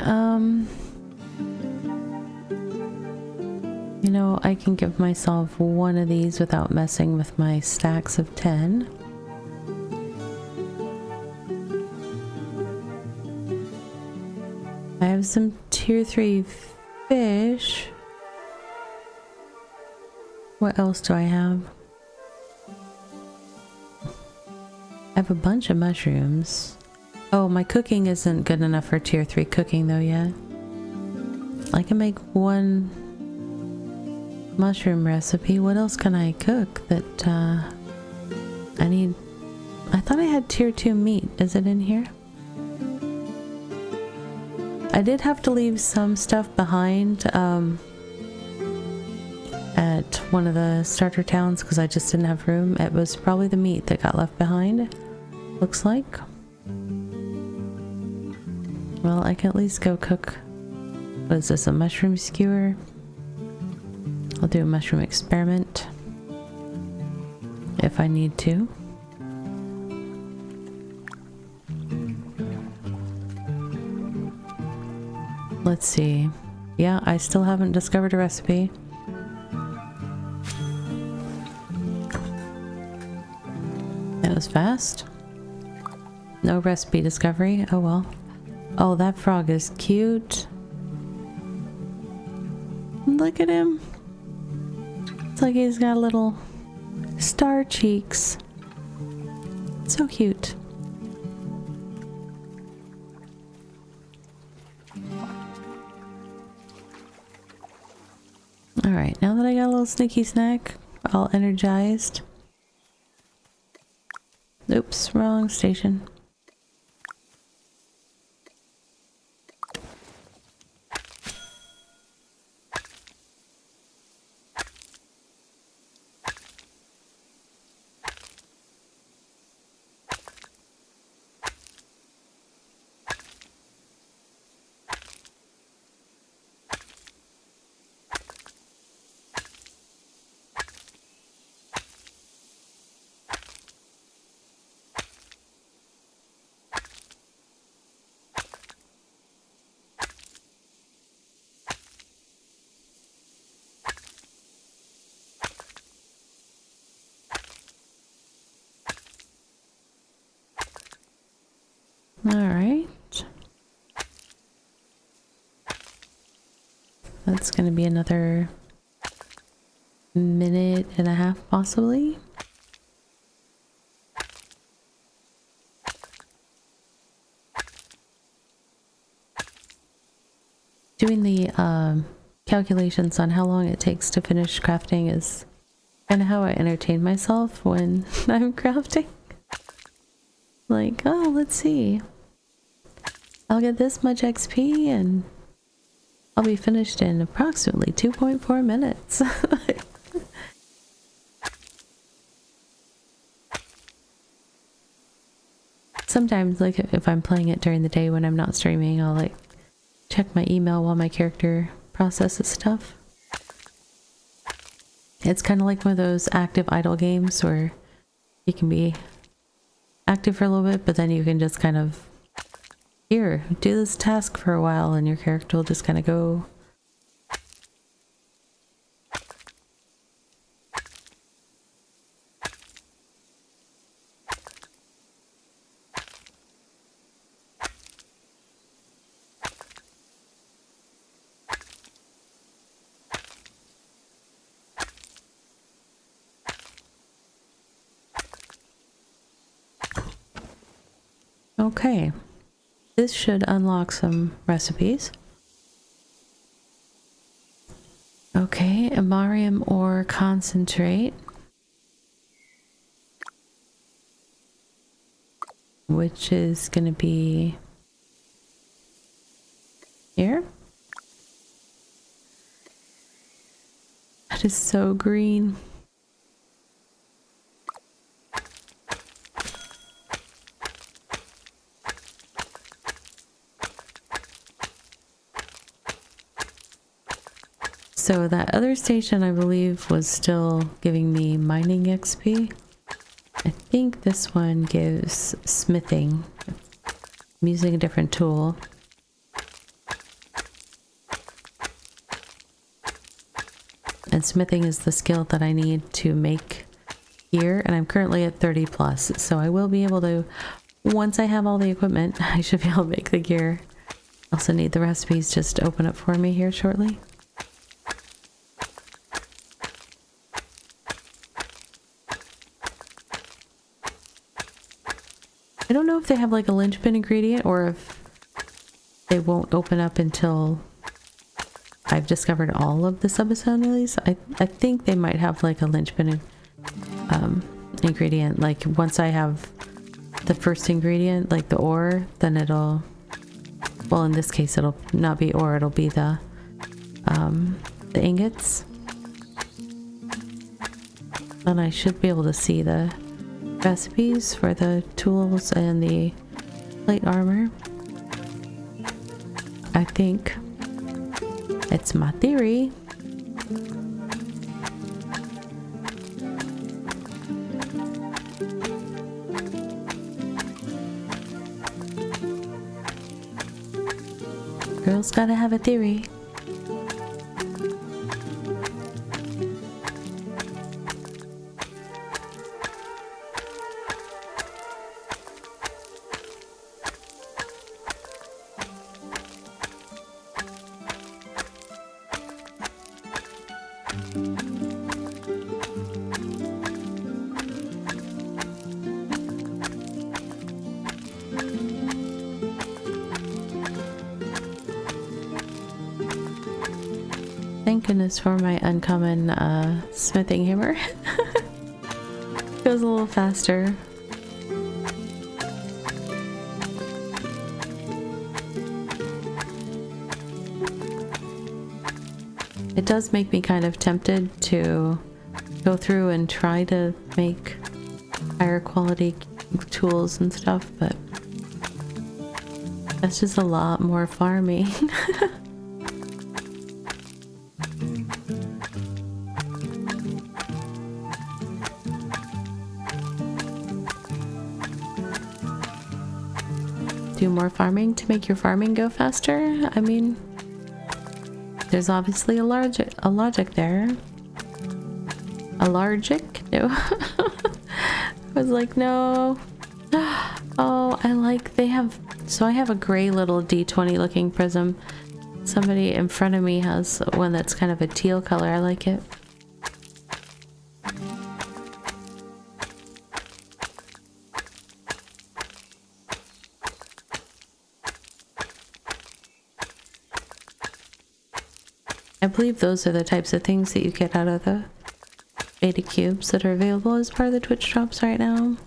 You know, I can give myself one of these without messing with my stacks of 10. I have some tier 3 fish. What else do I have? I have a bunch of mushrooms. Oh, my cooking isn't good enough for tier 3 cooking though yet. I can make one mushroom recipe. What else can I cook that I need? I thought I had tier 2 meat. Is it in here? I did have to leave some stuff behind at one of the starter towns because I just didn't have room. It was probably the meat that got left behind, looks like. Well, I can at least go cook. What is this, a mushroom skewer? I'll do a mushroom experiment if I need to. Let's see. Yeah, I still haven't discovered a recipe. That was fast. No recipe discovery. Oh well. Oh, that frog is cute. Look at him. It's like he's got little star cheeks. So cute. Alright, now that I got a little sneaky snack, all energized. Oops, wrong station. All right. That's going to be another minute and a half, possibly. Doing the calculations on how long it takes to finish crafting is kind of how I entertain myself when I'm crafting. Like, oh, let's see. I'll get this much XP and I'll be finished in approximately 2.4 minutes. Sometimes, like, if I'm playing it during the day when I'm not streaming, I'll, like, check my email while my character processes stuff. It's kind of like one of those active idle games where you can be active for a little bit, but then you can just kind of, here, do this task for a while, and your character will just kind of go. Okay, this should unlock some recipes. Okay, Amarium ore concentrate, which is going to be here. That is so green. So that other station, I believe, was still giving me mining XP. I think this one gives smithing. I'm using a different tool. And smithing is the skill that I need to make gear, and I'm currently at 30 plus, so I will be able to, once I have all the equipment, I should be able to make the gear. Also need the recipes just to open up for me here shortly. I don't know if they have like a linchpin ingredient or if they won't open up until I've discovered all of the sub-assemblies. I think they might have like a linchpin ingredient. Like once I have the first ingredient, like the ore, then it'll, well, in this case it'll not be ore, it'll be the ingots. And I should be able to see the recipes for the tools and the plate armor. I think. It's my theory. Girls gotta have a theory. Thank goodness for my uncommon smithing hammer. Goes a little faster. It does make me kind of tempted to go through and try to make higher quality tools and stuff, but that's just a lot more farming. Do more farming to make your farming go faster? I mean, there's obviously a logic there. Allergic? No. I was like, no. Oh, I have a gray little D20 looking prism. Somebody in front of me has one that's kind of a teal color. I like it. I believe those are the types of things that you get out of the beta cubes that are available as part of the Twitch drops right now.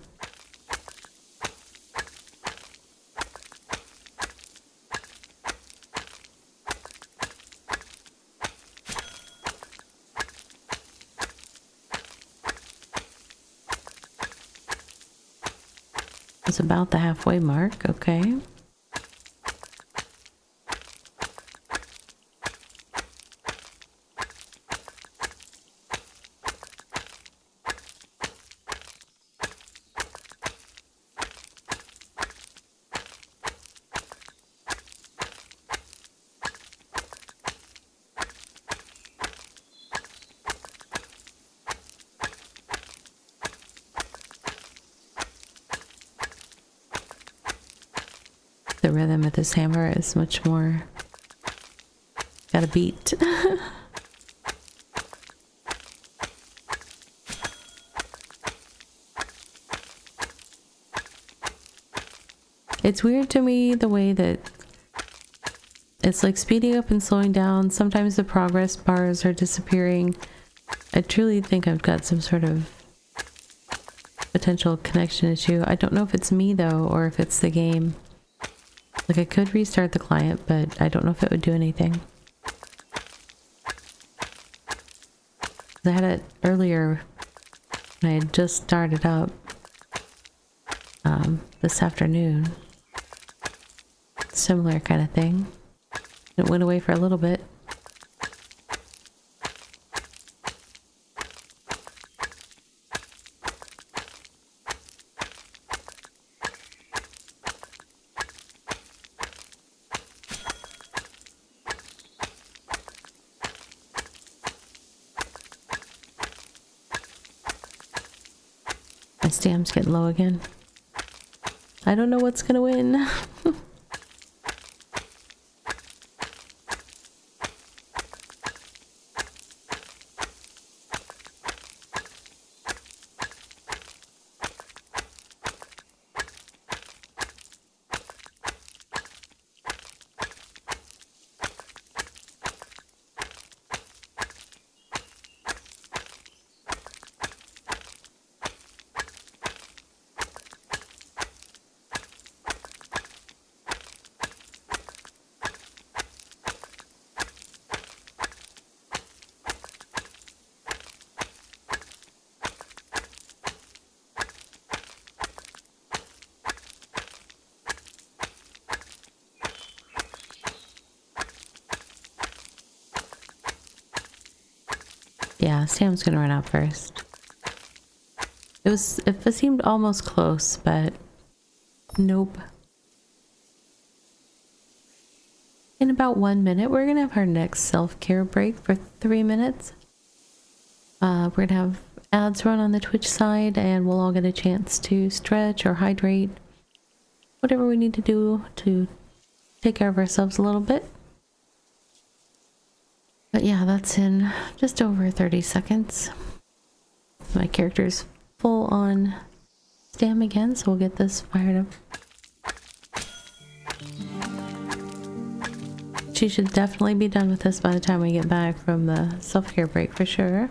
It's about the halfway mark, okay. The rhythm of this hammer is much more got a beat. It's weird to me the way that it's like speeding up and slowing down. Sometimes the progress bars are disappearing. I truly think I've got some sort of potential connection issue. I don't know if it's me though, or if it's the game. Like, I could restart the client, but I don't know if it would do anything. I had it earlier when I had just started up this afternoon. Similar kind of thing. It went away for a little bit. My stam's getting low again. I don't know what's gonna win. Yeah, Sam's gonna run out first. It seemed almost close, but nope. In about 1 minute, we're gonna have our next self-care break for 3 minutes. We're gonna have ads run on the Twitch side, and we'll all get a chance to stretch or hydrate. Whatever we need to do to take care of ourselves a little bit. But yeah, that's in just over 30 seconds. My character's full on stam again, so we'll get this fired up. She should definitely be done with this by the time we get back from the self-care break for sure.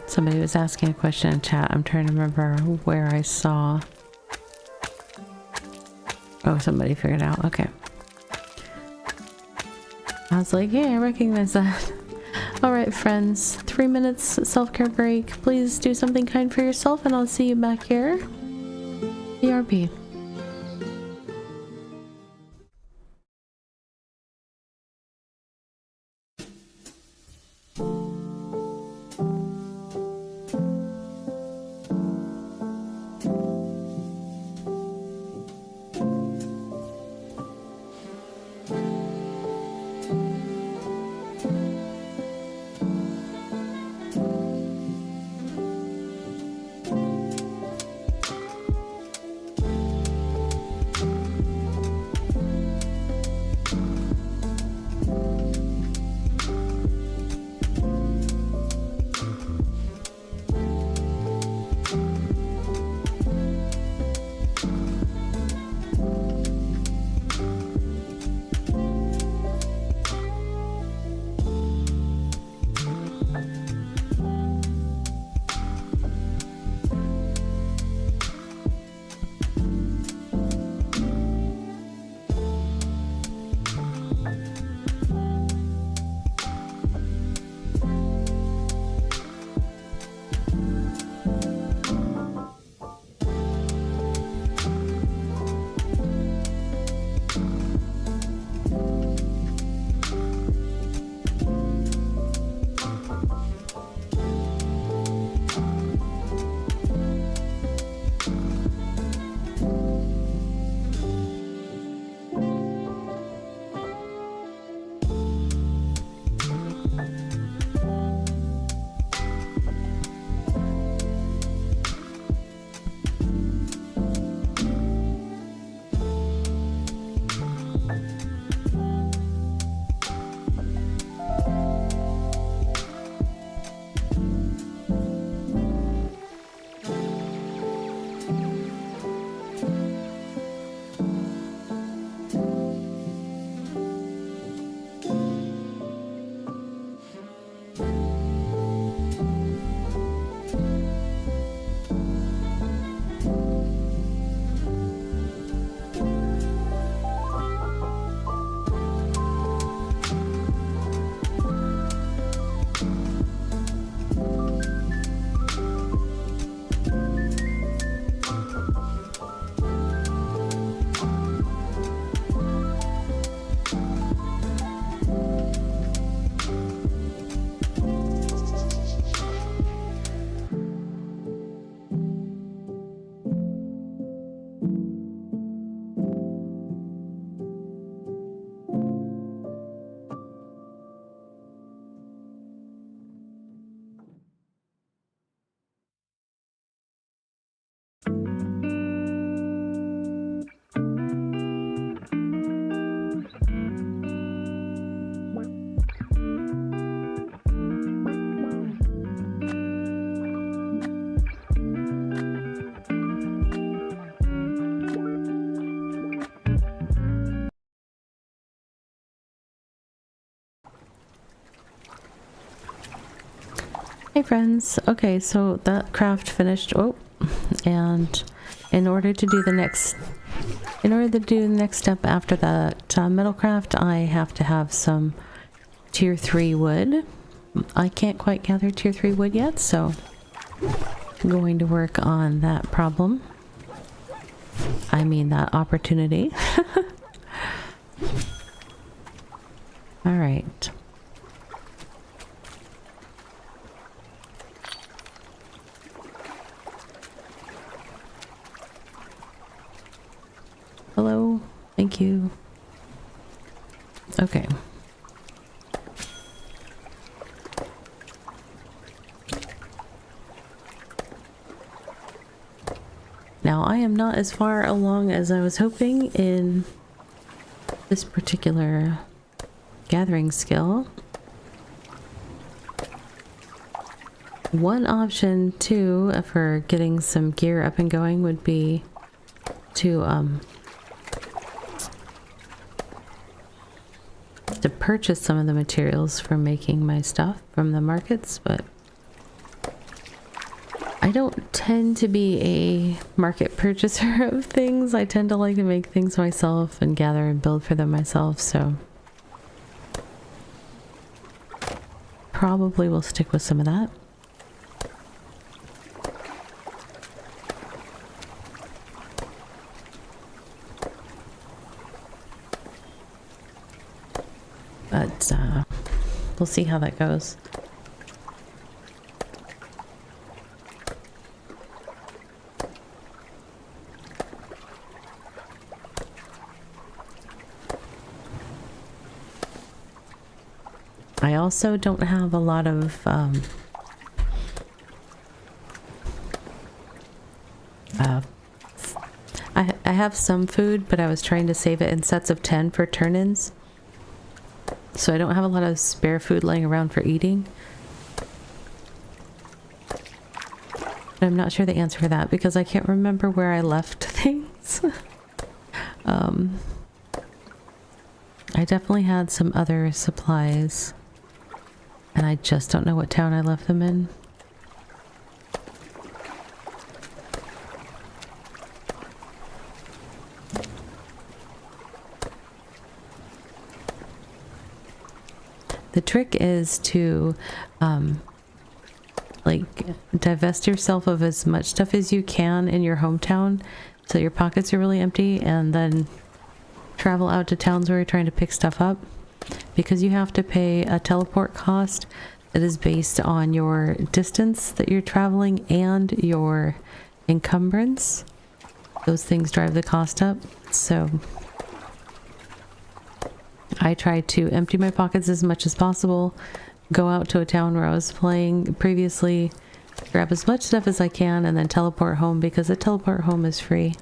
Somebody was asking a question in chat. I'm trying to remember where I saw. Oh, somebody figured it out. Okay. I was like, yeah, I recognize that. All right, friends. 3 minutes self-care break. Please do something kind for yourself, and I'll see you back here. BRB. Hey friends, okay, so that craft finished. Oh, and in order to do the next step after that metal craft, I have to have some tier 3 wood. I can't quite gather tier 3 wood yet, so I'm going to work on that problem. I mean that opportunity. All right. Hello, thank you. Okay. Now I am not as far along as I was hoping in this particular gathering skill. One option too for getting some gear up and going would be to purchase some of the materials for making my stuff from the markets, but I don't tend to be a market purchaser of things. I tend to like to make things myself and gather and build for them myself, so probably will stick with some of that. But we'll see how that goes. I also don't have a lot of I have some food, but I was trying to save it in sets of 10 for turn-ins. So I don't have a lot of spare food laying around for eating. But I'm not sure the answer for that because I can't remember where I left things. I definitely had some other supplies. And I just don't know what town I left them in. The trick is to like divest yourself of as much stuff as you can in your hometown so your pockets are really empty, and then travel out to towns where you're trying to pick stuff up, because you have to pay a teleport cost that is based on your distance that you're traveling and your encumbrance. Those things drive the cost up. So I try to empty my pockets as much as possible, go out to a town where I was playing previously, grab as much stuff as I can, and then teleport home, because the teleport home is free.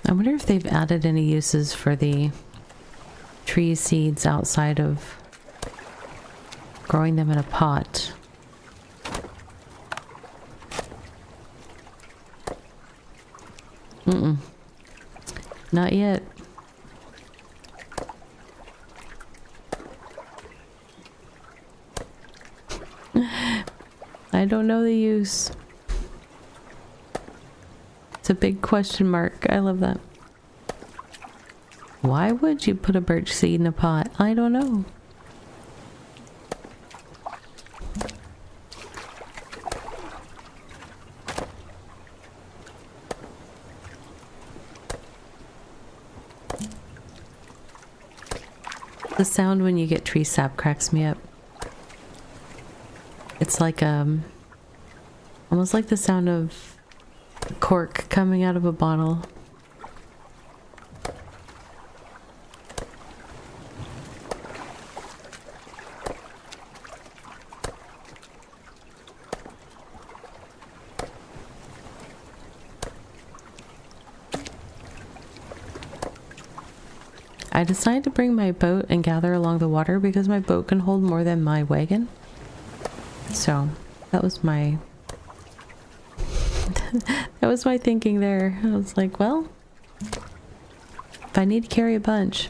I wonder if they've added any uses for the tree seeds outside of growing them in a pot. Not yet. I don't know the use. It's a big question mark. I love that. Why would you put a birch seed in a pot? I don't know. The sound when you get tree sap cracks me up. It's like almost like the sound of cork coming out of a bottle. I decided to bring my boat and gather along the water because my boat can hold more than my wagon. So that was my thinking there. I was like, well, if I need to carry a bunch,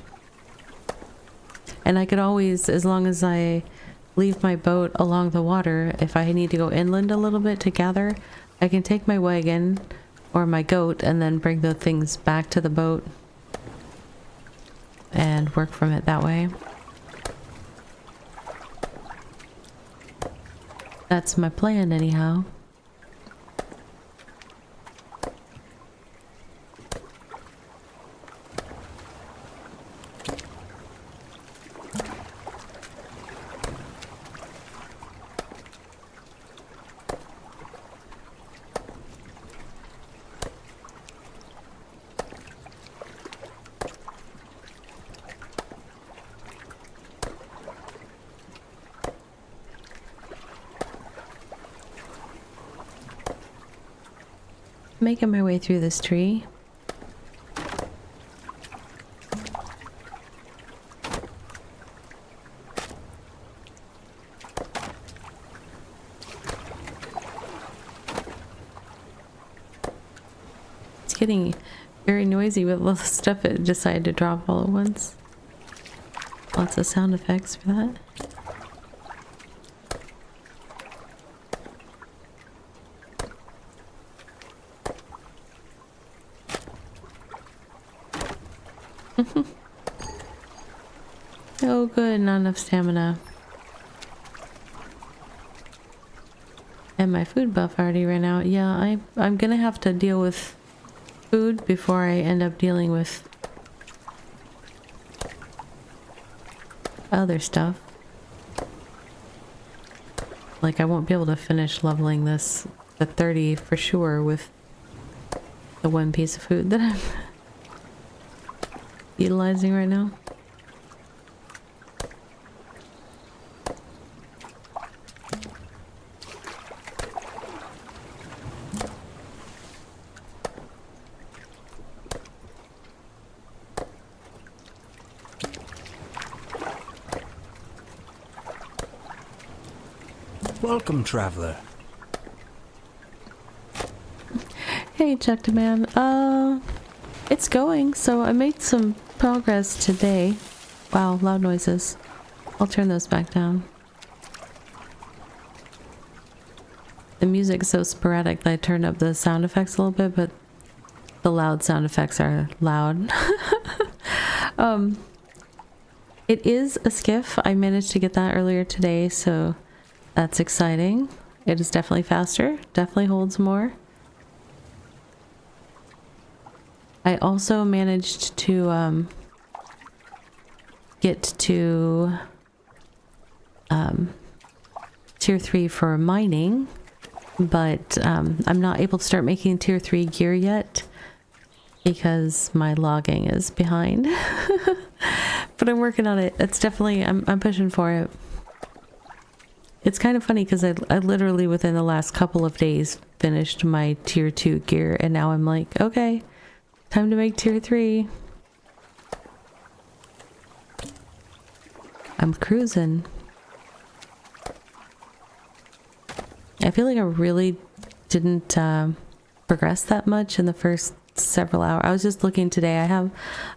and I could always, as long as I leave my boat along the water, if I need to go inland a little bit to gather, I can take my wagon or my goat and then bring the things back to the boat and work from it that way. That's my plan anyhow. Making my way through this tree. It's getting very noisy with all the stuff it decided to drop all at once. Lots of sound effects for that. Oh good, not enough stamina. And my food buff already ran out. Yeah, I'm gonna have to deal with food before I end up dealing with other stuff. Like I won't be able to finish leveling this to 30 for sure with the one piece of food that I'm utilizing right now. Welcome, traveler. Hey, Chucktaman. It's going, so I made some progress today. Wow, loud noises. I'll turn those back down. The music's so sporadic that I turned up the sound effects a little bit, but the loud sound effects are loud. It is a skiff. I managed to get that earlier today, so that's exciting. It is definitely faster, definitely holds more. I also managed to get to tier 3 for mining, but I'm not able to start making tier 3 gear yet because my logging is behind. But I'm working on it. It's definitely, I'm pushing for it. It's kind of funny because I literally within the last couple of days finished my tier 2 gear, and now I'm like, okay, time to make tier 3. I'm cruising. I feel like I really didn't progress that much in the first several hours. I was just looking today. I have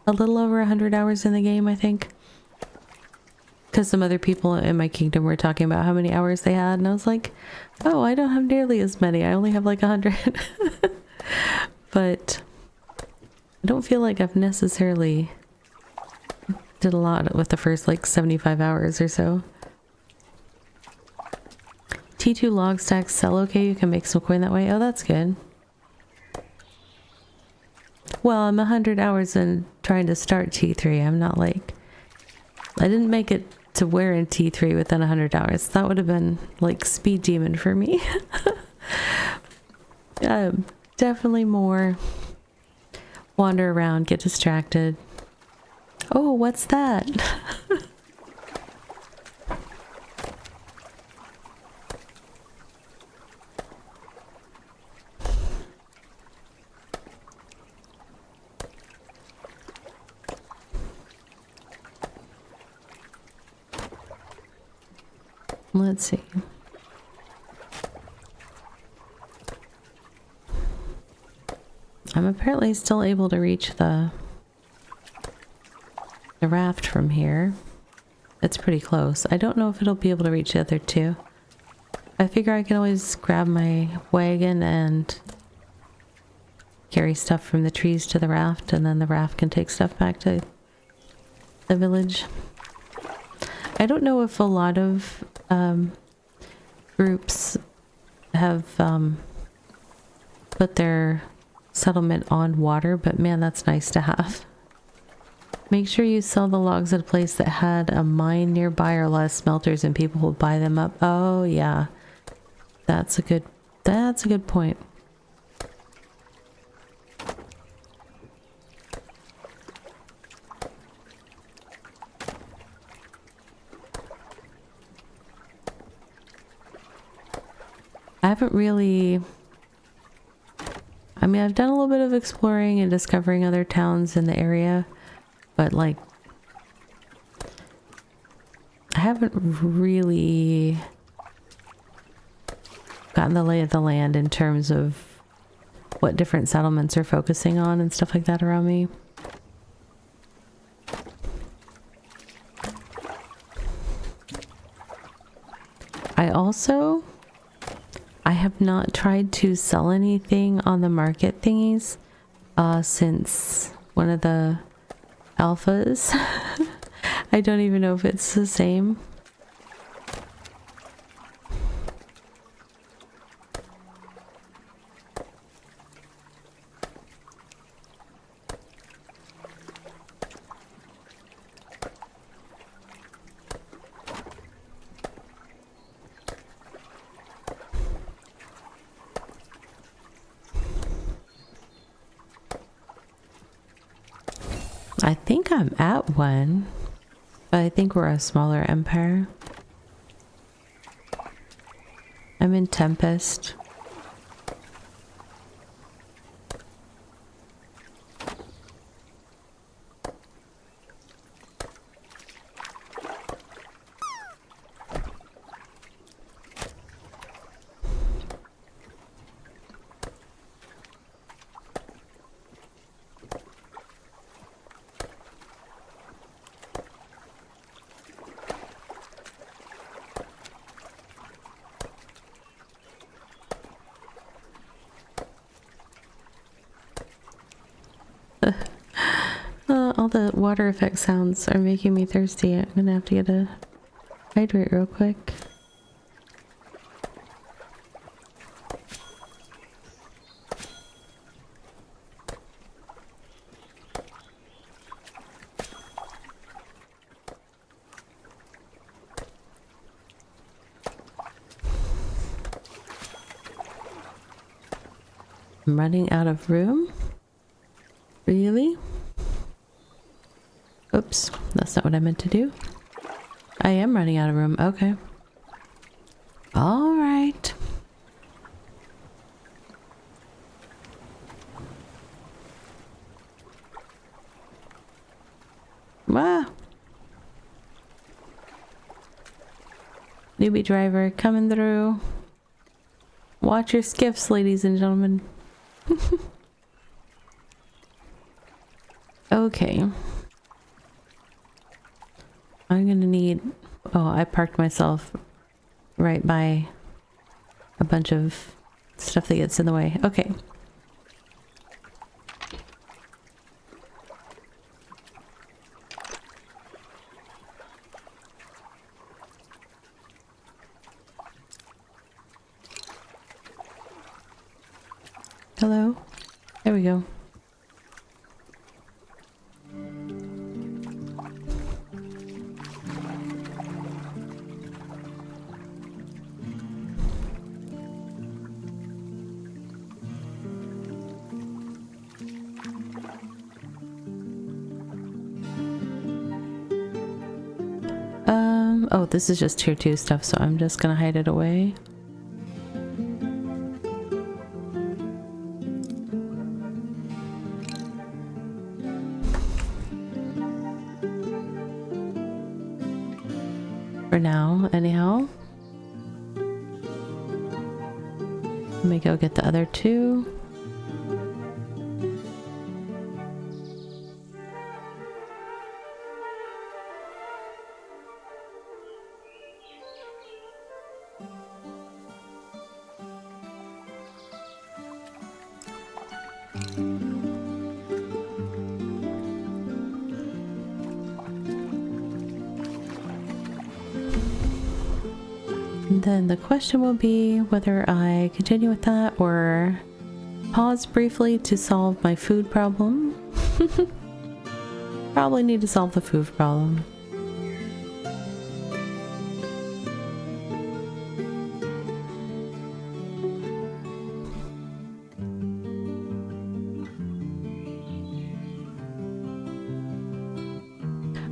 a little over 100 hours in the game, I think. Because some other people in my kingdom were talking about how many hours they had, and I was like, oh, I don't have nearly as many. I only have like 100. But I don't feel like I've necessarily did a lot with the first like 75 hours or so. T2 log stacks sell okay. You can make some coin that way. Oh, that's good. Well, I'm 100 hours in trying to start T3. I'm not like... I didn't make it to where in T3 within 100 hours. That would have been like speed demon for me. Definitely more wander around, get distracted. Oh, what's that? Let's see. I'm apparently still able to reach the raft from here. It's pretty close. I don't know if it'll be able to reach the other two. I figure I can always grab my wagon and carry stuff from the trees to the raft, and then the raft can take stuff back to the village. I don't know if a lot of groups have put their settlement on water, but man, that's nice to have. Make sure you sell the logs at a place that had a mine nearby or a lot of smelters and people will buy them up. Oh yeah, that's a good point. I haven't really... I mean, I've done a little bit of exploring and discovering other towns in the area, but like... I haven't really gotten the lay of the land in terms of what different settlements are focusing on and stuff like that around me. I have not tried to sell anything on the market thingies since one of the alphas. I don't even know if it's the same. I think I'm at one, but I think we're a smaller empire. I'm in Tempest. All the water effect sounds are making me thirsty. I'm gonna have to get a hydrate real quick. I'm running out of room? Really? Oops, that's not what I meant to do. I am running out of room. Okay. All right. Wow. Newbie driver coming through. Watch your skiffs, ladies and gentlemen. Okay. I'm gonna need... Oh, I parked myself right by a bunch of stuff that gets in the way. Okay. Hello? There we go. Oh, this is just tier 2 stuff, so I'm just gonna hide it away. For now, anyhow. Let me go get the other 2. And then the question will be whether I continue with that or pause briefly to solve my food problem. Probably need to solve the food problem.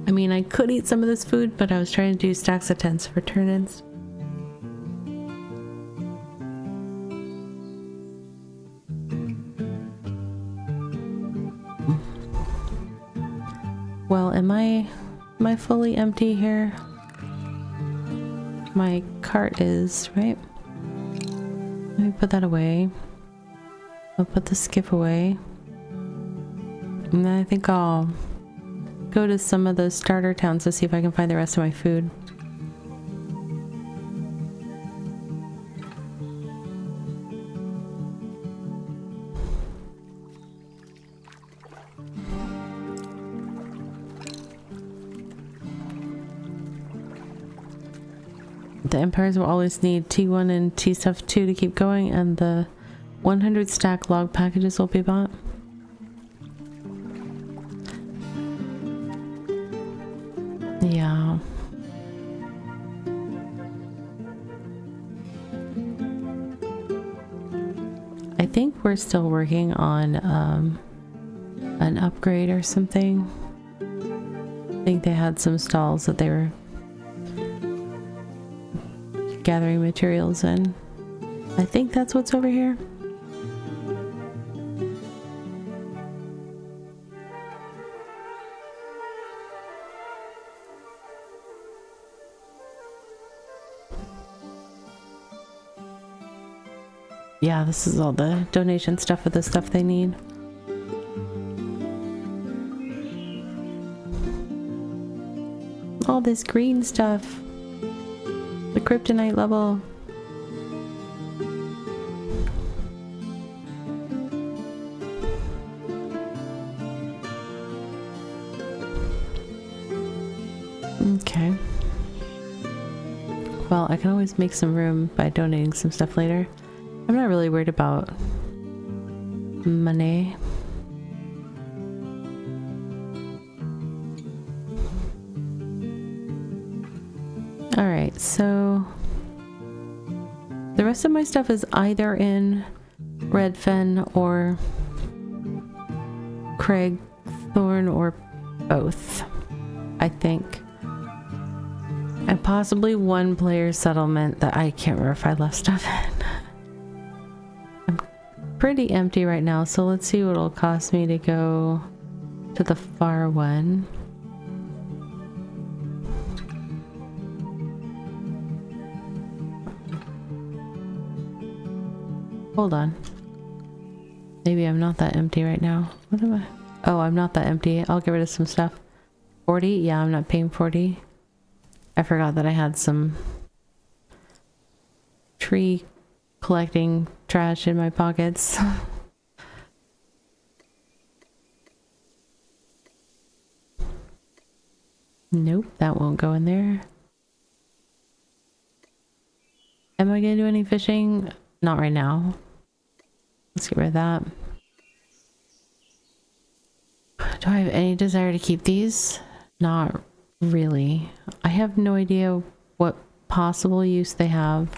I mean, I could eat some of this food, but I was trying to do stacks of tents for turn-ins. Well, am I fully empty here? My cart is, right? Let me put that away. I'll put the skiff away. And then I think I'll go to some of the starter towns to see if I can find the rest of my food. The empires will always need T1 and T stuff 2 to keep going, and the 100 stack log packages will be bought. Yeah. I think we're still working on an upgrade or something. I think they had some stalls that they were gathering materials in. I think that's what's over here. Yeah, this is all the donation stuff for the stuff they need. All this green stuff. The kryptonite level. Okay. Well, I can always make some room by donating some stuff later. I'm not really worried about money. Alright, so the rest of my stuff is either in Redfen or Cragthorn or both, I think. And possibly one player settlement that I can't remember if I left stuff in. Pretty empty right now, so let's see what it'll cost me to go to the far one. Hold on. Maybe I'm not that empty right now. What am I? Oh, I'm not that empty. I'll get rid of some stuff. 40? Yeah, I'm not paying 40. I forgot that I had some tree collecting trash in my pockets. Nope, that won't go in there. Am I gonna do any fishing? Not right now. Let's get rid of that. Do I have any desire to keep these? Not really. I have no idea what possible use they have.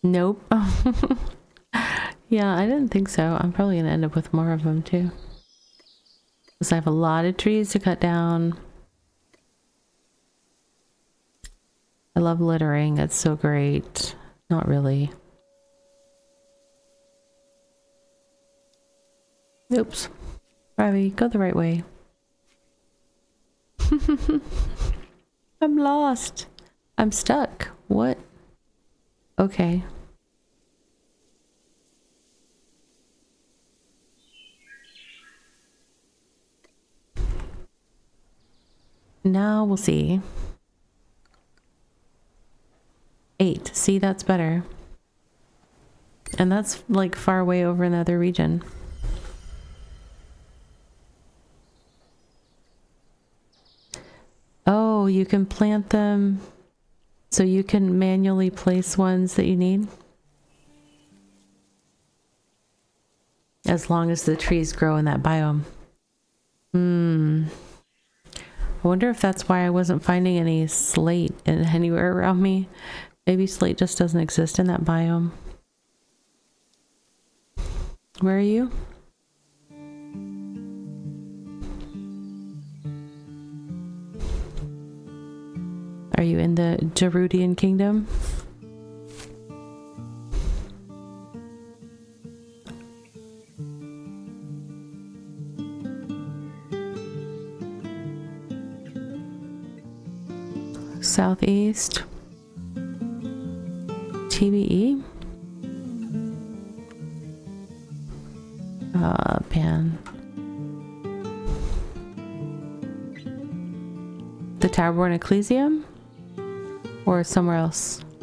Nope. Yeah, I didn't think so. I'm probably gonna end up with more of them too. Because I have a lot of trees to cut down. I love littering. It's so great. Not really. Oops. Ravi, go the right way. I'm lost. I'm stuck. What? Okay. Now we'll see. 8. See, that's better. And that's like far away over in the other region. Oh, you can plant them so you can manually place ones that you need? As long as the trees grow in that biome. I wonder if that's why I wasn't finding any slate anywhere around me. Maybe slate just doesn't exist in that biome. Where are you? Are you in the Gerudian Kingdom? Southeast. TBE? Pan. The Towerborn Ecclesium? Or somewhere else? I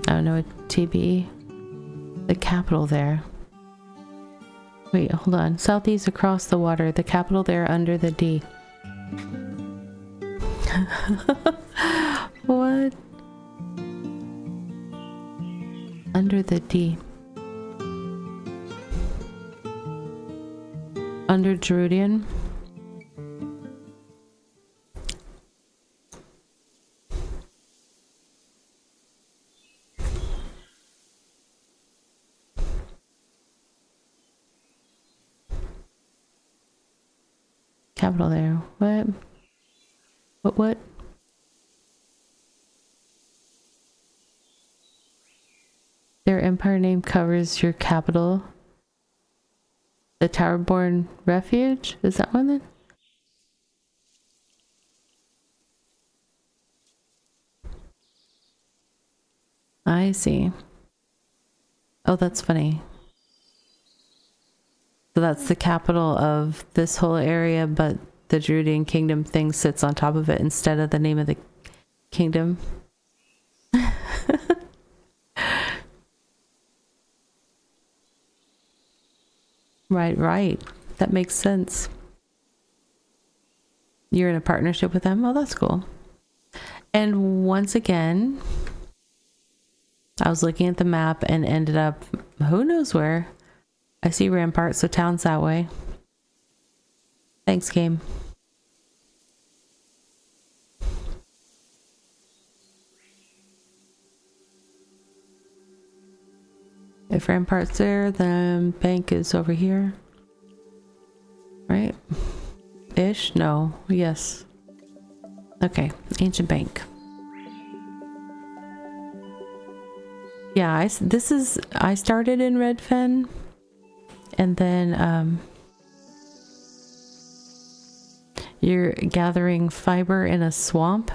don't know, TBE. The capital there. Wait, hold on. Southeast across the water. The capital there under the D. What? Under the D. Under Gerudian. Capital there. What? What? Their empire name covers your capital. The Towerborn Refuge? Is that one then? I see. Oh, that's funny. So that's the capital of this whole area, but the Gerudian Kingdom thing sits on top of it instead of the name of the kingdom. Right. That makes sense. You're in a partnership with them? Oh, that's cool. And once again, I was looking at the map and ended up, who knows where. I see Rampart, so town's that way. Thanks, game. If Rampart's there, then bank is over here. Right? Ish? No. Yes. Okay. Ancient bank. Yeah, I started in Redfen, and then you're gathering fiber in a swamp.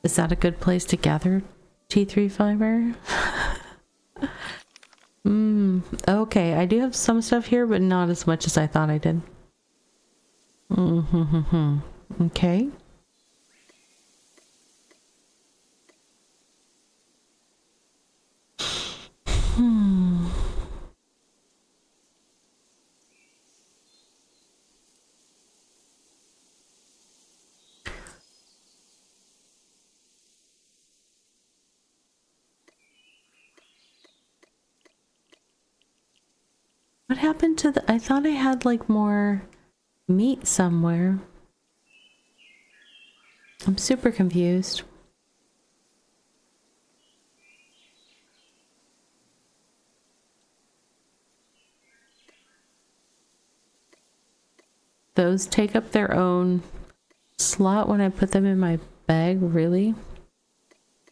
Is that a good place to gather T3 fiber? Okay, I do have some stuff here, but not as much as I thought I did. Okay. What happened to the... I thought I had like more meat somewhere. I'm super confused. Those take up their own slot when I put them in my bag, really?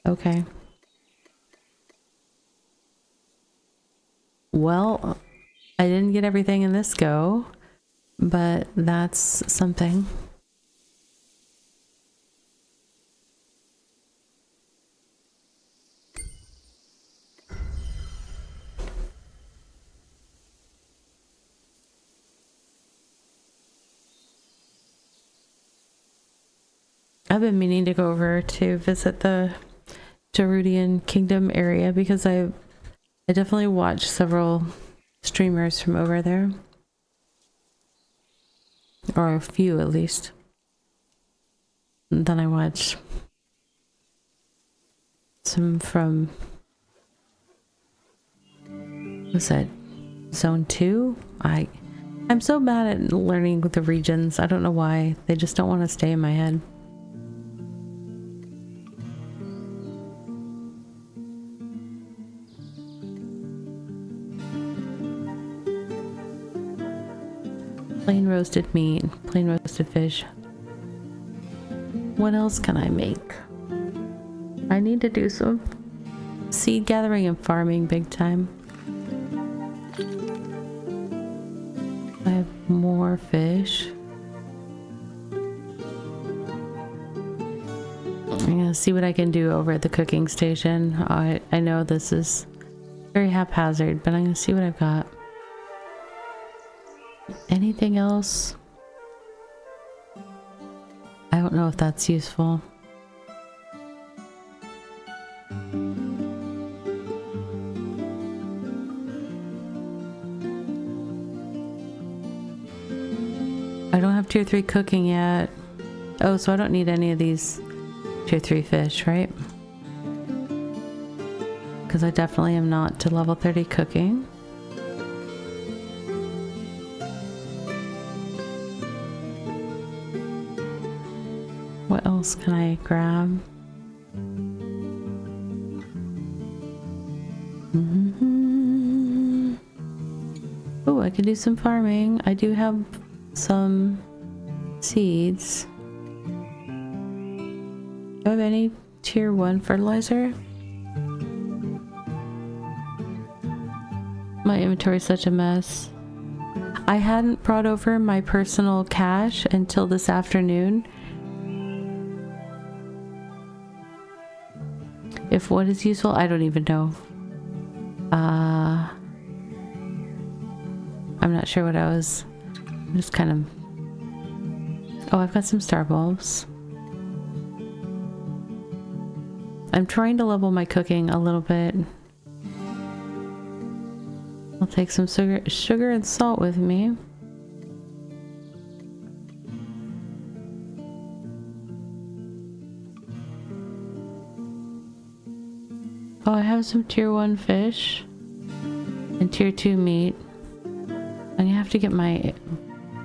Okay. Well, I didn't get everything in this go, but that's something. I've been meaning to go over to visit the Gerudian Kingdom area because I definitely watched several streamers from over there. Or a few at least. And then I watched some from... what's that? Zone 2? I'm so bad at learning the regions. I don't know why. They just don't want to stay in my head. Plain roasted meat, plain roasted fish. What else can I make? I need to do some seed gathering and farming big time. I have more fish. I'm gonna see what I can do over at the cooking station. I know this is very haphazard, but I'm gonna see what I've got. Anything else? I don't know if that's useful. I don't have tier 3 cooking yet. Oh, so I don't need any of these tier 3 fish, right? Because I definitely am not to level 30 cooking. What else can I grab? Oh, I could do some farming. I do have some seeds. Do I have any tier 1 fertilizer? My inventory is such a mess. I hadn't brought over my personal cash until this afternoon. If what is useful, I don't even know. I'm not sure what I was. I'm just kind of. Oh, I've got some star bulbs. I'm trying to level my cooking a little bit. I'll take some sugar and salt with me. Oh, I have some tier 1 fish and tier 2 meat. I'm gonna have to get my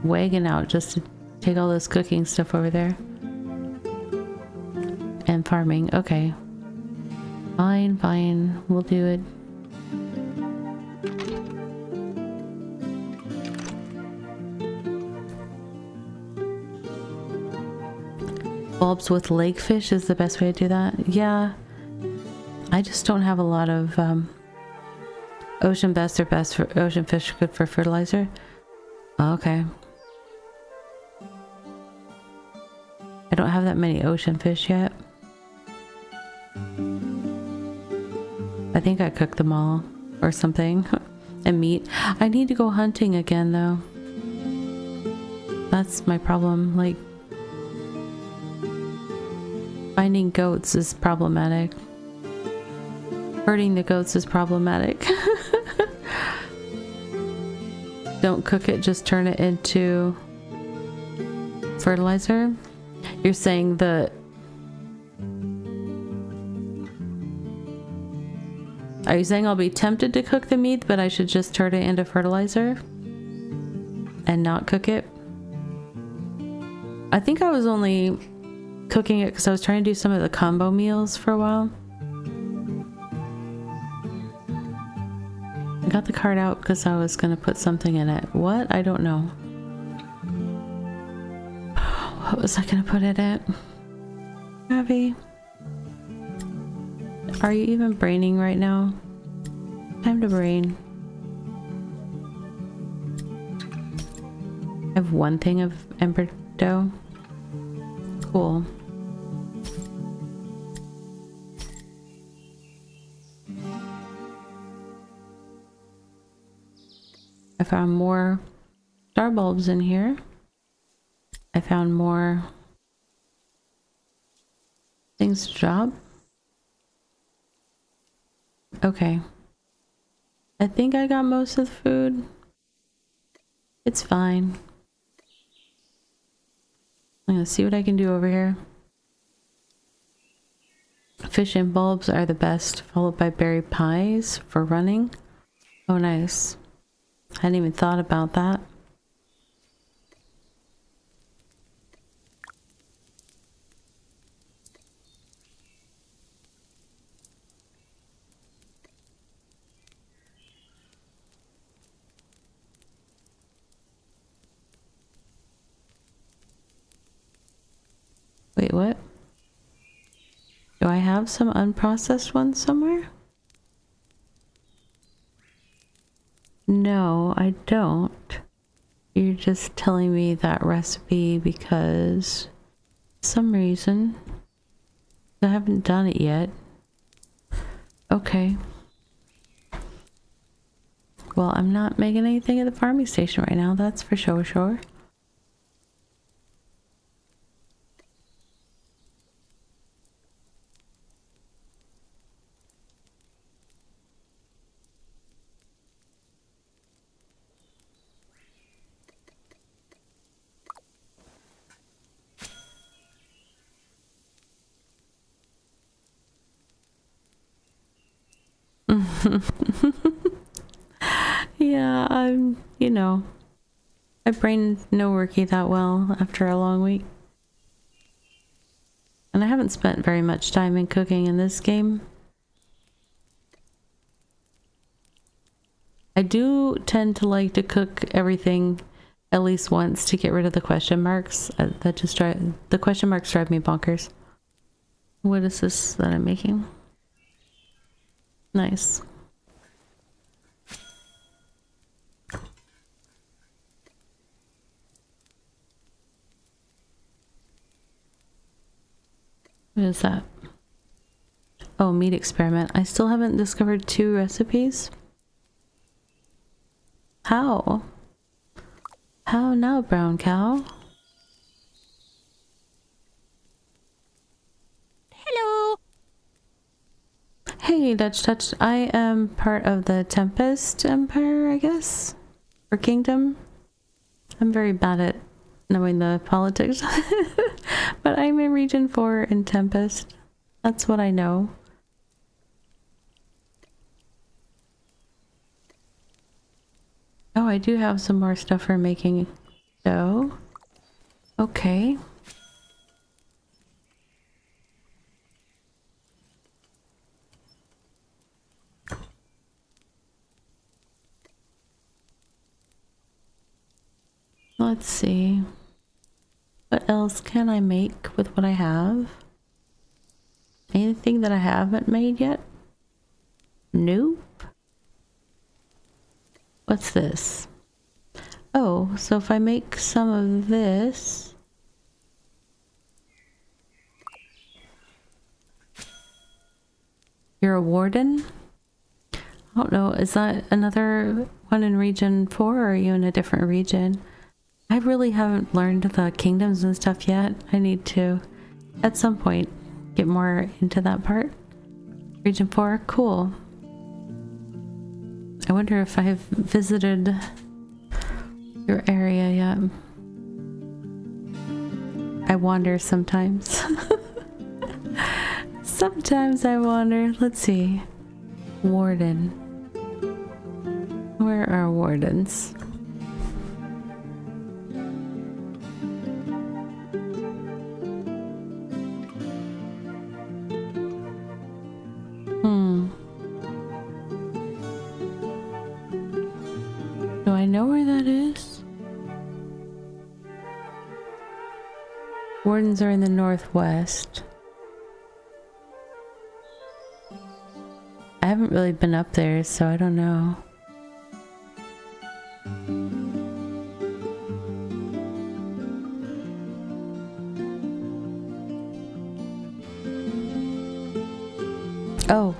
wagon out just to take all this cooking stuff over there. And farming, okay. Fine, fine, we'll do it. Bulbs with lake fish is the best way to do that. Yeah. I just don't have a lot of ocean best or best for ocean fish good for fertilizer. Okay. I don't have that many ocean fish yet. I think I cooked them all or something. And meat. I need to go hunting again though. That's my problem. Like finding goats is problematic. Hurting the goats is problematic. Don't cook it, just turn it into fertilizer. You're saying the... Are you saying I'll be tempted to cook the meat, but I should just turn it into fertilizer? And not cook it? I think I was only cooking it because I was trying to do some of the combo meals for a while. I got the card out because I was going to put something in it. What? I don't know. What was I going to put in it? Abby? Are you even braining right now? Time to brain. I have one thing of ember dough. Cool. I found more star bulbs in here. I found more things to drop. Okay. I think I got most of the food. It's fine. I'm gonna see what I can do over here. Fish and bulbs are the best, followed by berry pies for running. Oh, nice. I hadn't even thought about that. Wait, what? Do I have some unprocessed ones somewhere? No, I don't. You're just telling me that recipe because for some reason I haven't done it yet. Okay. Well, I'm not making anything at the farming station right now, that's for sure. Yeah, my brain no working that well after a long week. And I haven't spent very much time in cooking in this game. I do tend to like to cook everything at least once to get rid of the question marks. The question marks drive me bonkers. What is this that I'm making? Nice. What is that? Oh, meat experiment. I still haven't discovered 2 recipes. How? How now, brown cow? Hello. Hey, Dutch Touch. I am part of the Tempest Empire, I guess? Or Kingdom? I'm very bad at knowing the politics. But I'm in Region 4 in Tempest. That's what I know. Oh, I do have some more stuff for making dough. Okay. Let's see. What else can I make with what I have? Anything that I haven't made yet? Nope. What's this? Oh, so if I make some of this... You're a warden? I don't know, is that another one in Region 4 or are you in a different region? I really haven't learned the kingdoms and stuff yet. I need to, at some point, get more into that part. Region 4, cool. I wonder if I have visited your area yet. I wander sometimes. Sometimes I wander. Let's see. Warden. Where are wardens? Do I know where that is? Wardens are in the northwest. I haven't really been up there, so I don't know. Oh,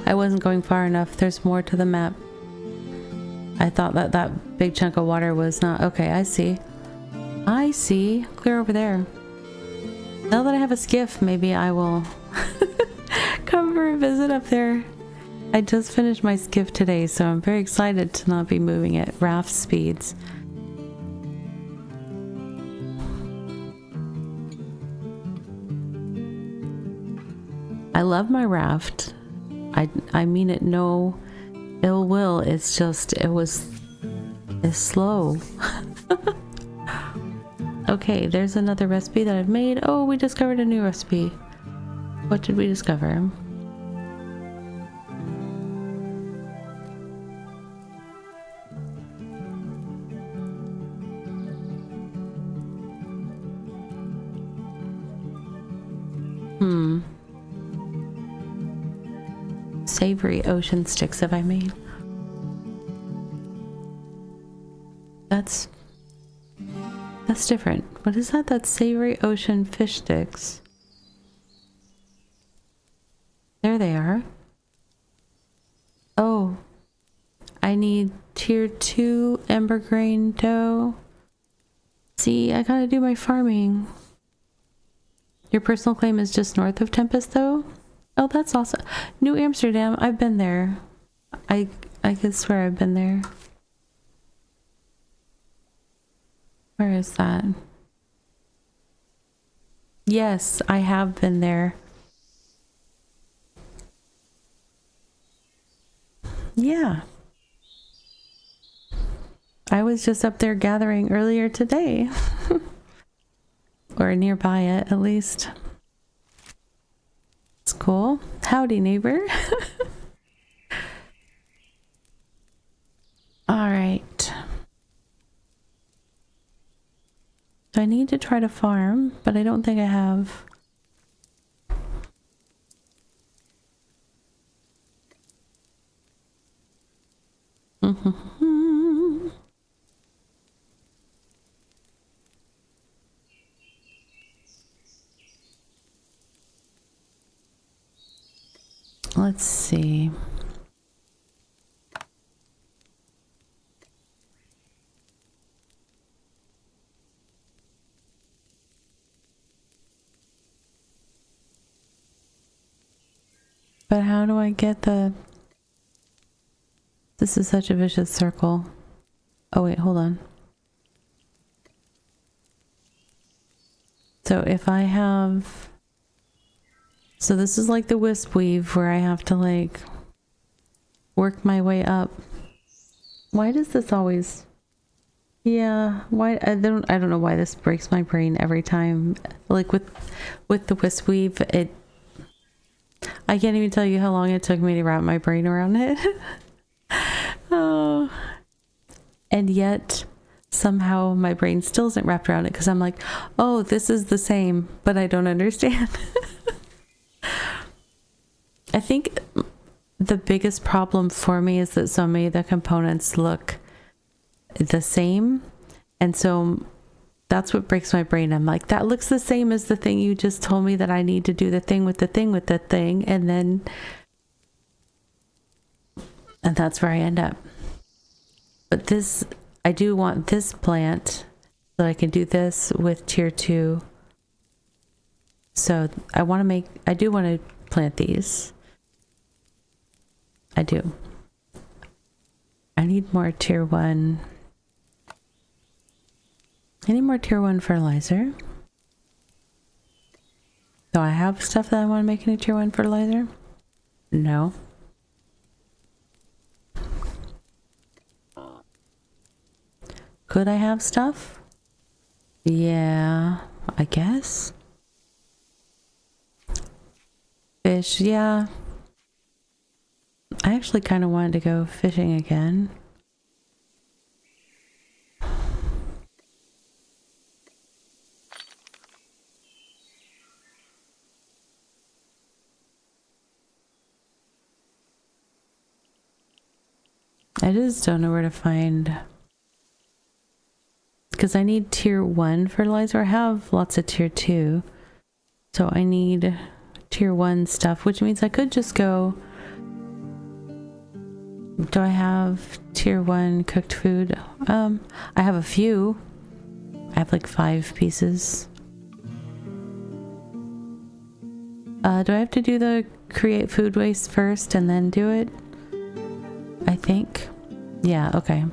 I wasn't going far enough. There's more to the map. I thought that big chunk of water was not... Okay, I see. I see. Clear over there. Now that I have a skiff, maybe I will come for a visit up there. I just finished my skiff today, so I'm very excited to not be moving at raft speeds. I love my raft. I mean it no ill will. It's just, it's slow. Okay, there's another recipe that I've made. Oh, we discovered a new recipe. What did we discover? Savory ocean sticks have I made. That's different. What is that? That's savory ocean fish sticks. There they are. Oh, I need tier 2 ember grain dough. See, I gotta do my farming. Your personal claim is just north of Tempest, though? Oh, that's awesome. New Amsterdam, I've been there. I could swear I've been there. Where is that? Yes, I have been there. was just up there gathering earlier today. Or nearby it, at least. It's cool. Howdy, neighbor. All right. So I need to try to farm, but I don't think I have. Let's see. But how do I get the... This is such a vicious circle. Oh wait, hold on. So if I have... So this is like the wisp weave where I have to like work my way up. Why does this always... Yeah, why I don't know why this breaks my brain every time. Like with the wisp weave, it... I can't even tell you how long it took me to wrap my brain around it. Oh. And yet somehow my brain still isn't wrapped around it because I'm like, oh, this is the same, but I don't understand. I think the biggest problem for me is that so many of the components look the same. And so that's what breaks my brain. I'm like, that looks the same as the thing you just told me that I need to do the thing with the thing with the thing. And that's where I end up. But this, I do want this plant so that I can do this with tier 2. So I do want to plant these. I do. I need more tier 1. I need more tier 1 fertilizer. Do I have stuff that I want to make into tier 1 fertilizer? No. Could I have stuff? Yeah, I guess. Fish, yeah. I actually kind of wanted to go fishing again. I just don't know where to find... Because I need tier 1 fertilizer. I have lots of tier 2. So I need tier 1 stuff, which means I could just go... Do I have tier 1 cooked food? I have a few. I have like 5 pieces. Do I have to do the create food waste first and then do it? I think. Yeah, okay.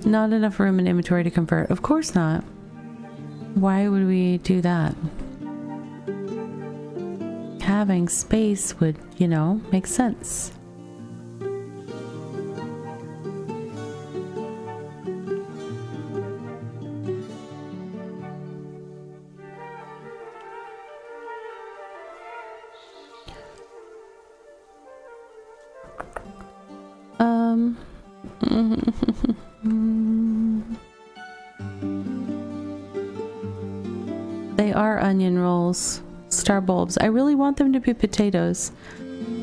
Not enough room in inventory to convert. Of course not. Why would we do that? Having space would, you know, make sense. They are onion rolls. Star bulbs. I really want them to be potatoes.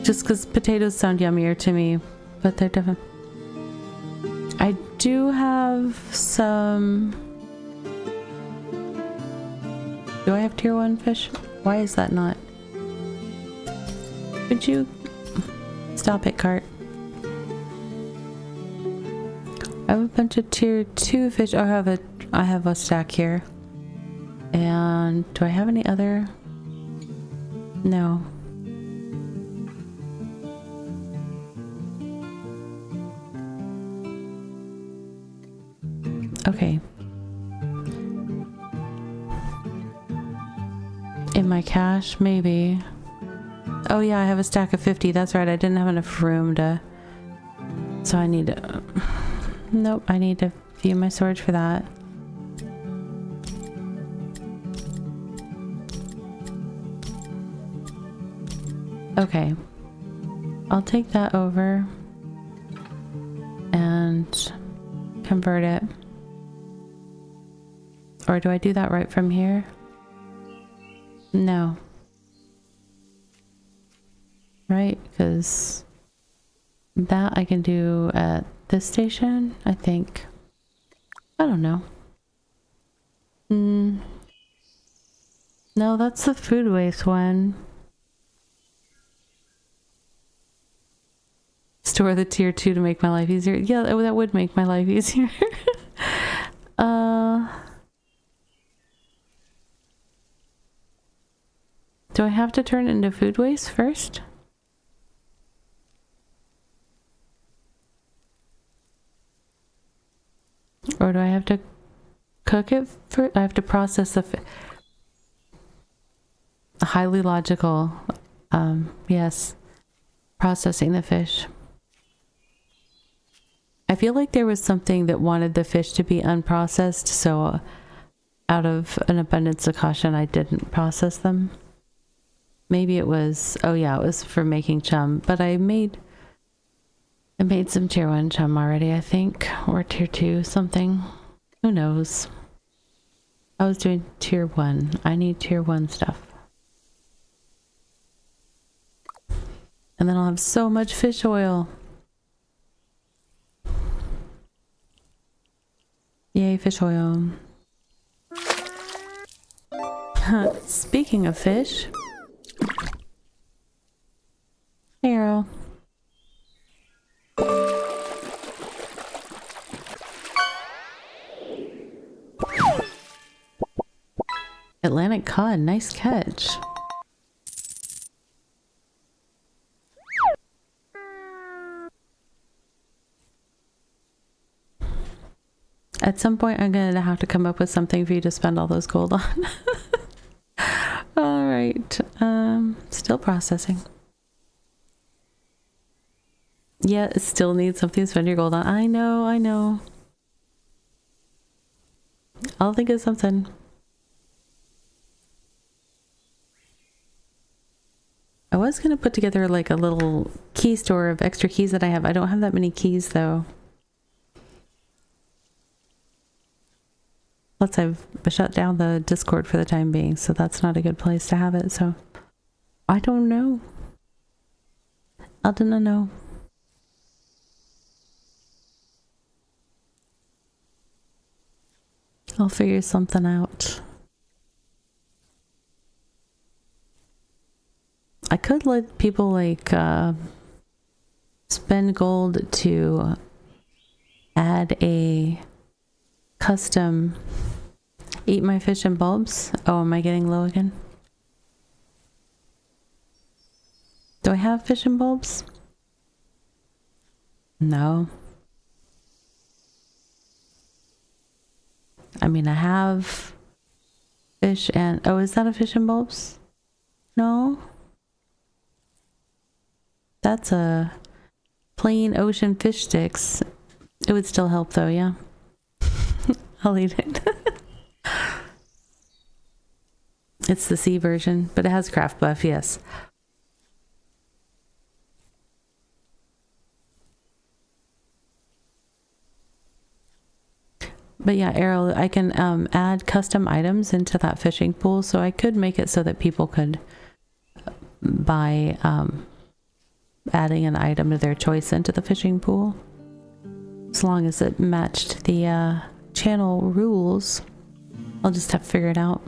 Just because potatoes sound yummier to me. But they're different. I do have some... Do I have tier 1 fish? Why is that not? Could you... Stop it, cart. I have a bunch of tier 2 fish. Oh, I have a stack here. And do I have any other? No. Okay. In my cache, maybe. Oh yeah, I have a stack of 50. That's right. I didn't have enough room to... So I need to... Nope, I need to view my storage for that. Okay. I'll take that over and convert it. Or do I do that right from here? No. Right? Because that I can do at this station, I think. I don't know. No, that's the food waste one. Store the tier 2 to make my life easier. Yeah, that would make my life easier. Do I have to turn it into food waste first? Or do I have to cook it for... I have to process the... Highly logical. Yes. Processing the fish. I feel like there was something that wanted the fish to be unprocessed, so out of an abundance of caution, I didn't process them. Maybe it was... Oh yeah, it was for making chum, but I made some tier 1 chum already, I think. Or tier 2, something. Who knows? I was doing tier 1. I need tier 1 stuff. And then I'll have so much fish oil. Yay, fish oil. Speaking of fish. Hey, Earl. Atlantic cod, nice catch. At some point, I'm gonna have to come up with something for you to spend all those gold on. All right, still processing. Yeah, it still needs something to spend your gold on. I know. I'll think of something. I was gonna put together like a little key store of extra keys that I have. I don't have that many keys though. Plus I've shut down the Discord for the time being, so that's not a good place to have it, so I don't know. I don't know. I'll figure something out. I could let people like spend gold to add a custom eat my fish and bulbs. Oh, am I getting low again? Do I have fish and bulbs? No. I mean, I have fish and... Oh, is that a fish and bulbs? No. That's a plain ocean fish sticks. It would still help though, yeah. I'll eat it. It's the sea version, but it has craft buff, yes. But yeah, Errol, I can add custom items into that fishing pool, so I could make it so that people could buy adding an item of their choice into the fishing pool, as long as it matched the channel rules. I'll just have to figure it out.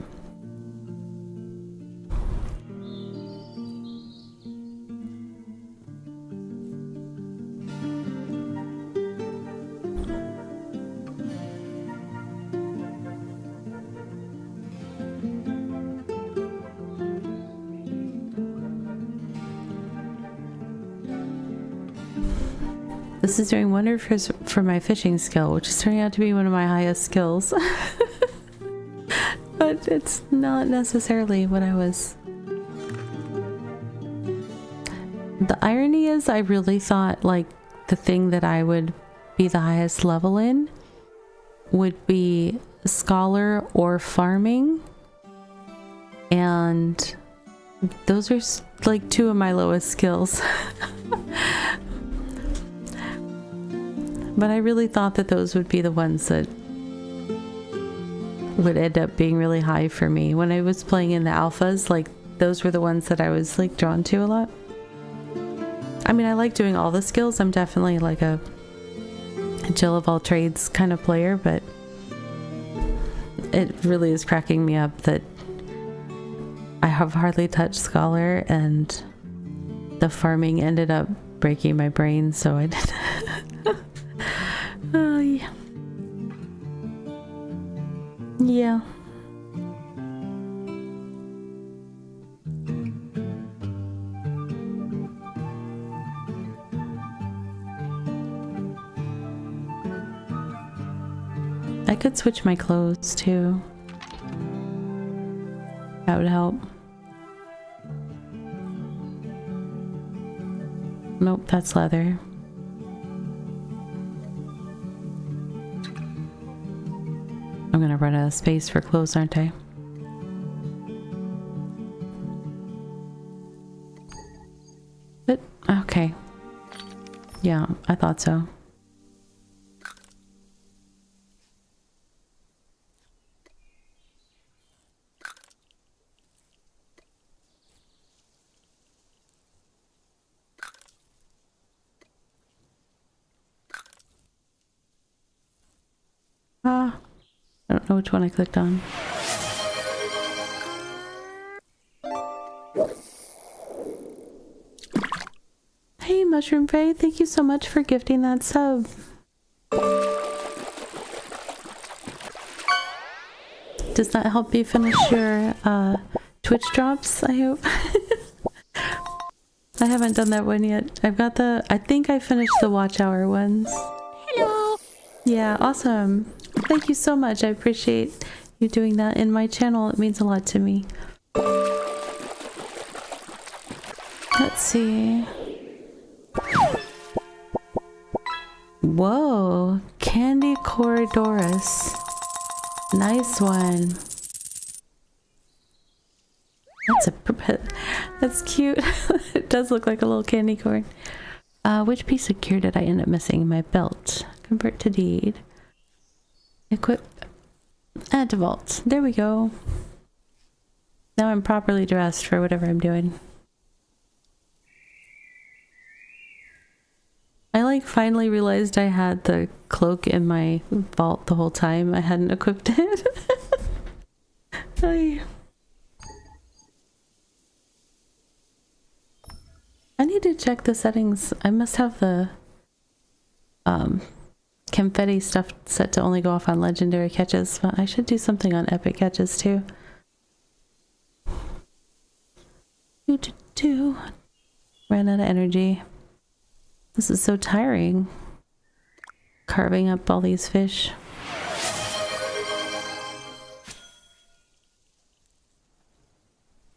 This is doing wonders for my fishing skill, which is turning out to be one of my highest skills. But it's not necessarily what I was The irony is I really thought like the thing that I would be the highest level in would be scholar or farming, and those are like two of my lowest skills. But I really thought that those would be the ones that would end up being really high for me. When I was playing in the alphas, like those were the ones that I was like drawn to a lot. I mean, I like doing all the skills. I'm definitely like a Jill of all trades kind of player, but it really is cracking me up that I have hardly touched scholar, and the farming ended up breaking my brain, so I did. Yeah. Yeah. I could switch my clothes too. That would help. Nope, that's leather. I'm gonna run out of space for clothes, aren't I? But, okay. Yeah, I thought so. I don't know which one I clicked on. Hey, Mushroom Faye, thank you so much for gifting that sub. Does that help you finish your Twitch drops, I hope? I haven't done that one yet. I think I finished the watch hour ones. Hello. Yeah, awesome. Thank you so much. I appreciate you doing that in my channel. It means a lot to me. Let's see. Whoa, Candy Corridorus. Nice one. That's cute. It does look like a little candy corn. Which piece of gear did I end up missing? My belt. Convert to deed. Equip. Add to vault. There we go. Now I'm properly dressed for whatever I'm doing. I like finally realized I had the cloak in my vault the whole time. I hadn't equipped it. I need to check the settings. I must have the confetti stuff set to only go off on legendary catches, but I should do something on epic catches too. Ran out of energy. This is so tiring. Carving up all these fish.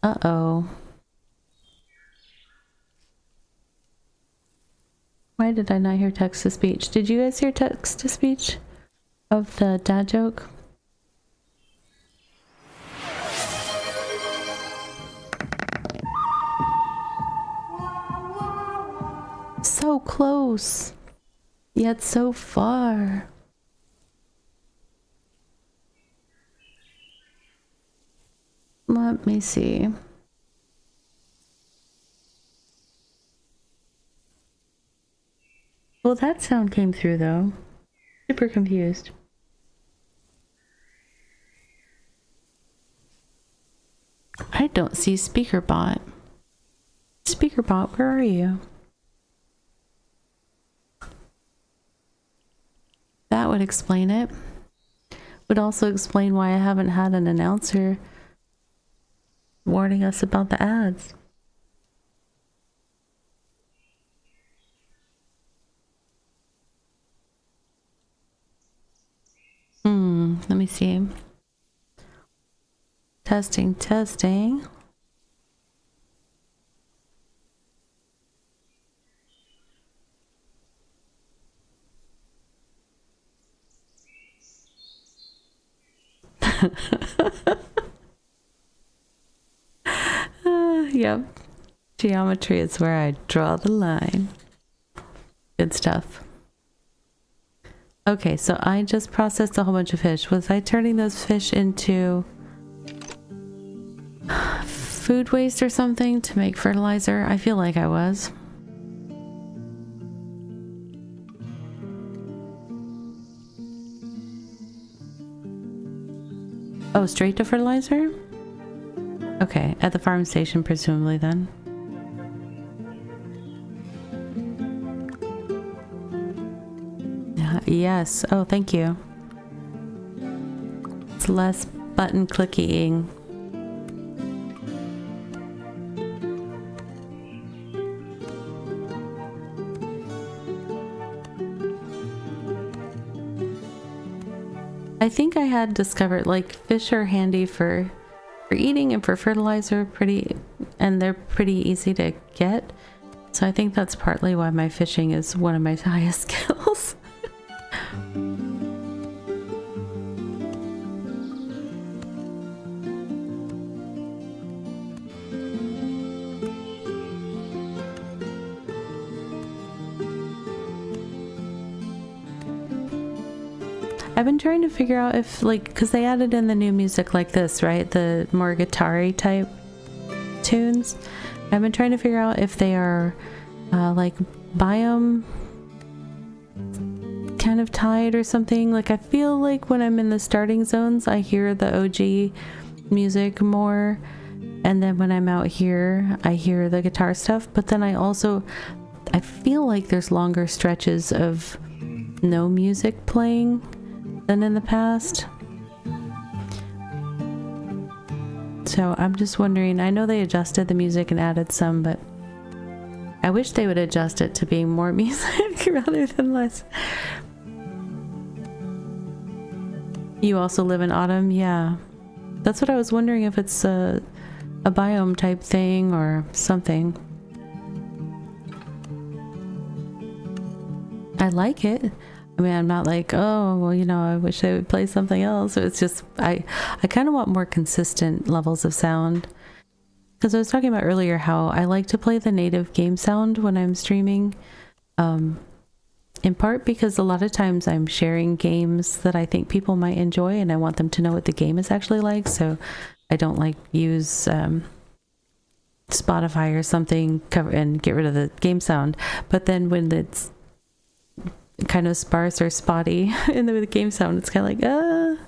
Uh-oh. Why did I not hear text-to-speech? Did you guys hear text-to-speech of the dad joke? So close, yet so far. Let me see. Well, that sound came through though. Super confused. I don't see SpeakerBot. SpeakerBot, where are you? That would explain it. Would also explain why I haven't had an announcer warning us about the ads. Let me see. Testing. Yep. Geometry is where I draw the line. Good stuff. Okay, so I just processed a whole bunch of fish. Was I turning those fish into food waste or something to make fertilizer? I feel like I was. Oh, straight to fertilizer? Okay, at the farm station presumably then. Yes. Oh, thank you. It's less button clicking. I think I had discovered like fish are handy for eating and for fertilizer, and they're pretty easy to get. So I think that's partly why my fishing is one of my highest skills. I've been trying to figure out if, like, because they added in the new music like this, right? The more guitar-y type tunes. I've been trying to figure out if they are like biome kind of tied or something. Like, I feel like when I'm in the starting zones, I hear the OG music more. And then when I'm out here, I hear the guitar stuff. But then I feel like there's longer stretches of no music playing than in the past. So I'm just wondering, I know they adjusted the music and added some, but I wish they would adjust it to being more music rather than less. You also live in autumn? Yeah. That's what I was wondering, if it's a biome type thing or something. I like it. I mean, I'm not like, oh, well, you know, I wish they would play something else. It's just, I kind of want more consistent levels of sound. Because I was talking about earlier how I like to play the native game sound when I'm streaming. In part because a lot of times I'm sharing games that I think people might enjoy, and I want them to know what the game is actually like. So I don't like use Spotify or something and get rid of the game sound. But then when it's kind of sparse or spotty in the game sound, it's kind of like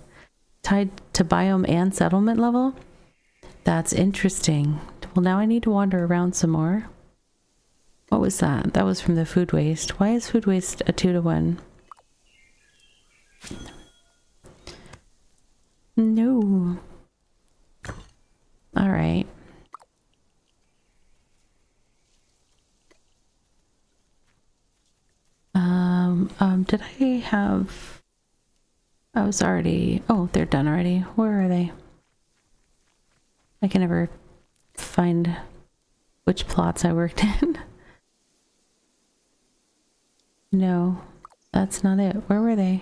tied to biome and settlement level. That's interesting. Well, now I need to wander around some more. What was that? That was from the food waste. Why is food waste a 2-to-1? No. All right. Did I have... I was already... Oh, they're done already. Where are they? I can never find which plots I worked in. No, that's not it. Where were they?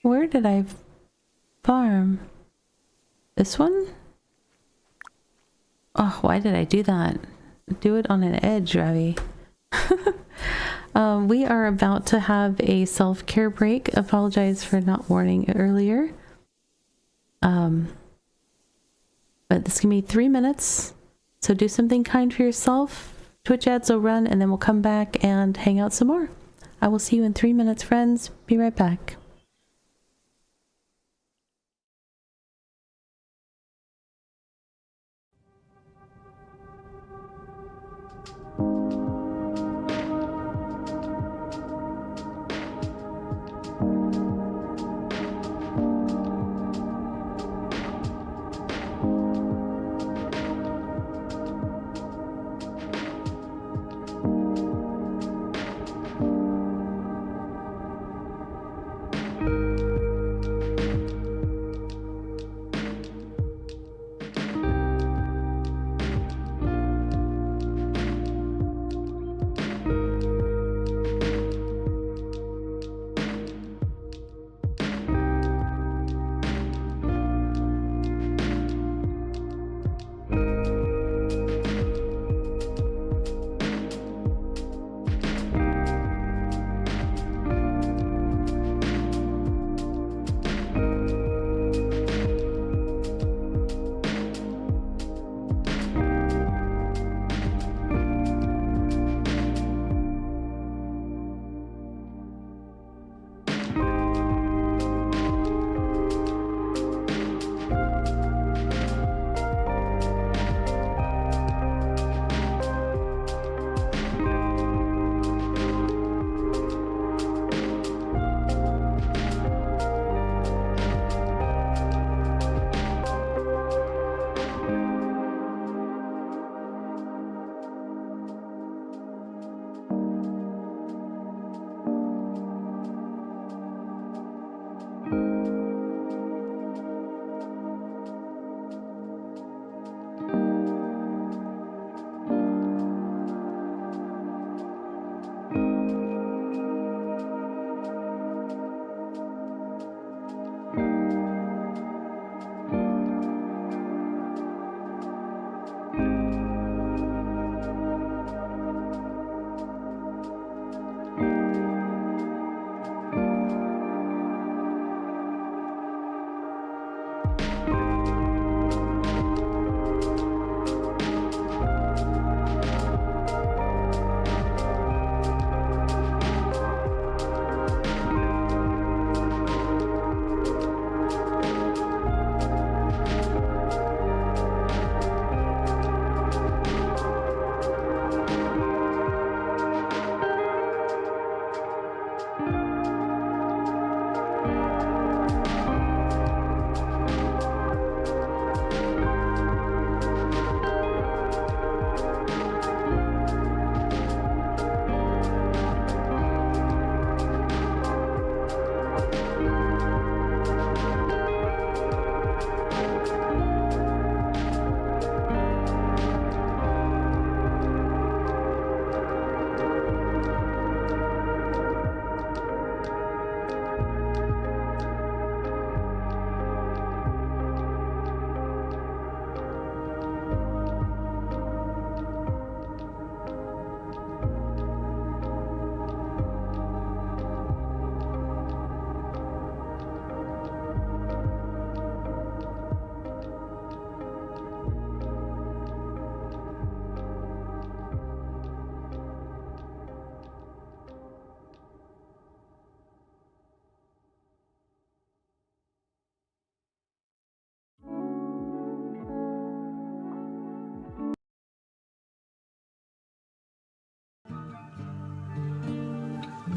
Where did I farm? This one? Oh, why did I do that? Do it on an edge, Ravi. We are about to have a self-care break. Apologize for not warning earlier. But this can be 3 minutes. So do something kind for yourself. Twitch ads will run, and then we'll come back and hang out some more. I will see you in 3 minutes, friends. Be right back.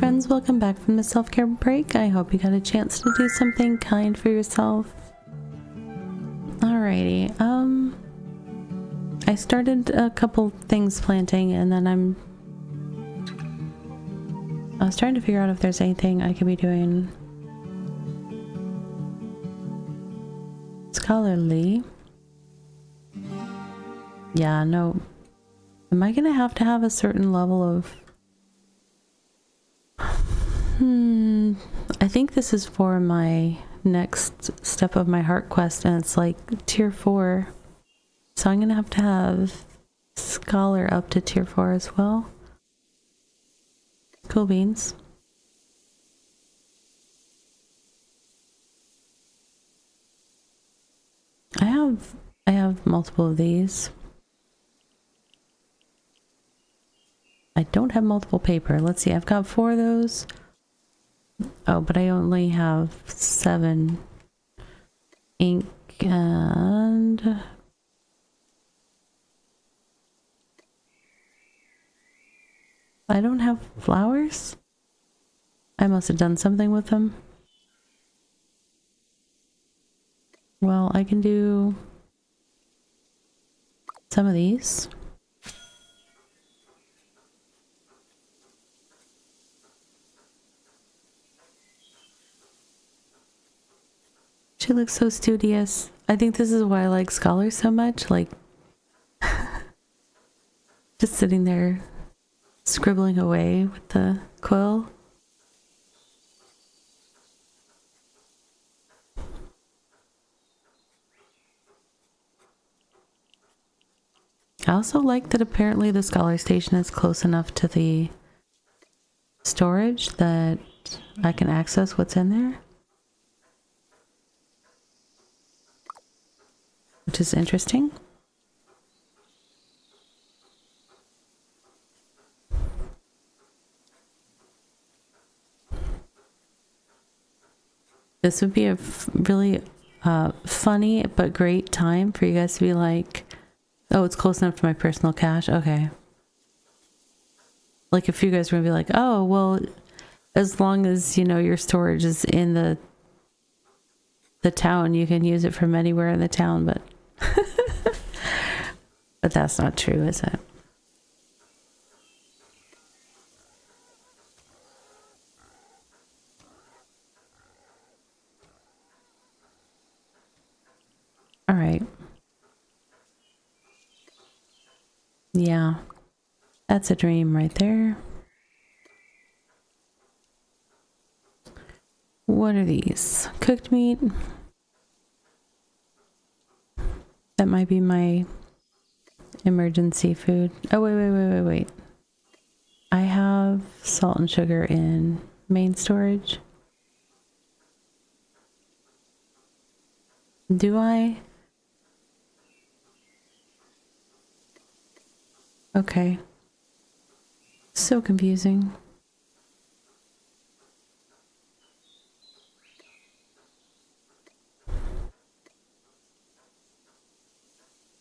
friends, welcome back from the self-care break. I hope you got a chance to do something kind for yourself. Alrighty, I started a couple things planting, and then I was trying to figure out if there's anything I could be doing. Scholarly. Yeah, no. Am I gonna have to have a certain level of... I think this is for my next step of my heart quest, and it's like tier 4. So I'm gonna have to have Scholar up to tier 4 as well. Cool beans. I have multiple of these. I don't have multiple paper. Let's see, I've got 4 of those. Oh, but I only have 7 ink, and I don't have flowers. I must have done something with them. Well, I can do some of these. She looks so studious. I think this is why I like Scholar so much. Like, just sitting there scribbling away with the quill. I also like that apparently the Scholar Station is close enough to the storage that I can access what's in there. Which is interesting. This would be a really funny but great time for you guys to be like, oh, it's close enough to my personal cache. Okay. Like if you guys were gonna be like, oh, well, as long as, you know, your storage is in the town, you can use it from anywhere in the town, but but that's not true, is it? All right. Yeah, that's a dream right there. What are these? Cooked meat. That might be my emergency food. Oh, wait. I have salt and sugar in main storage. Do I? Okay. So confusing.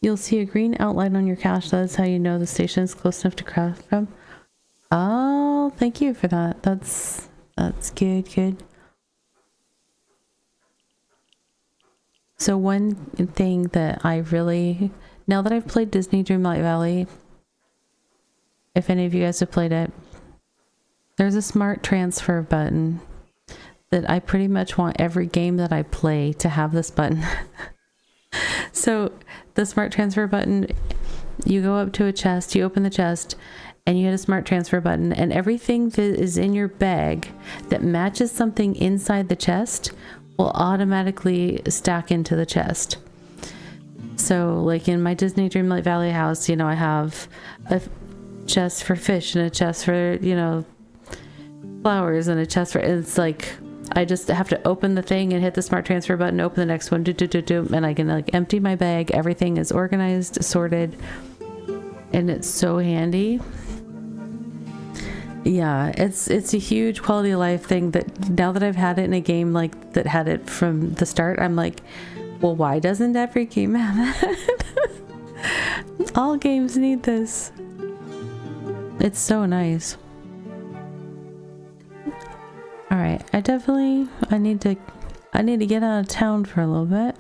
You'll see a green outline on your cache. That's how you know the station is close enough to craft from. Oh, thank you for that. That's good. So one thing that I really, now that I've played Disney Dreamlight Valley, if any of you guys have played it, there's a smart transfer button that I pretty much want every game that I play to have this button. So the smart transfer button, you go up to a chest, you open the chest, and you hit a smart transfer button, and everything that is in your bag that matches something inside the chest will automatically stack into the chest. So like in my Disney Dreamlight Valley house, you know, I have a chest for fish and a chest for, you know, flowers and a chest for, it's like I just have to open the thing and hit the smart transfer button, open the next one, and I can like empty my bag. Everything is organized, sorted, and it's so handy. Yeah, it's a huge quality of life thing that now that I've had it in a game like that had it from the start, I'm like, well, why doesn't every game have that? All games need this. It's so nice. All right, I need to get out of town for a little bit.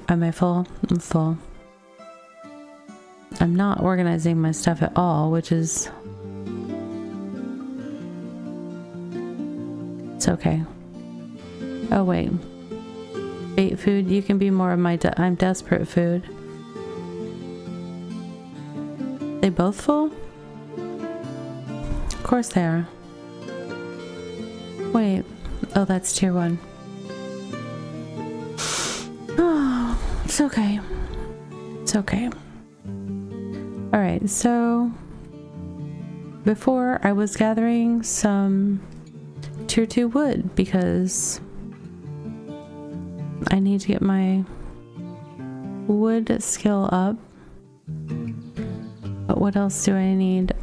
Am I full? I'm full. I'm not organizing my stuff at all, which is... It's okay. Oh wait. Bait food, you can be more of my I'm desperate food. They both full? Of course they are. Wait. Oh, that's tier 1. Oh, it's okay. It's okay. Alright, so... Before, I was gathering some tier 2 wood because I need to get my wood skill up. But what else do I need?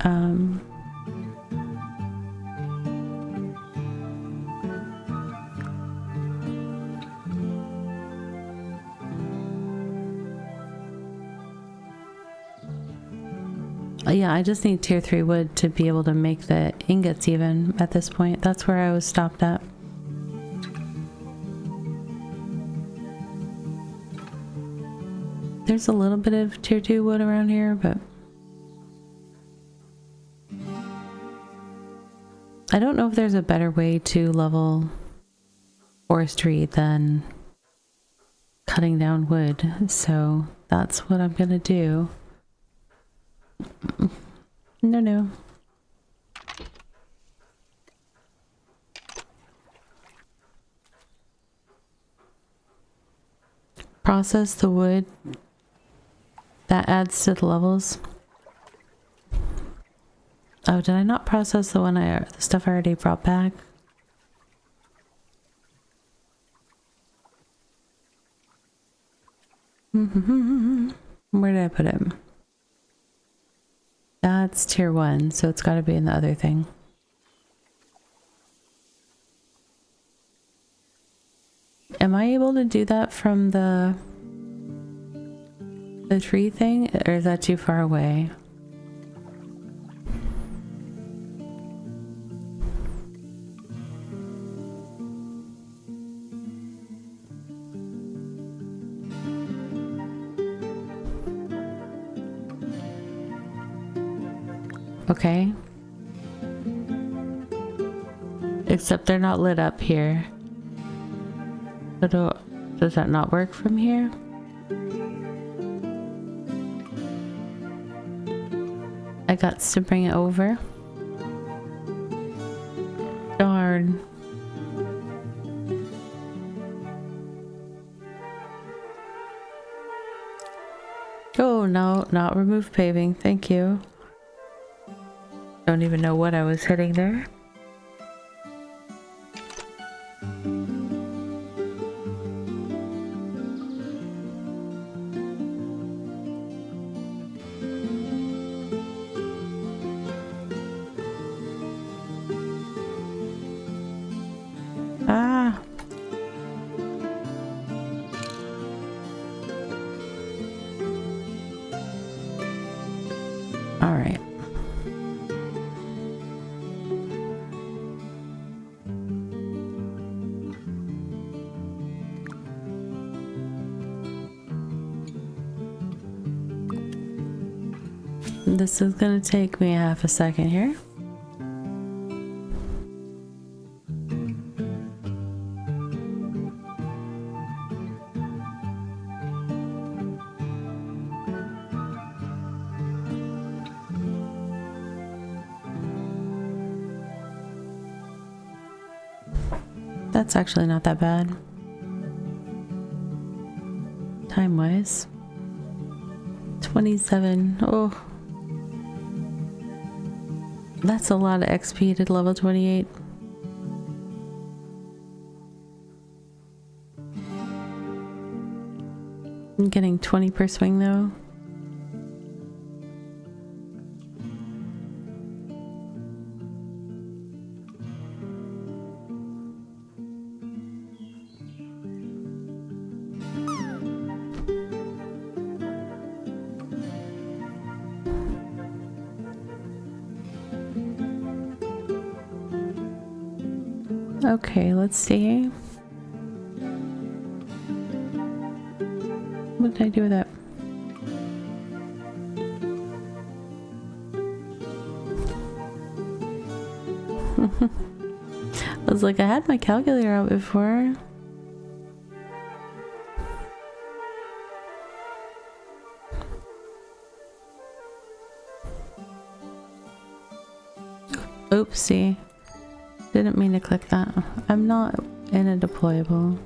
Yeah, I just need tier 3 wood to be able to make the ingots even at this point. That's where I was stopped at. There's a little bit of tier 2 wood around here, but I don't know if there's a better way to level forestry than cutting down wood, so that's what I'm gonna do. No. Process the wood. That adds to the levels. Oh, did I not process the stuff I already brought back? Where did I put it? That's tier 1, so it's got to be in the other thing. Am I able to do that from the tree thing, or is that too far away? Okay. Except they're not lit up here. So does that not work from here? I got to bring it over. Darn. Oh no, not remove paving. Thank you. Don't even know what I was hitting there. Ah. All right. This is gonna take me half a second here. That's actually not that bad. Time-wise. 27. Oh. That's a lot of XP to level 28. I'm getting 20 per swing though. Okay, let's see. What did I do with that? I was like, I had my calculator out before. Oopsie. Didn't mean to click that. I'm not in a deployable.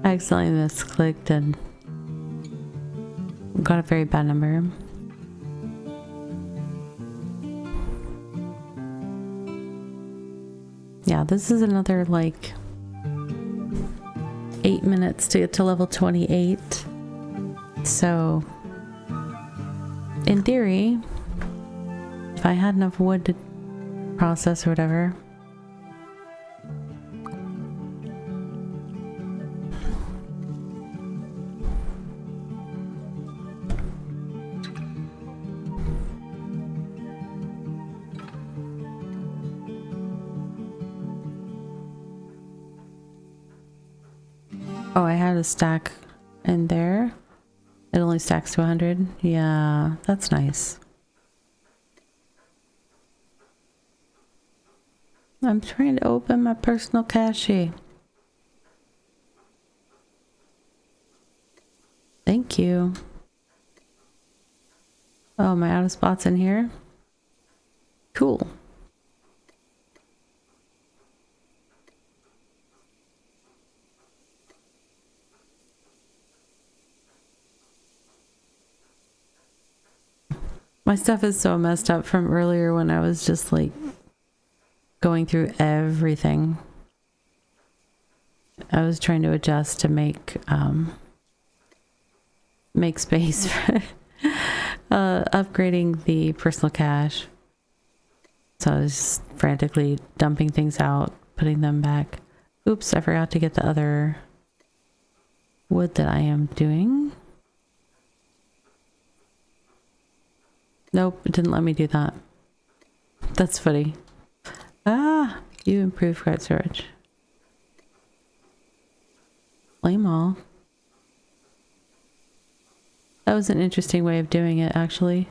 I accidentally misclicked and got a very bad number. Yeah, this is another like 8 minutes to get to level 28. So, in theory, if I had enough wood to process or whatever. Oh, I had a stack in there. It only stacks to 100. Yeah, that's nice. I'm trying to open my personal cache. Thank you. Oh, am I out of spots in here? Cool. My stuff is so messed up from earlier when I was just like going through everything. I was trying to adjust to make space for upgrading the personal cache. So I was frantically dumping things out, putting them back. Oops, I forgot to get the other wood that I am doing. Nope, it didn't let me do that. That's funny. Ah, you improved card storage. Flame all. That was an interesting way of doing it, actually.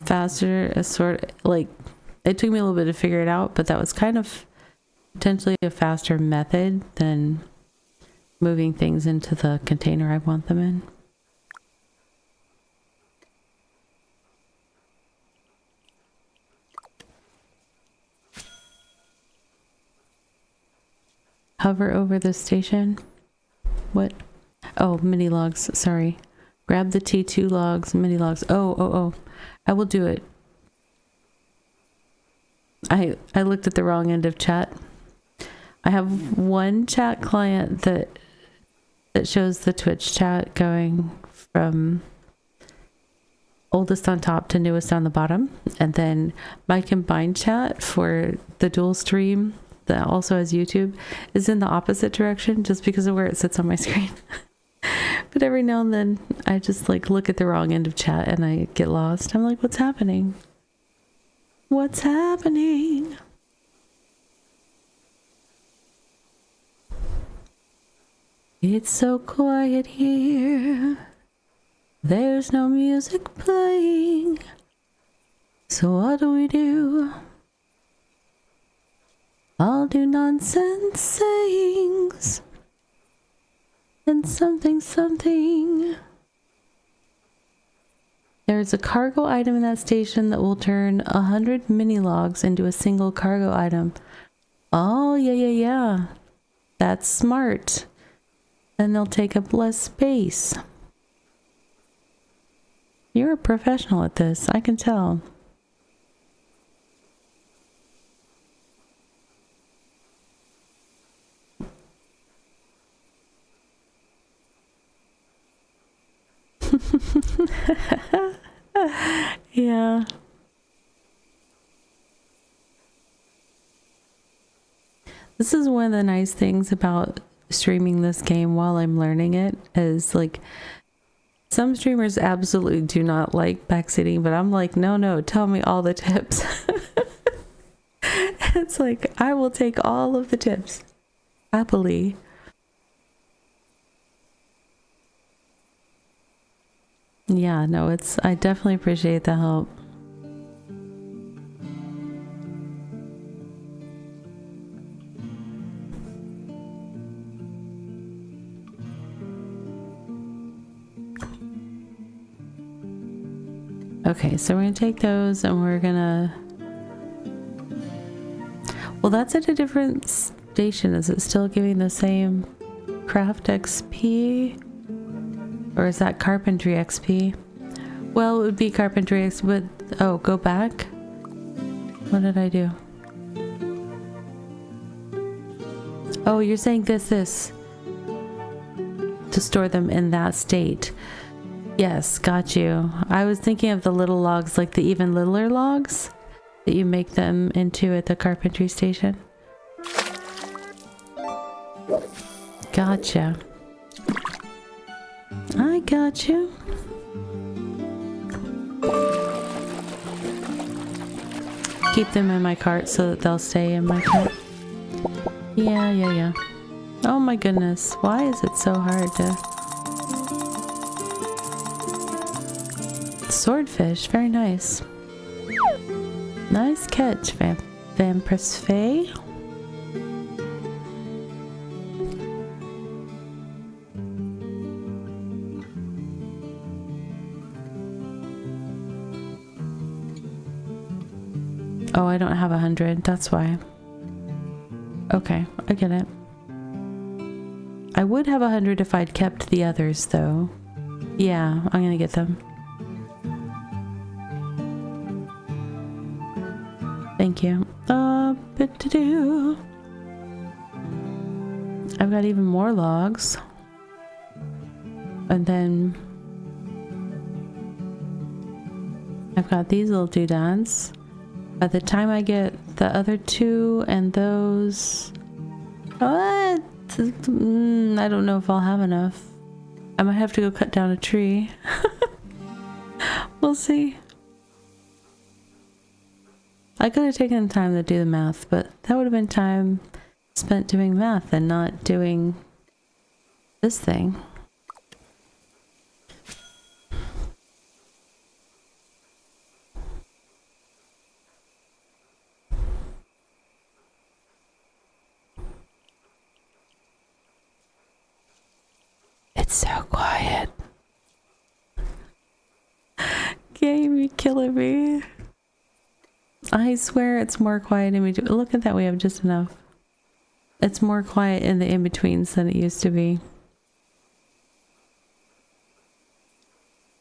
Faster, a sort like, it took me a little bit to figure it out, but that was kind of potentially a faster method than moving things into the container I want them in. Hover over the station. What? Oh, mini logs. Sorry. Grab the T2 logs, mini logs. Oh. I will do it. I looked at the wrong end of chat. I have one chat client that shows the Twitch chat going from oldest on top to newest on the bottom. And then my combined chat for the dual stream that also has YouTube is in the opposite direction just because of where it sits on my screen. But every now and then I just like look at the wrong end of chat and I get lost. I'm like, what's happening? What's happening? It's so quiet here. There's no music playing. So what do? I'll do nonsense sayings and something. There's a cargo item in that station that will turn 100 mini logs into a single cargo item. Oh, yeah. That's smart. And they'll take up less space. You're a professional at this, I can tell. Yeah. This is one of the nice things about streaming this game while I'm learning it is like some streamers absolutely do not like backseating, but I'm like, no, tell me all the tips. It's like, I will take all of the tips happily. Yeah, no, I definitely appreciate the help. Okay, so we're gonna take those and we're gonna... Well, that's at a different station. Is it still giving the same craft XP? Or is that carpentry XP? Well, it would be carpentry XP, but... Oh, go back? What did I do? Oh, you're saying this. To store them in that state. Yes, got you. I was thinking of the little logs, like the even littler logs that you make them into at the carpentry station. Gotcha. I got you. Keep them in my cart so that they'll stay in my cart. Yeah. Oh my goodness. Why is it so hard to... Swordfish, very nice. Nice catch, Vampirus Faye. Oh, I don't have 100, that's why. Okay, I get it. I would have 100 if I'd kept the others, though. Yeah, I'm gonna get them. Thank you. Bit to do. I've got even more logs. And then I've got these little doodads. By the time I get the other two and those... What? I don't know if I'll have enough. I might have to go cut down a tree. We'll see. I could have taken time to do the math, but that would have been time spent doing math and not doing this thing. It's so quiet. Game, you killing me. I swear it's more quiet in between. Look at that, we have just enough. It's more quiet in the in-betweens than it used to be.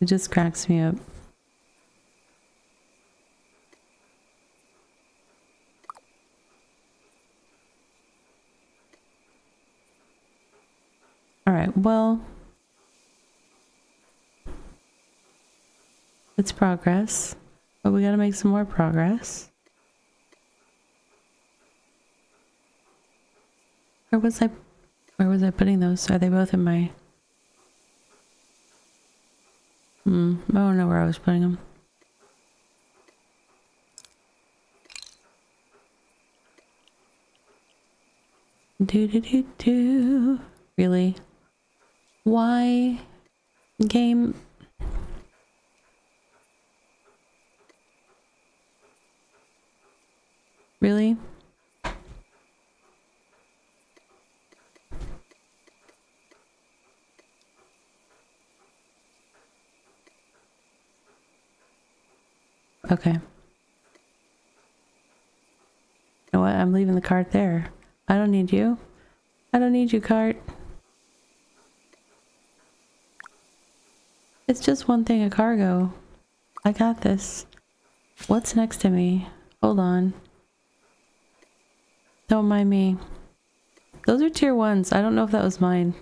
It just cracks me up. Alright, well... It's progress. But we gotta make some more progress. Where was I putting those? Are they both in my... I don't know where I was putting them. Do. Really? Why? Game... Really? Okay. You know what? I'm leaving the cart there. I don't need you. I don't need you, cart. It's just one thing of cargo. I got this. What's next to me? Hold on. Don't mind me. Those are tier 1s. I don't know if that was mine.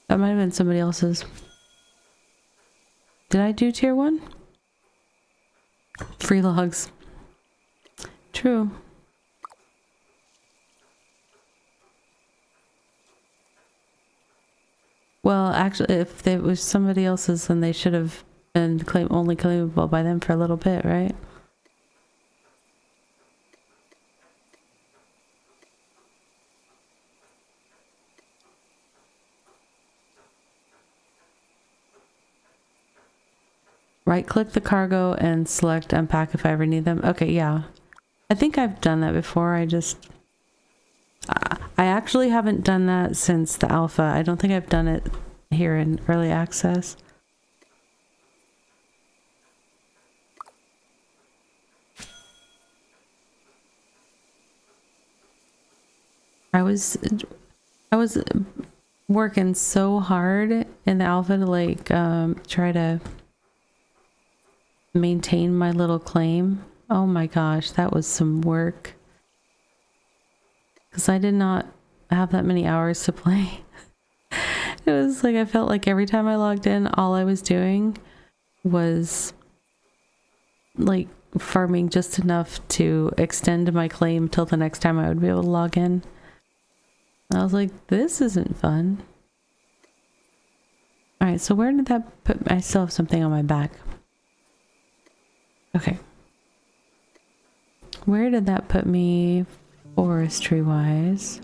That might have been somebody else's. Did I do tier 1? Free logs. True. Well, actually, if it was somebody else's, then they should have been only claimable by them for a little bit, right? Right click the cargo and select unpack if I ever need them. Okay, yeah. I think I've done that before. I actually haven't done that since the alpha. I don't think I've done it here in early access. I was working so hard in the alpha to like try to maintain my little claim. Oh my gosh, that was some work. Because I did not have that many hours to play. It was like I felt like every time I logged in, all I was doing was like farming just enough to extend my claim till the next time I would be able to log in. I was like, this isn't fun. Alright, so where did that put... I still have something on my back. Okay. Where did that put me forestry-wise?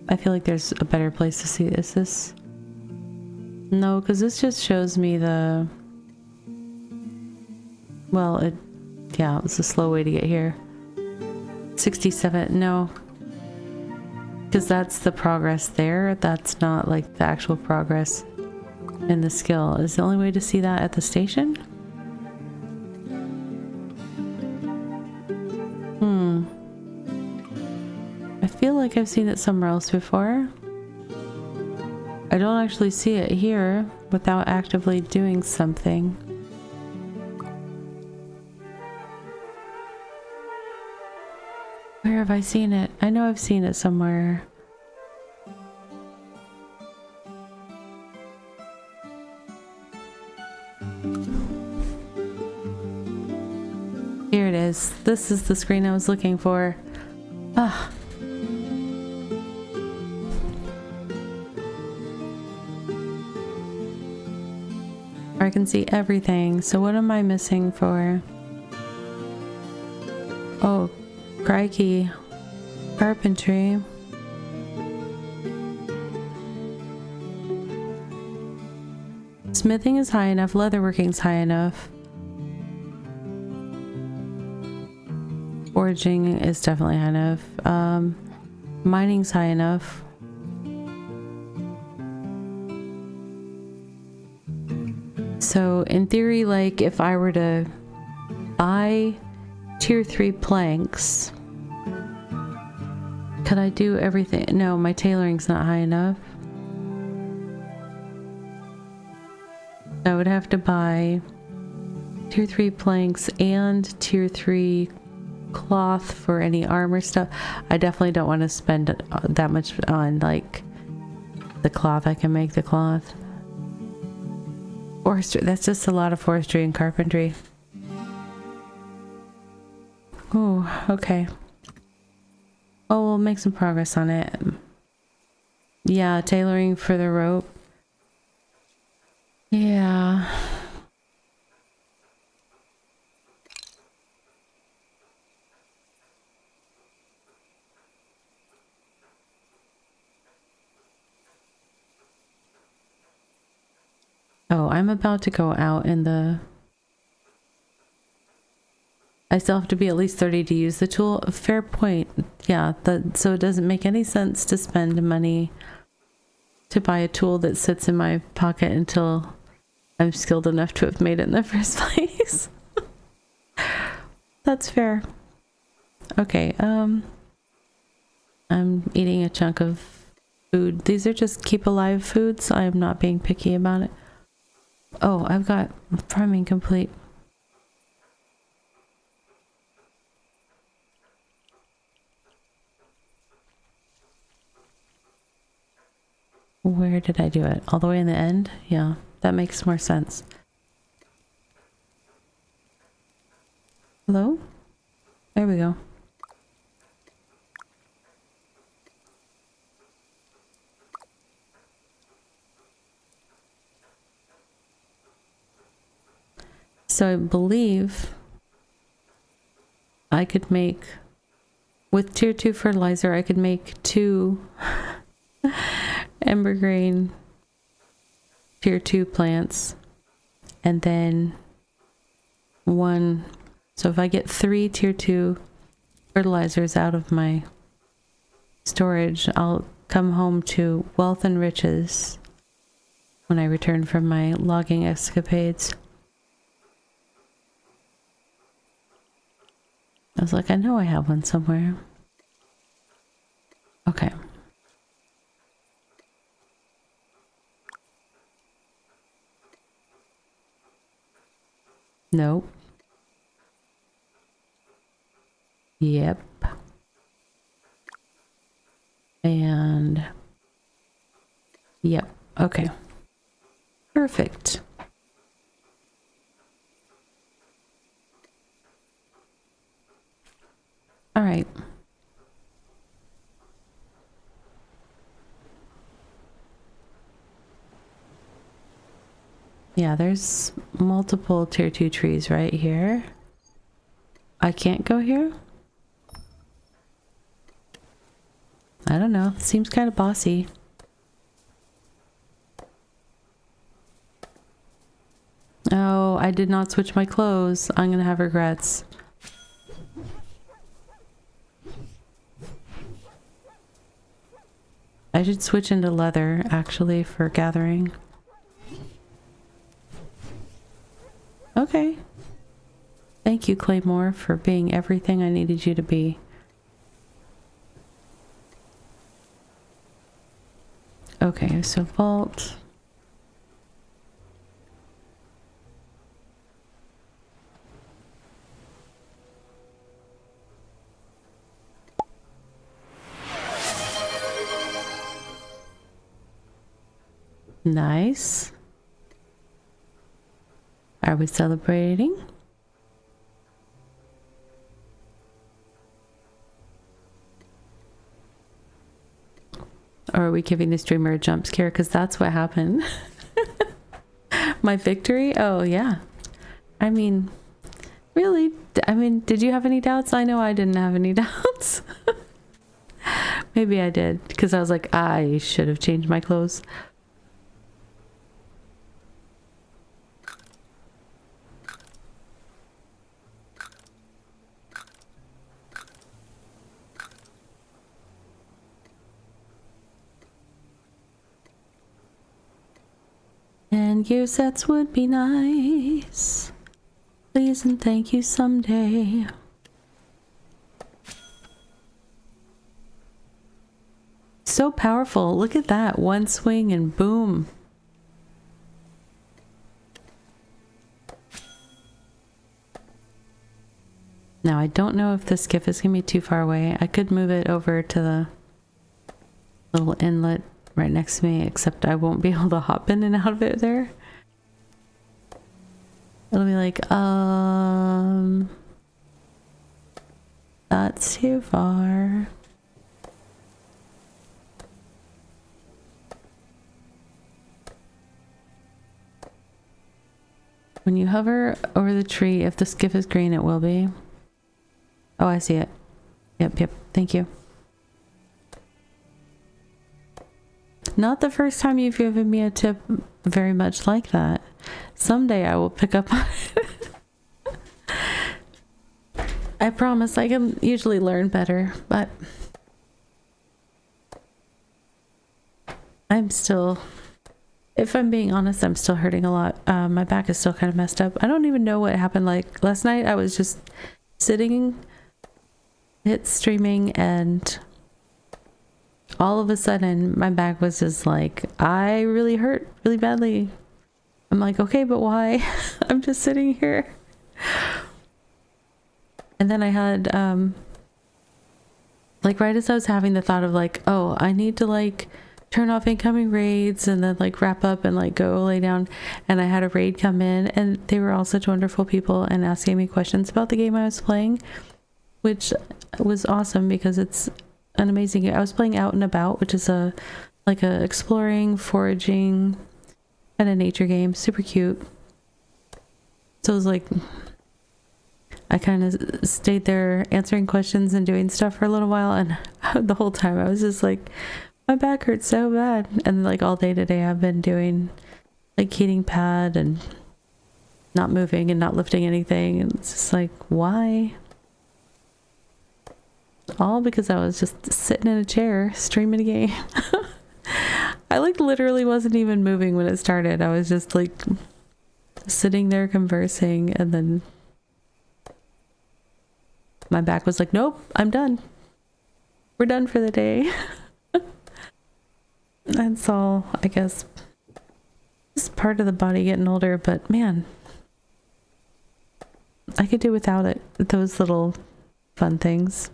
I feel like there's a better place to see. Is this... No, because this just shows me the... Well, it... Yeah, it's a slow way to get here. 67, no. Because that's the progress there. That's not like the actual progress in the skill. Is the only way to see that at the station? I feel like I've seen it somewhere else before. I don't actually see it here without actively doing something. Where have I seen it? I know I've seen it somewhere. Here it is. This is the screen I was looking for. Ah. I can see everything. So what am I missing for? Oh, crikey. Carpentry. Smithing is high enough. Leatherworking is high enough. Foraging is definitely high enough. Mining's high enough. So in theory, like if I were to buy tier 3 planks, could I do everything? No, my tailoring's not high enough. I would have to buy tier 3 planks and tier 3 cloth for any armor stuff. I definitely don't want to spend that much on like the cloth. I can make the cloth. Forestry, that's just a lot of forestry and carpentry. Oh, okay. Oh, we'll make some progress on it. Yeah, tailoring for the rope. Yeah. Oh, I'm about to go out in the... I still have to be at least 30 to use the tool. Fair point. Yeah, so it doesn't make any sense to spend money to buy a tool that sits in my pocket until I'm skilled enough to have made it in the first place. That's fair. Okay, I'm eating a chunk of food. These are just keep alive foods. I am not being picky about it. Oh, I've got farming complete. Where did I do it? All the way in the end? Yeah, that makes more sense. Hello? There we go. So I believe I could make, with tier 2 fertilizer, I could make 2 Ember Grain tier 2 plants and then 1. So if I get 3 tier 2 fertilizers out of my storage, I'll come home to wealth and riches when I return from my logging escapades. I was like, I know I have one somewhere. Okay. Nope. Yep. And yep. Okay. Perfect. All right. Yeah, there's multiple tier 2 trees right here. I can't go here? I don't know. Seems kind of bossy. Oh, I did not switch my clothes. I'm gonna have regrets. I should switch into leather, actually, for gathering. Okay. Thank you, Claymore, for being everything I needed you to be. Okay, so vault. Nice. Are we celebrating? Or are we giving the streamer a jump scare? Because that's what happened. My victory? Oh, yeah. I mean, really? I mean, did you have any doubts? I know I didn't have any doubts. Maybe I did. Because I was like, I should have changed my clothes. And gear sets would be nice. Please and thank you someday. So powerful. Look at that. One swing and boom. Now, I don't know if the skiff is going to be too far away. I could move it over to the little inlet right next to me, except I won't be able to hop in and out of it there. It'll be like, that's too far. When you hover over the tree, if the skiff is green, it will be. Oh, I see it. Yep. Thank you. Not the first time you've given me a tip very much like that. Someday I will pick up on it. I promise I can usually learn better, but I'm still, if I'm being honest, I'm still hurting a lot. My back is still kind of messed up. I don't even know what happened. Like last night I was just sitting, hit streaming, and all of a sudden my back was just like, I really hurt really badly. I'm like, okay, but why? I'm just sitting here. And then I had like right as I was having the thought of like, oh, I need to like turn off incoming raids and then like wrap up and like go lay down. And I had a raid come in and they were all such wonderful people and asking me questions about the game I was playing, which was awesome because it's an amazing game. I was playing Out and About, which is a exploring, foraging kind of nature game, super cute. So it was like I kind of stayed there answering questions and doing stuff for a little while, and the whole time I was just like, my back hurts so bad. And like all day today I've been doing like heating pad and not moving and not lifting anything, and it's just like, why? All because I was just sitting in a chair streaming a game. I like literally wasn't even moving when it started. I was just like sitting there conversing, and then my back was like, nope, I'm done. We're done for the day. That's all, I guess. It's part of the body getting older, but man, I could do without it. Those little fun things.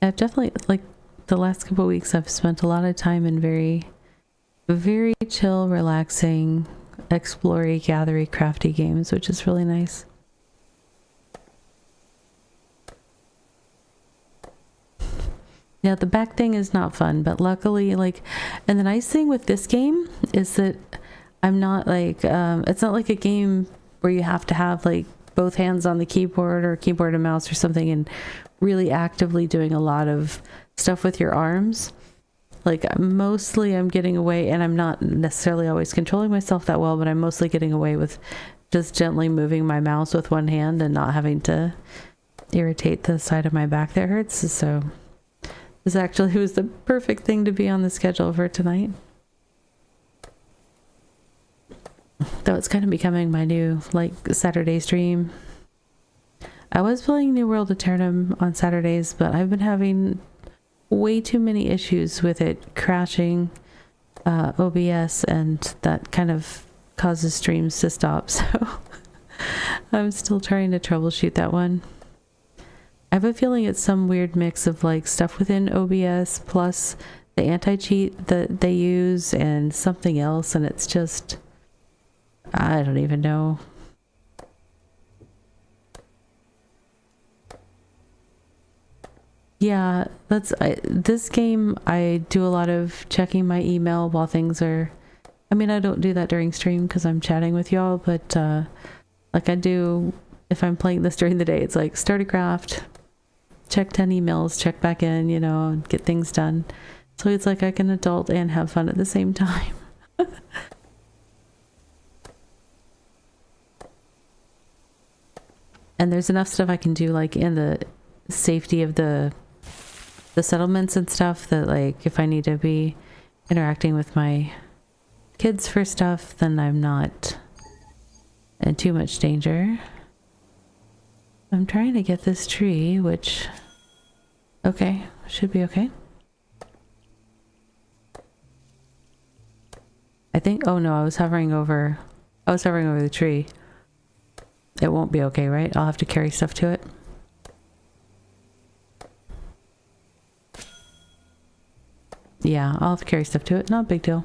I've definitely, like, the last couple of weeks, I've spent a lot of time in very, very chill, relaxing, explory, gathery, crafty games, which is really nice. Yeah, the back thing is not fun, but luckily, like, and the nice thing with this game is that I'm not like, it's not like a game where you have to have like both hands on the keyboard or keyboard and mouse or something and really actively doing a lot of stuff with your arms. Like mostly I'm getting away, and I'm not necessarily always controlling myself that well, but I'm mostly getting away with just gently moving my mouse with one hand and not having to irritate the side of my back that hurts. So this actually was the perfect thing to be on the schedule for tonight. Though it's kind of becoming my new like Saturday stream. I was playing New World Eternum on Saturdays, but I've been having way too many issues with it crashing OBS, and that kind of causes streams to stop. So I'm still trying to troubleshoot that one. I have a feeling it's some weird mix of like stuff within OBS plus the anti-cheat that they use and something else, and it's just, I don't even know. Yeah, this game, I do a lot of checking my email while things are, I mean, I don't do that during stream because I'm chatting with y'all, but like I do, if I'm playing this during the day, it's like start a craft, check 10 emails, check back in, you know, and get things done. So it's like I can adult and have fun at the same time. And there's enough stuff I can do like in the safety of the settlements and stuff that like if I need to be interacting with my kids for stuff, then I'm not in too much danger. I'm trying to get this tree, which, okay, should be okay. I think, oh no, I was hovering over the tree. It won't be okay, right? I'll have to carry stuff to it. Yeah, I'll have to carry stuff to it. Not a big deal.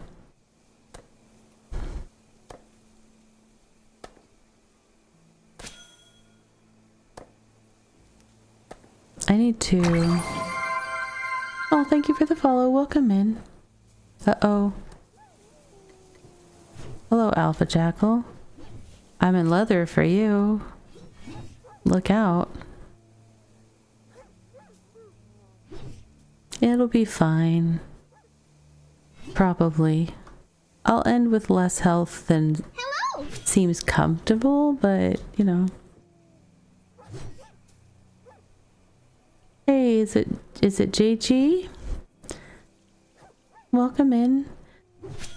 I need to... Oh, thank you for the follow. Welcome in. Uh-oh. Hello, Alpha Jackal. I'm in leather for you. Look out. It'll be fine. Probably. I'll end with less health than seems comfortable, but, you know. Hey, is it JG? Welcome in.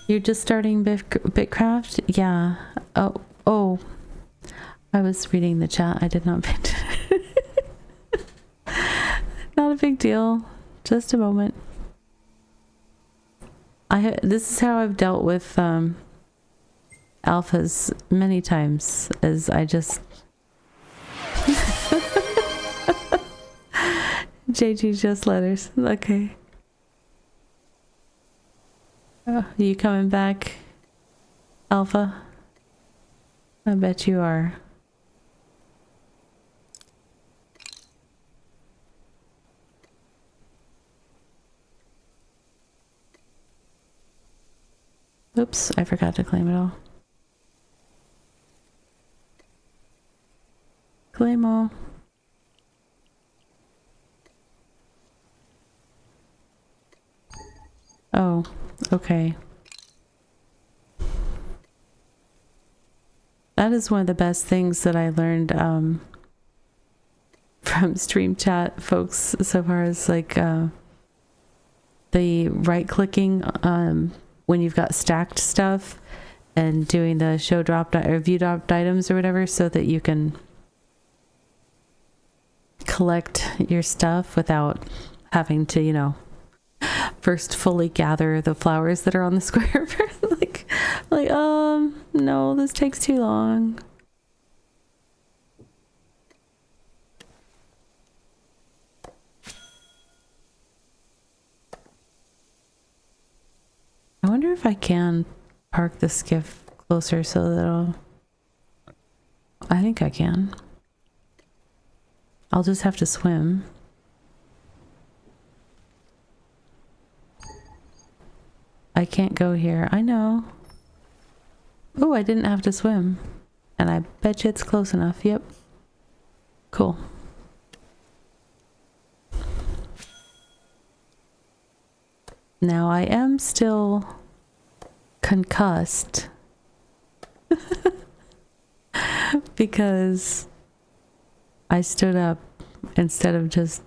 You're just starting Bitcraft? Yeah. Oh. I was reading the chat. I did not pay attention. Not a big deal. Just a moment. This is how I've dealt with alphas many times as I just... JG just letters. Okay. Oh, you coming back, Alpha? I bet you are. Oops, I forgot to claim it all. Claim all. Oh, okay. That is one of the best things that I learned from Stream Chat folks so far, as like the right clicking when you've got stacked stuff and doing the show dropped or view dropped items or whatever, so that you can collect your stuff without having to, you know, first fully gather the flowers that are on the square. like no, this takes too long. I wonder if I can park the skiff closer so that I think I can. I'll just have to swim. I can't go here. I know. Oh, I didn't have to swim. And I bet you it's close enough. Yep. Cool. Now I am still concussed because I stood up instead of just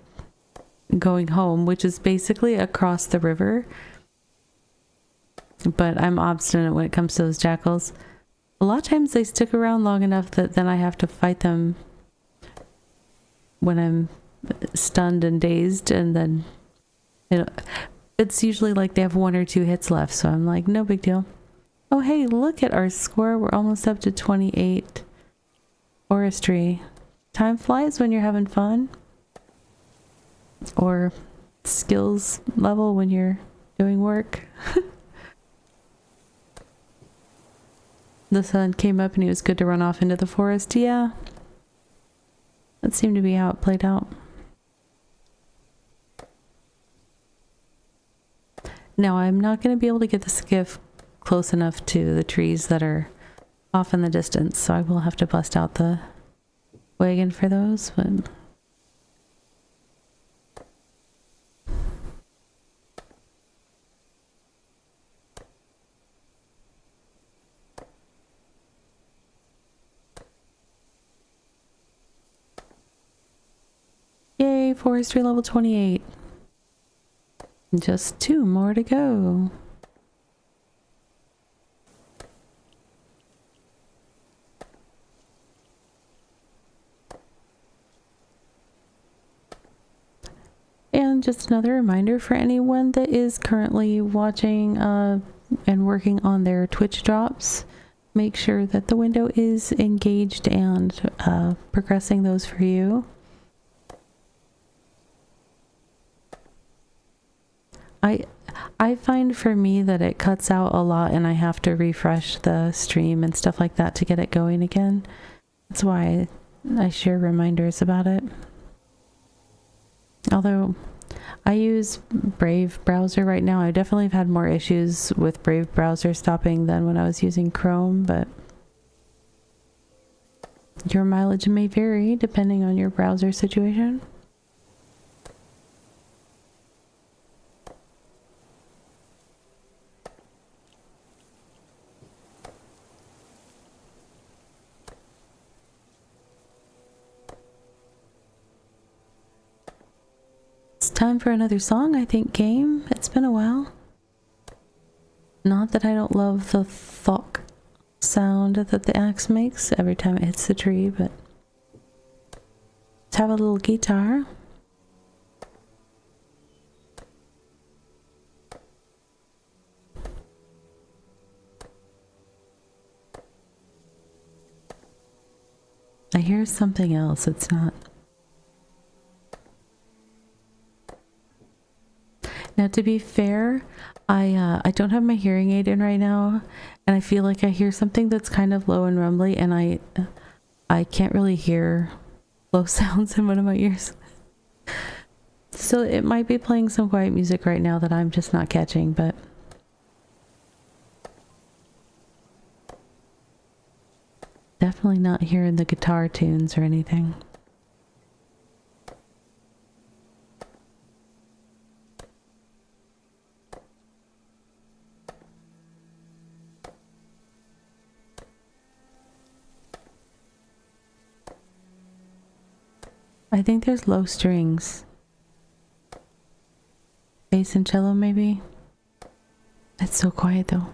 going home, which is basically across the river. But I'm obstinate when it comes to those jackals. A lot of times they stick around long enough that then I have to fight them when I'm stunned and dazed, and then it's usually like they have 1 or 2 hits left, so I'm like, no big deal. Oh hey, look at our score. We're almost up to 28 forestry. Time flies when you're having fun. Or skills level when you're doing work. The sun came up and he was good to run off into the forest. Yeah. That seemed to be how it played out. Now, I'm not going to be able to get the skiff close enough to the trees that are off in the distance, so I will have to bust out the wagon for those, but... Yay, forestry level 28. Just 2 more to go. And just another reminder for anyone that is currently watching and working on their Twitch drops, make sure that the window is engaged and progressing those for you. I find for me that it cuts out a lot and I have to refresh the stream and stuff like that to get it going again. That's why I share reminders about it. Although I use Brave browser right now. I definitely have had more issues with Brave browser stopping than when I was using Chrome, but your mileage may vary depending on your browser situation. Time for another song, I think, game. It's been a while. Not that I don't love the thok sound that the axe makes every time it hits the tree, but let's have a little guitar. hear something else. It's not. Now, to be fair, I don't have my hearing aid in right now, and I feel like I hear something that's kind of low and rumbly, and I can't really hear low sounds in one of my ears. So it might be playing some quiet music right now that I'm just not catching, but definitely not hearing the guitar tunes or anything. I think there's low strings. Bass and cello, maybe? It's so quiet though.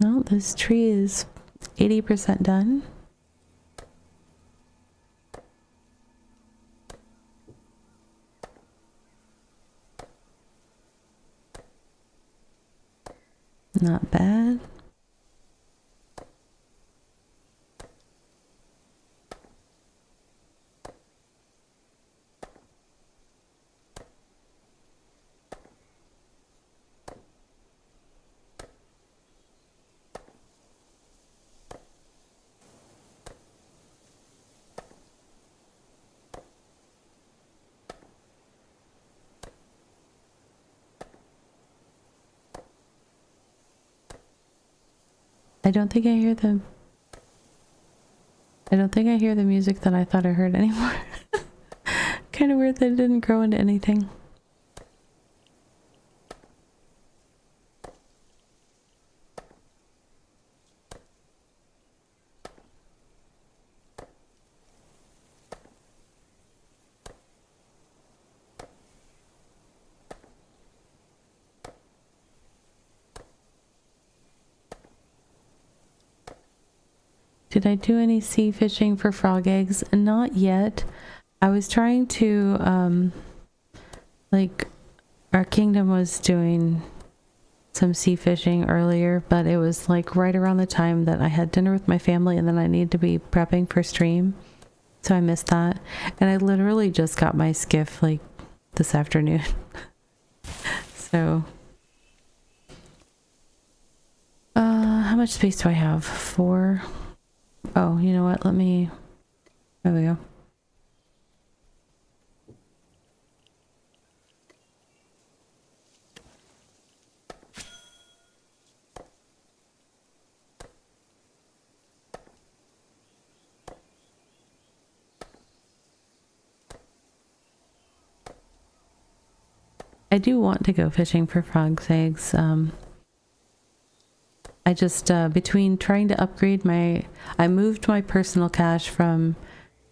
No, this tree is 80% done. Not bad. I don't think I hear the music that I thought I heard anymore. Kind of weird that it didn't grow into anything. Did I do any sea fishing for frog eggs? Not yet. I was trying to, like, our kingdom was doing some sea fishing earlier, but it was like right around the time that I had dinner with my family and then I need to be prepping for stream. So I missed that. And I literally just got my skiff like this afternoon. So, how much space do I have? 4. Oh, you know what? There we go. I do want to go fishing for frog's eggs. I just, between trying to upgrade I moved my personal cache from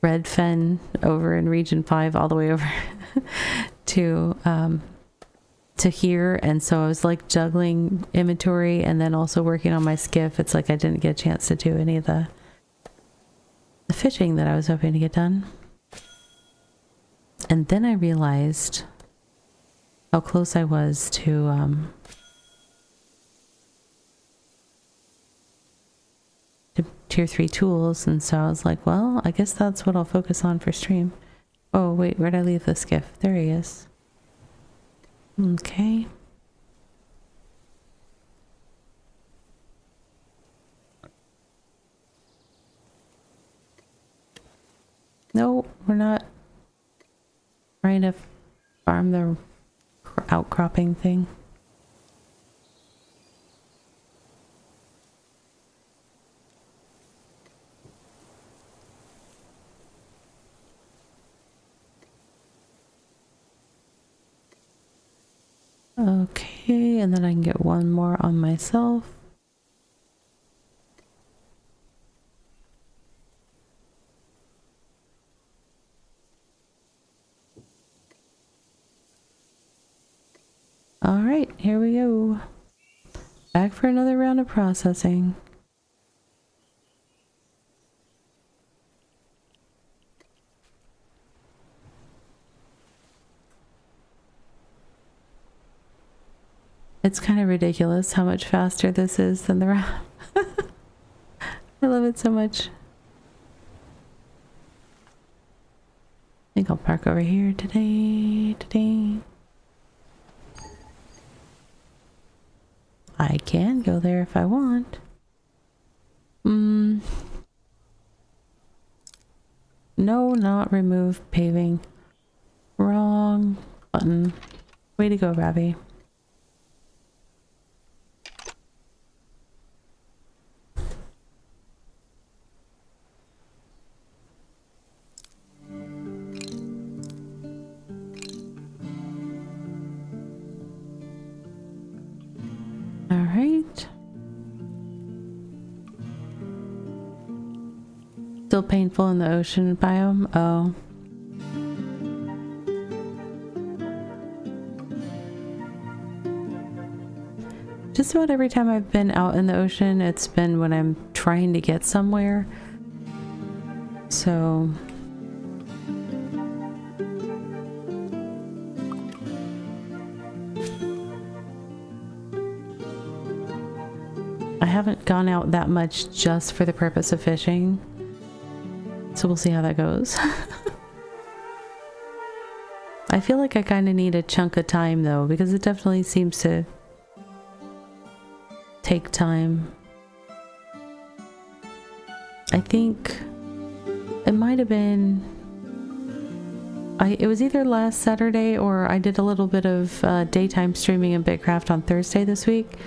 Redfen over in Region 5 all the way over to here. And so I was like juggling inventory and then also working on my skiff. It's like I didn't get a chance to do any of the fishing that I was hoping to get done. And then I realized how close I was to tier 3 tools, and so I was like, well, I guess that's what I'll focus on for stream. Oh wait, where'd I leave the skiff? There he is. Okay. No, we're not trying to farm the outcropping thing. Okay, and then I can get one more on myself. right, here we go. Back for another round of processing. It's kind of ridiculous how much faster this is than the round. I love it so much. I think I'll park over here today. I can go there if I want. No, not remove paving. Wrong button. Way to go, Ravi. Alright. Still painful in the ocean biome? Oh. Just about every time I've been out in the ocean, it's been when I'm trying to get somewhere. So... I haven't gone out that much just for the purpose of fishing. So we'll see how that goes. I feel like I kind of need a chunk of time though, because it definitely seems to take time. I think it might have been... it was either last Saturday or I did a little bit of daytime streaming in Bitcraft on Thursday this week.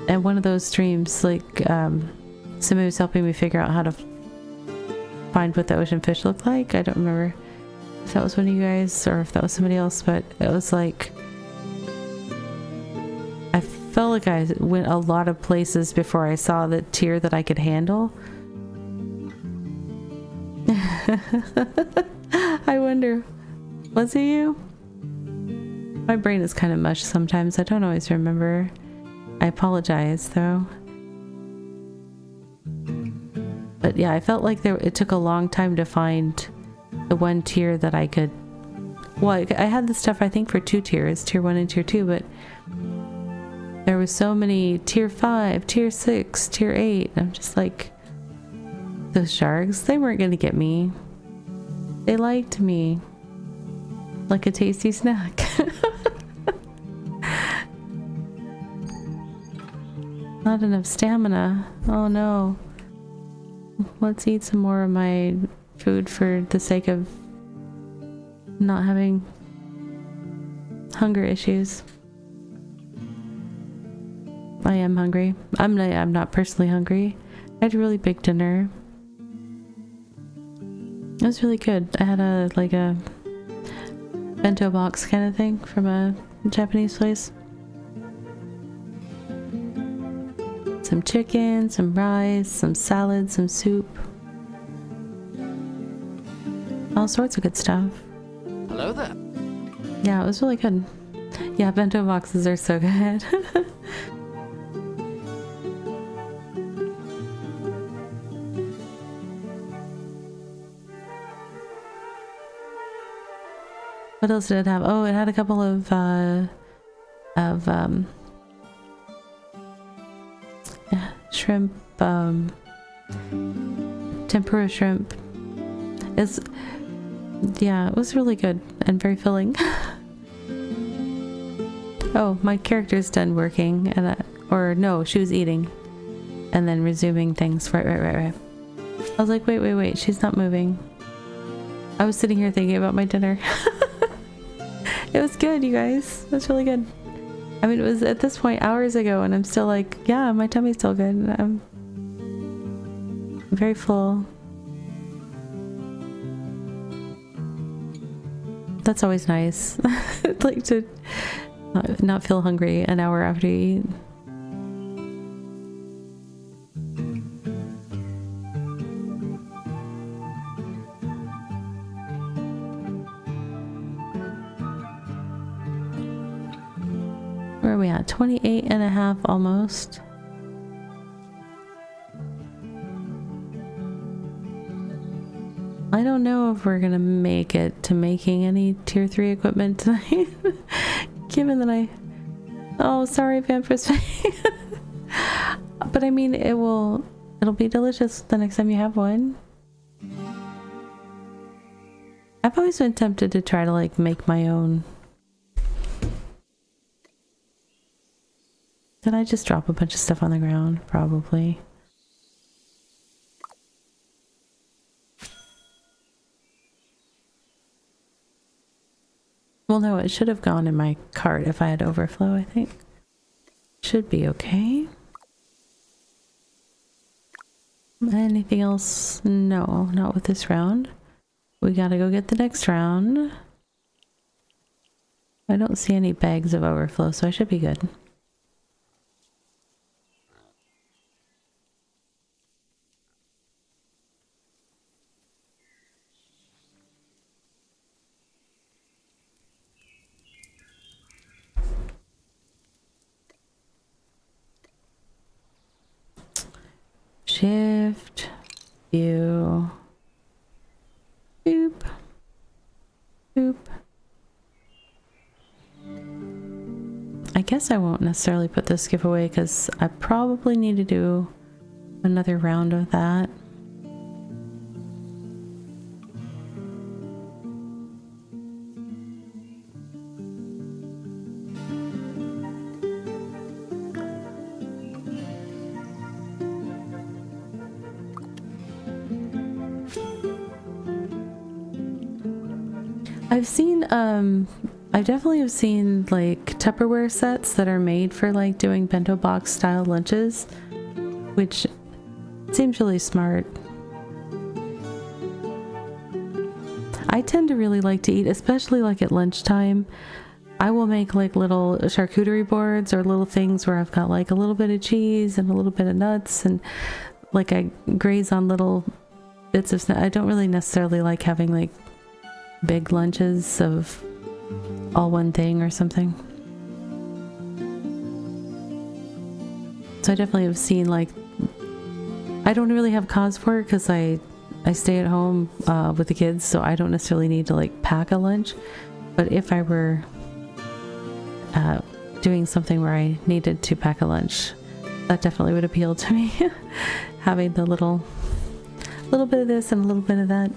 And one of those streams, like, somebody was helping me figure out how to find what the ocean fish looked like. I don't remember if that was one of you guys or if that was somebody else, but it was like... I felt like I went a lot of places before I saw the tier that I could handle. I wonder, was it you? My brain is kind of mush sometimes. I don't always remember. I apologize though. But yeah, I felt like it took a long time to find the one tier that I could... Well, I had the stuff I think for 2 tiers, tier 1 and tier 2, but there was so many tier 5, tier 6, tier 8. I'm just like, those sharks, they weren't gonna get me. They liked me like a tasty snack. Not enough stamina. Oh no. Let's eat some more of my food for the sake of not having hunger issues. I am hungry. I'm not personally hungry. I had a really big dinner. It was really good. I had a bento box kind of thing from a Japanese place. Some chicken, some rice, some salad, some soup. All sorts of good stuff. Hello there. Yeah, it was really good. Yeah, bento boxes are so good. What else did it have? Oh, it had a couple of shrimp, tempura shrimp. Yeah, it was really good and very filling. Oh, my character's done working, and or no, she was eating and then resuming things. Right. I was like, wait, she's not moving. I was sitting here thinking about my dinner. It was good, you guys. It was really good. I mean, it was at this point hours ago, and I'm still like, yeah, my tummy's still good. I'm very full. That's always nice. I'd like to not feel hungry an hour after you eat. Where are we yeah, 28 and a half almost. I don't know if we're gonna make it to making any tier 3 equipment tonight. Given that oh, sorry, Vampir's. But I mean, it'll be delicious the next time you have one. I've always been tempted to try to like make my own. Did I just drop a bunch of stuff on the ground? Probably. Well, no, it should have gone in my cart if I had overflow, I think. Should be okay. Anything else? No, not with this round. We gotta go get the next round. I don't see any bags of overflow, so I should be good. Shift, view, boop, boop. I guess I won't necessarily put this giveaway because I probably need to do another round of that. I definitely have seen like Tupperware sets that are made for like doing bento box style lunches, which seems really smart. I tend to really like to eat, especially like at lunchtime. I will make like little charcuterie boards or little things where I've got like a little bit of cheese and a little bit of nuts, and like I graze on little bits of I don't really necessarily like having like big lunches of all one thing or something. So I definitely have seen like, I don't really have cause for it because I stay at home with the kids, so I don't necessarily need to like pack a lunch. But if I were doing something where I needed to pack a lunch, that definitely would appeal to me. Having the little bit of this and a little bit of that.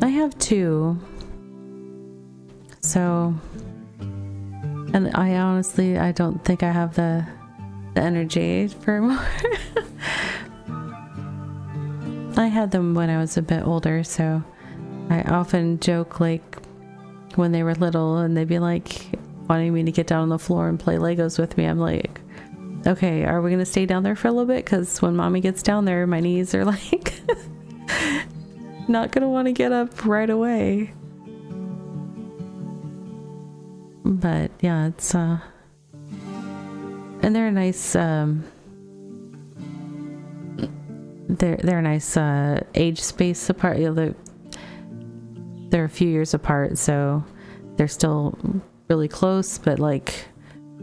I have two, so, and I honestly, I don't think I have the energy for more. I had them when I was a bit older, so I often joke like when they were little and they'd be like wanting me to get down on the floor and play Legos with me. I'm like, okay, are we gonna stay down there for a little bit? Because when mommy gets down there, my knees are like not gonna want to get up right away. But yeah, it's and they're a nice they're a nice age space apart. You know, they're a few years apart, so they're still really close, but like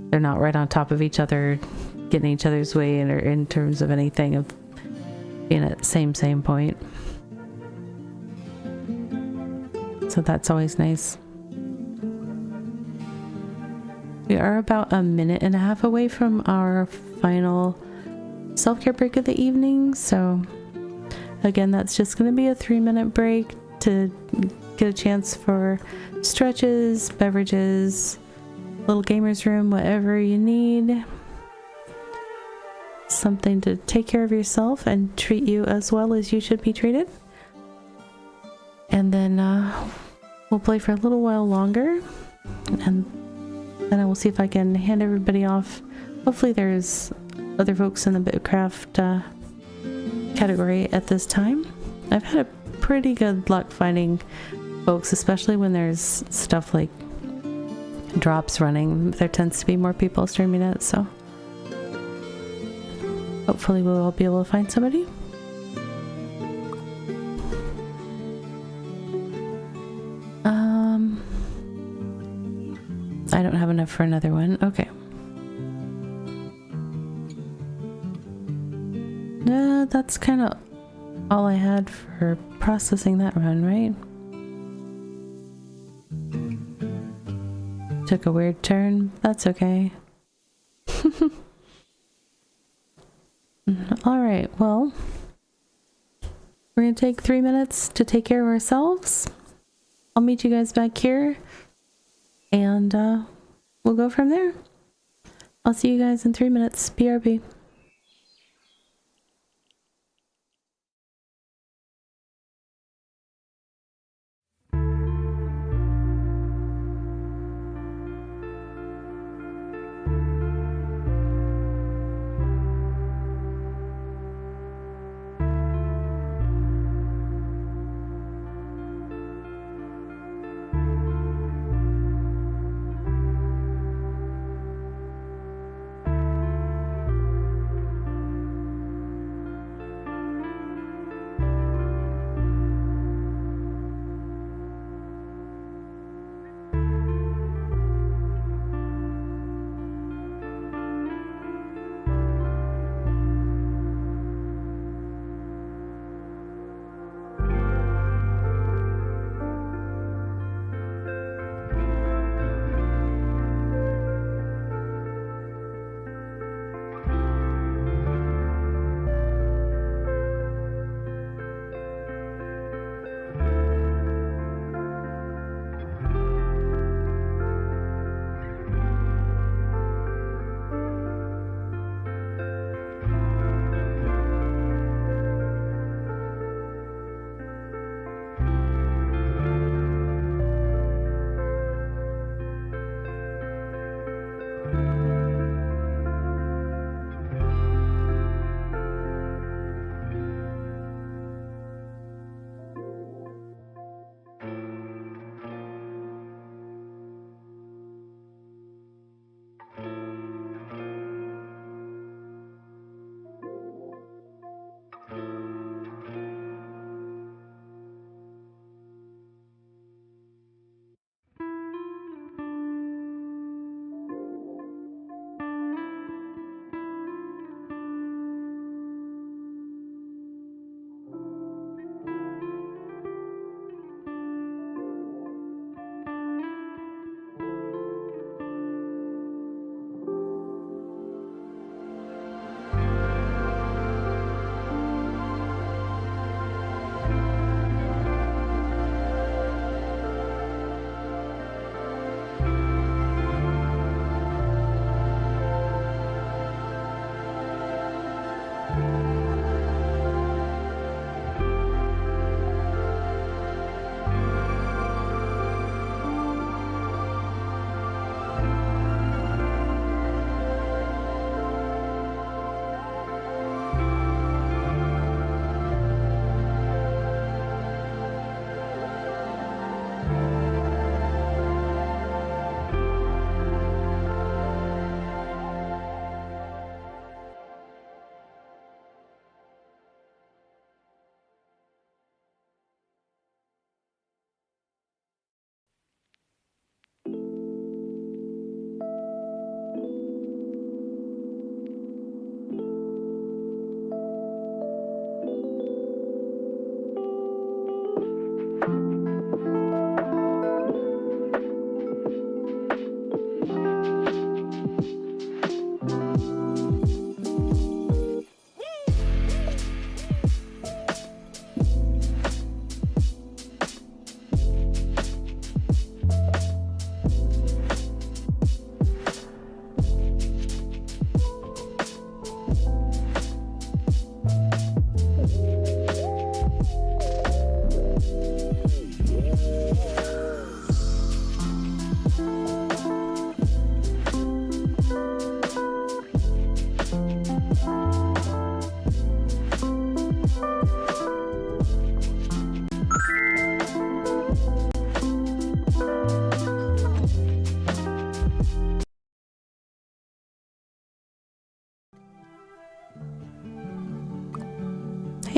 they're not right on top of each other, getting each other's way in terms of anything of being at the same point. So that's always nice. We are about a minute and a half away from our final self-care break of the evening. So again, that's just going to be a 3-minute break to get a chance for stretches, beverages, little gamer's room, whatever you need. Something to take care of yourself and treat you as well as you should be treated. And then we'll play for a little while longer, and then I will see if I can hand everybody off. Hopefully there's other folks in the Bitcraft category at this time. I've had a pretty good luck finding folks, especially when there's stuff like drops running. There tends to be more people streaming it, so Hopefully we'll be able to find somebody. I don't have enough for another one. Okay. That's kind of all I had for processing that run, right? Took a weird turn. That's okay. Alright, well, we're gonna take 3 minutes to take care of ourselves. I'll meet you guys back here, and we'll go from there. I'll see you guys in 3 minutes. BRB.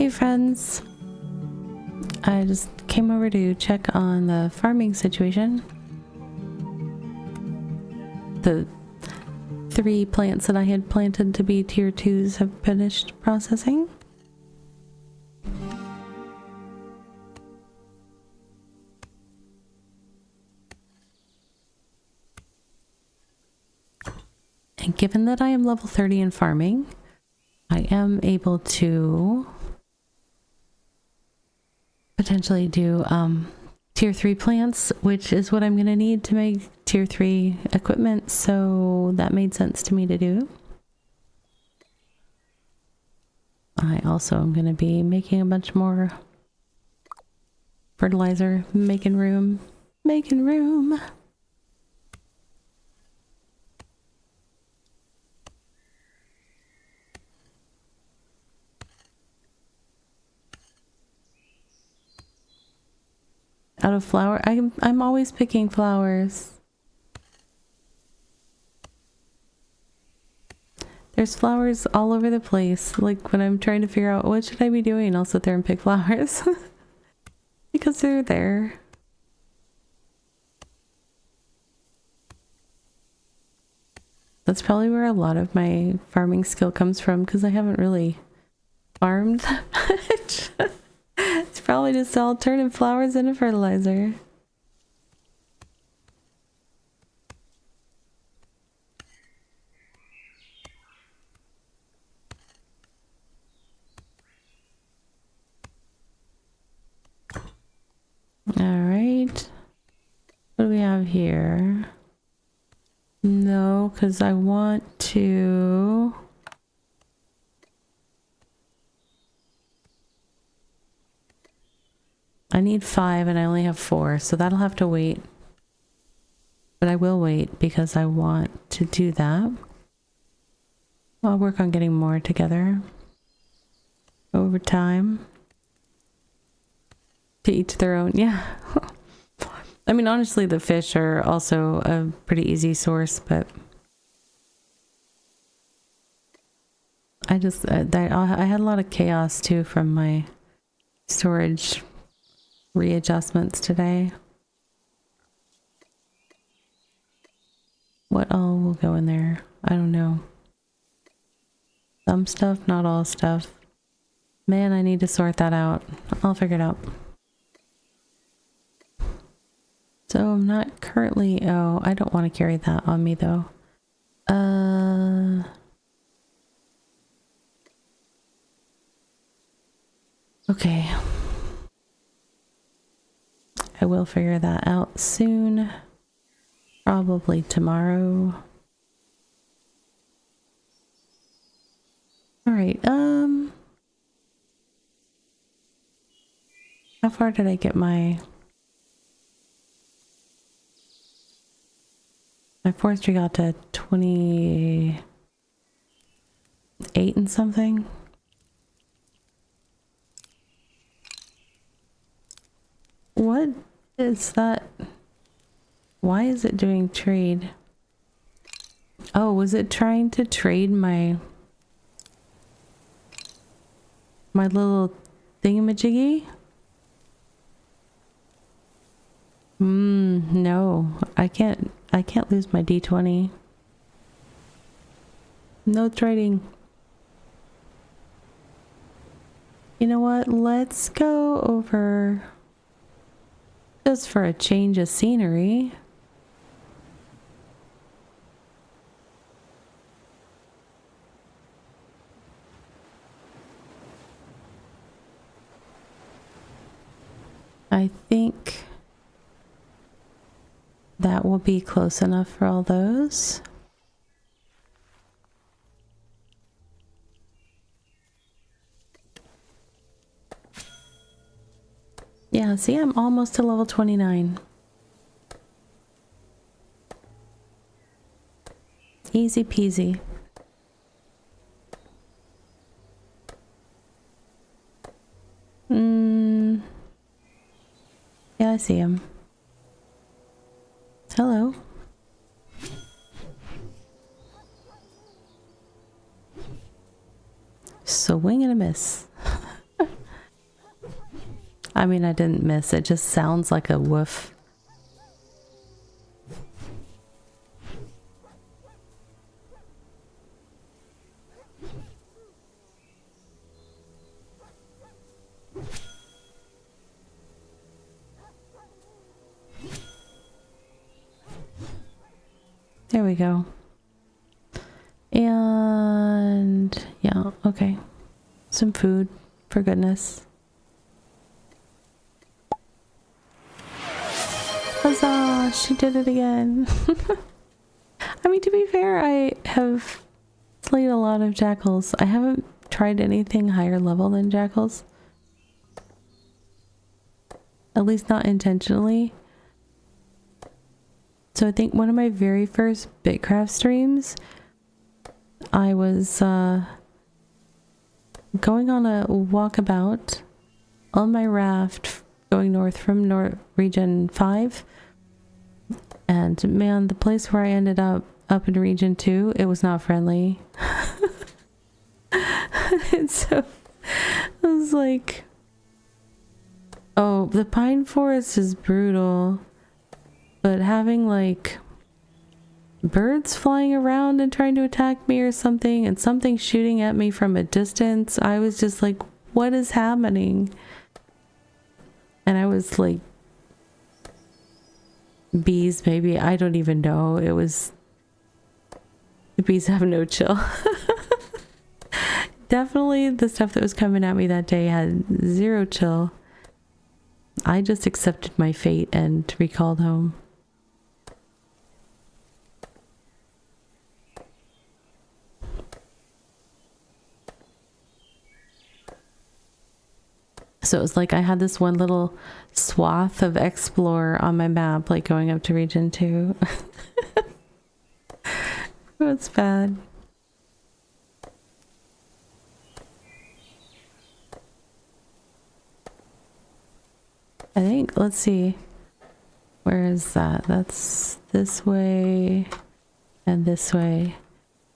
Hey friends, I just came over to check on the farming situation. The 3 plants that I had planted to be tier 2s have finished processing. And given that I am level 30 in farming, I am able to potentially do tier 3 plants, which is what I'm going to need to make tier 3 equipment, so that made sense to me to do. I also am going to be making a bunch more fertilizer, making room. Out of flower, I'm always picking flowers. There's flowers all over the place. Like when I'm trying to figure out what should I be doing, I'll sit there and pick flowers because they're there. That's probably where a lot of my farming skill comes from, because I haven't really farmed that much. It's probably just all turning flowers into fertilizer. Alright. What do we have here? No, because I want to... I need 5 and I only have 4, so that'll have to wait. But I will wait because I want to do that. I'll work on getting more together over time. To each their own, yeah. I mean, honestly, the fish are also a pretty easy source, but I had a lot of chaos too from my storage readjustments today. What all will go in there? I don't know. Some stuff, not all stuff. Man, I need to sort that out. I'll figure it out. So I'm not currently... Oh, I don't want to carry that on me though. Okay. I will figure that out soon. Probably tomorrow. Alright, how far did I get my forestry got to 28 and something? What is that? Why is it doing trade? Oh, was it trying to trade my little thingamajiggy? No. I can't lose my D20. No trading. You know what? Let's go over just for a change of scenery. I think that will be close enough for all those. Yeah, see, I'm almost to level 29. Easy peasy. Yeah, I see him. Hello. Swing and a miss. I mean, I didn't miss. It just sounds like a woof. There we go. And yeah, okay. Some food, for goodness. Huzzah! She did it again. I mean, to be fair, I have slayed a lot of jackals. I haven't tried anything higher level than jackals. At least not intentionally. So I think one of my very first Bitcraft streams, I was going on a walkabout on my raft going north from region 5, and man, the place where I ended up in region 2, it was not friendly. And so I was like, oh, the pine forest is brutal, but having like birds flying around and trying to attack me or something, and something shooting at me from a distance, I was just like, what is happening? And I was like, bees, maybe, I don't even know. It was, the bees have no chill. Definitely the stuff that was coming at me that day had zero chill. I just accepted my fate and recalled home. So it was like I had this one little swath of explore on my map, like going up to region 2. It's bad. I think, let's see. Where is that? That's this way and this way.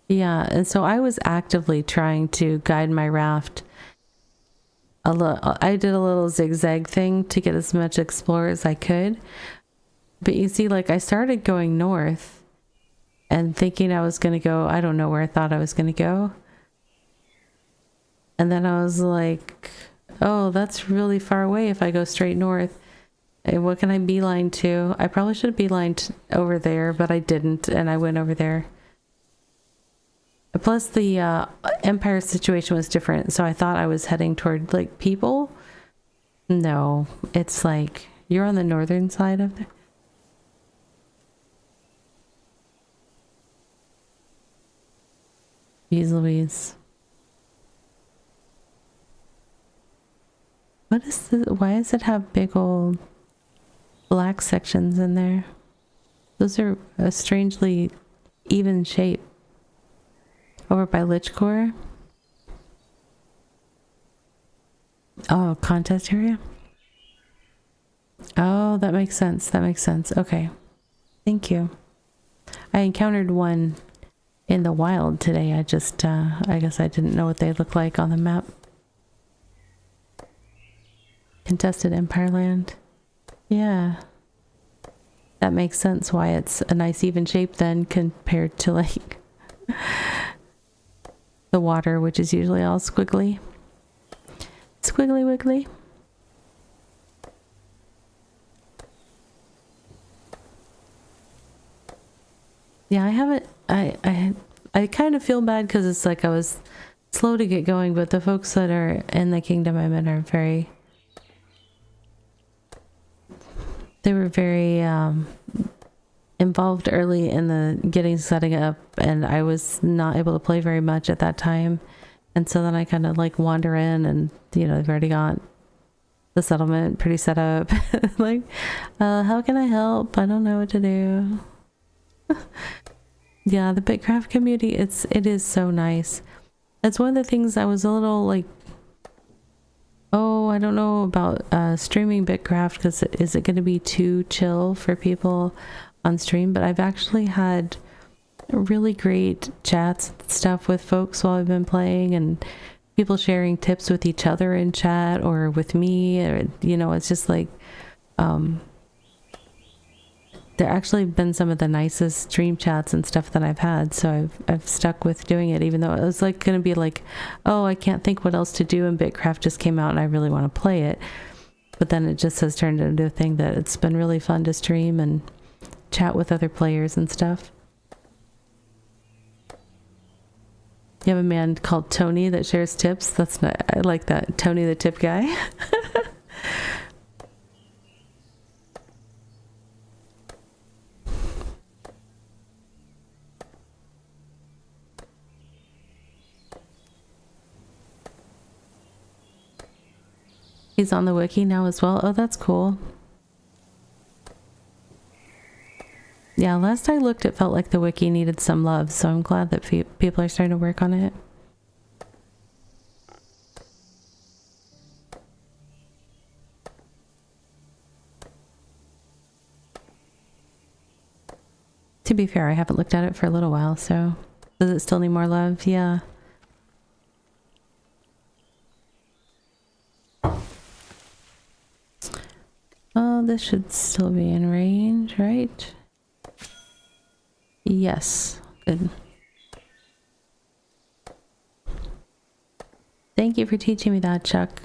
Yeah, and so I was actively trying to guide my raft. I did a little zigzag thing to get as much explore as I could. But you see, like, I started going north and thinking I was going to go, I don't know where I thought I was going to go. And then I was like, oh, that's really far away if I go straight north. What can I beeline to? I probably should have beelined over there, but I didn't, and I went over there. Plus, the Empire situation was different, so I thought I was heading toward, like, people. No, it's like, you're on the northern side of there. Jeez Louise. What is this? Why does it have big old black sections in there? Those are a strangely even shape. Over by Lichcore. Oh, contest area? Oh, that makes sense. That makes sense. Okay. Thank you. I encountered one in the wild today. I just, I guess I didn't know what they look like on the map. Contested Empire Land. Yeah. That makes sense why it's a nice even shape then compared to like the water, which is usually all squiggly. Squiggly wiggly. Yeah, I haven't, I kind of feel bad because it's like I was slow to get going, but the folks that are in the kingdom I'm in are very, they were very involved early in the setting up, and I was not able to play very much at that time. And so then I kind of like wander in, and you know, they've already got the settlement pretty set up. Like, how can I help? I don't know what to do. Yeah, the Bitcraft community, it is so nice. That's one of the things I was a little like, oh, I don't know about streaming Bitcraft, because is it going to be too chill for people on stream? But I've actually had really great chats and stuff with folks while I've been playing, and people sharing tips with each other in chat or with me, or you know, it's just like there actually been some of the nicest stream chats and stuff that I've had, so I've stuck with doing it, even though it was like going to be like, oh, I can't think what else to do, and Bitcraft just came out and I really want to play it. But then it just has turned into a thing that it's been really fun to stream and chat with other players and stuff. You have a man called Tony that shares tips. That's not, I like that. Tony the tip guy. He's on the wiki now as well. Oh, that's cool. Yeah, last I looked, it felt like the wiki needed some love, so I'm glad that people are starting to work on it. To be fair, I haven't looked at it for a little while, so does it still need more love? Yeah. Oh, this should still be in range, right? Yes. Good. Thank you for teaching me that, Chuck.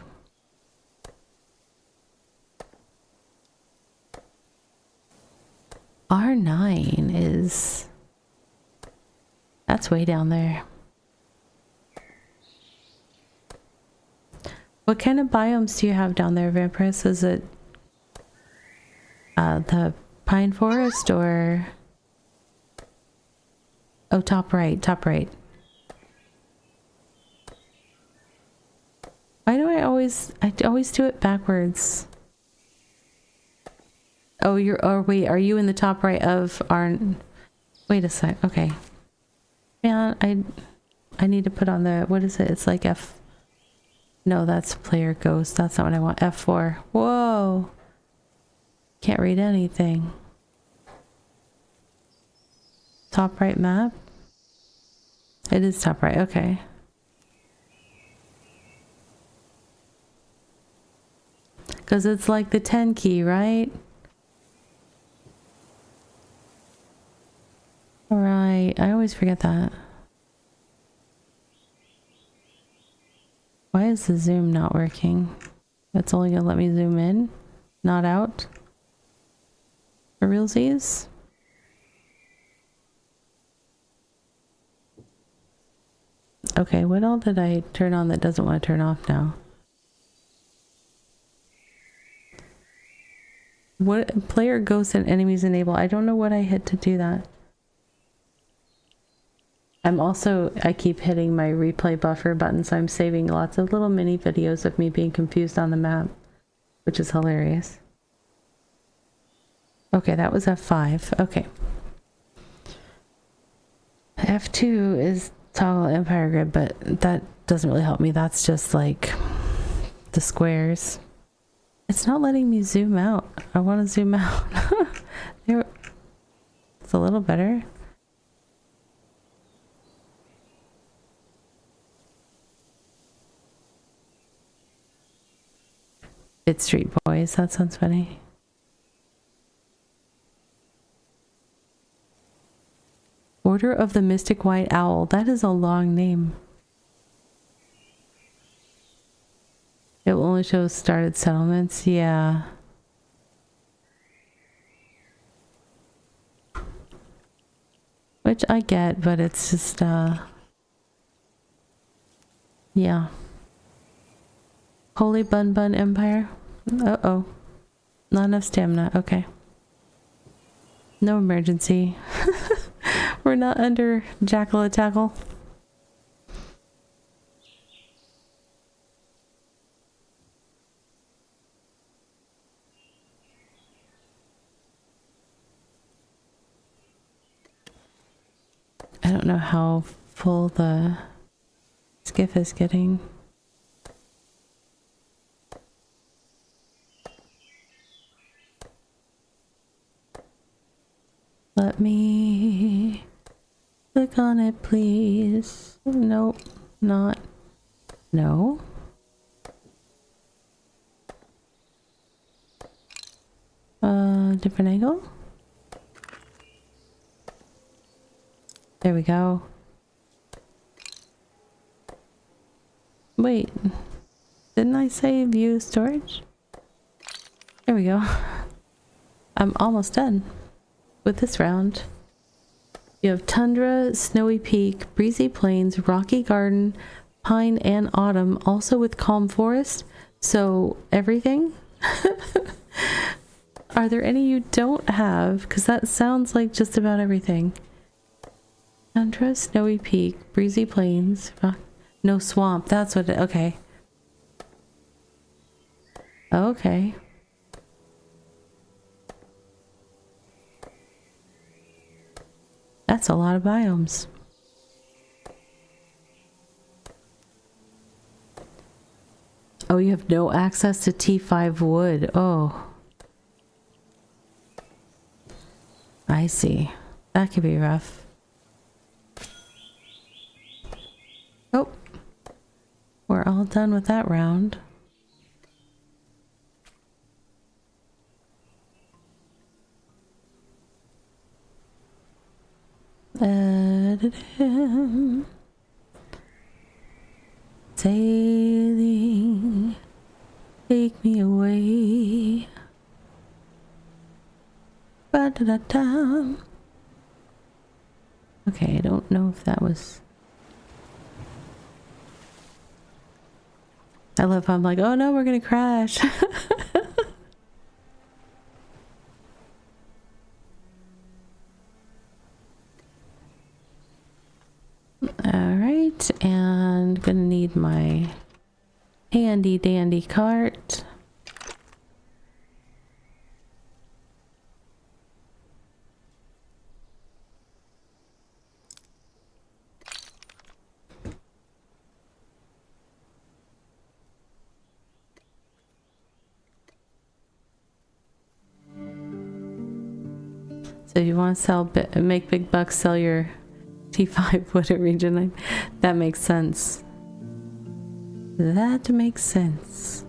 R9 is... That's way down there. What kind of biomes do you have down there, Vampirus? Is it the pine forest or... Oh, top right, top right. Why do I always do it backwards? Oh, wait, are you in the top right of our... Wait a sec, okay. Man, I need to put on the... What is it? It's like F... No, that's player ghost. That's not what I want. F4. Whoa! Can't read anything. Top right map? It is top right, okay. Because it's like the 10 key, right? Right, I always forget that. Why is the zoom not working? It's only gonna let me zoom in, not out. For realsies? Okay, what all did I turn on that doesn't want to turn off now? What player ghosts and enemies enable? I don't know what I hit to do that. I keep hitting my replay buffer button, so I'm saving lots of little mini videos of me being confused on the map, which is hilarious. Okay, that was F5. Okay. F2 is toggle Empire Grid, but that doesn't really help me. That's just like the squares. It's not letting me zoom out. I want to zoom out. There, it's a little better. Bit Street Boys, that sounds funny. Order of the Mystic White Owl. That is a long name. It will only show started settlements. Yeah. Which I get, but it's just, yeah. Holy Bun Bun Empire. Uh-oh. Not enough stamina. Okay. No emergency. We're not under Jackal-a-Tackle. I don't know how full the skiff is getting. Let me click on it, please. Nope, not. No. Different angle? There we go. Wait. Didn't I say view storage? There we go. I'm almost done with this round. You have tundra, snowy peak, breezy plains, rocky garden, pine and autumn, also with calm forest. So everything? Are there any you don't have? Because that sounds like just about everything. Tundra, snowy peak, breezy plains, no swamp. That's what it, okay. Okay. That's a lot of biomes. Oh, you have no access to T5 wood. Oh. I see. That could be rough. Oh. We're all done with that round. Sailing, take me away. Ba-da-da-da. Okay, I don't know if that was... I love how I'm like, oh no, we're gonna crash. Alright, and gonna need my handy dandy cart. So if you want to sell, make big bucks, sell your T5 wood at region. That makes sense. That makes sense.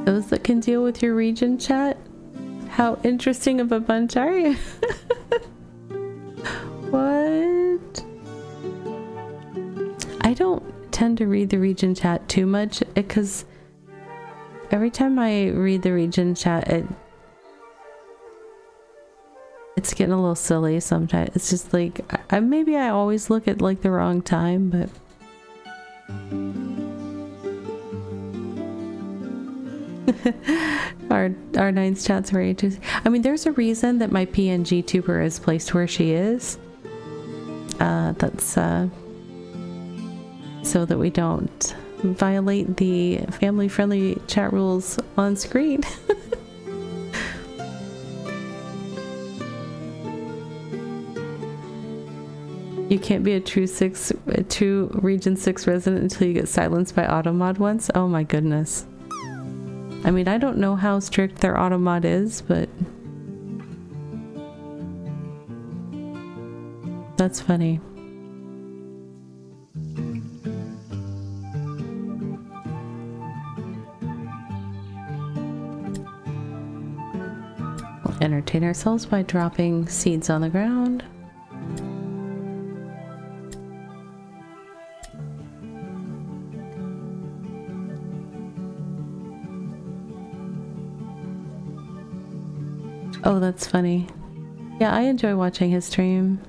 Those that can deal with your region chat? How interesting of a bunch are you? What? I don't tend to read the region chat too much because every time I read the region chat, it's getting a little silly sometimes. It's just like, maybe I always look at like the wrong time, but... our Nine's chat's very interesting. I mean, there's a reason that my PNG tuber is placed where she is. That's so that we don't violate the family-friendly chat rules on screen. You can't be a true Region 6 resident until you get silenced by Automod once. Oh my goodness. I mean, I don't know how strict their automod is, but that's funny. We'll entertain ourselves by dropping seeds on the ground. Oh, that's funny. Yeah, I enjoy watching his stream.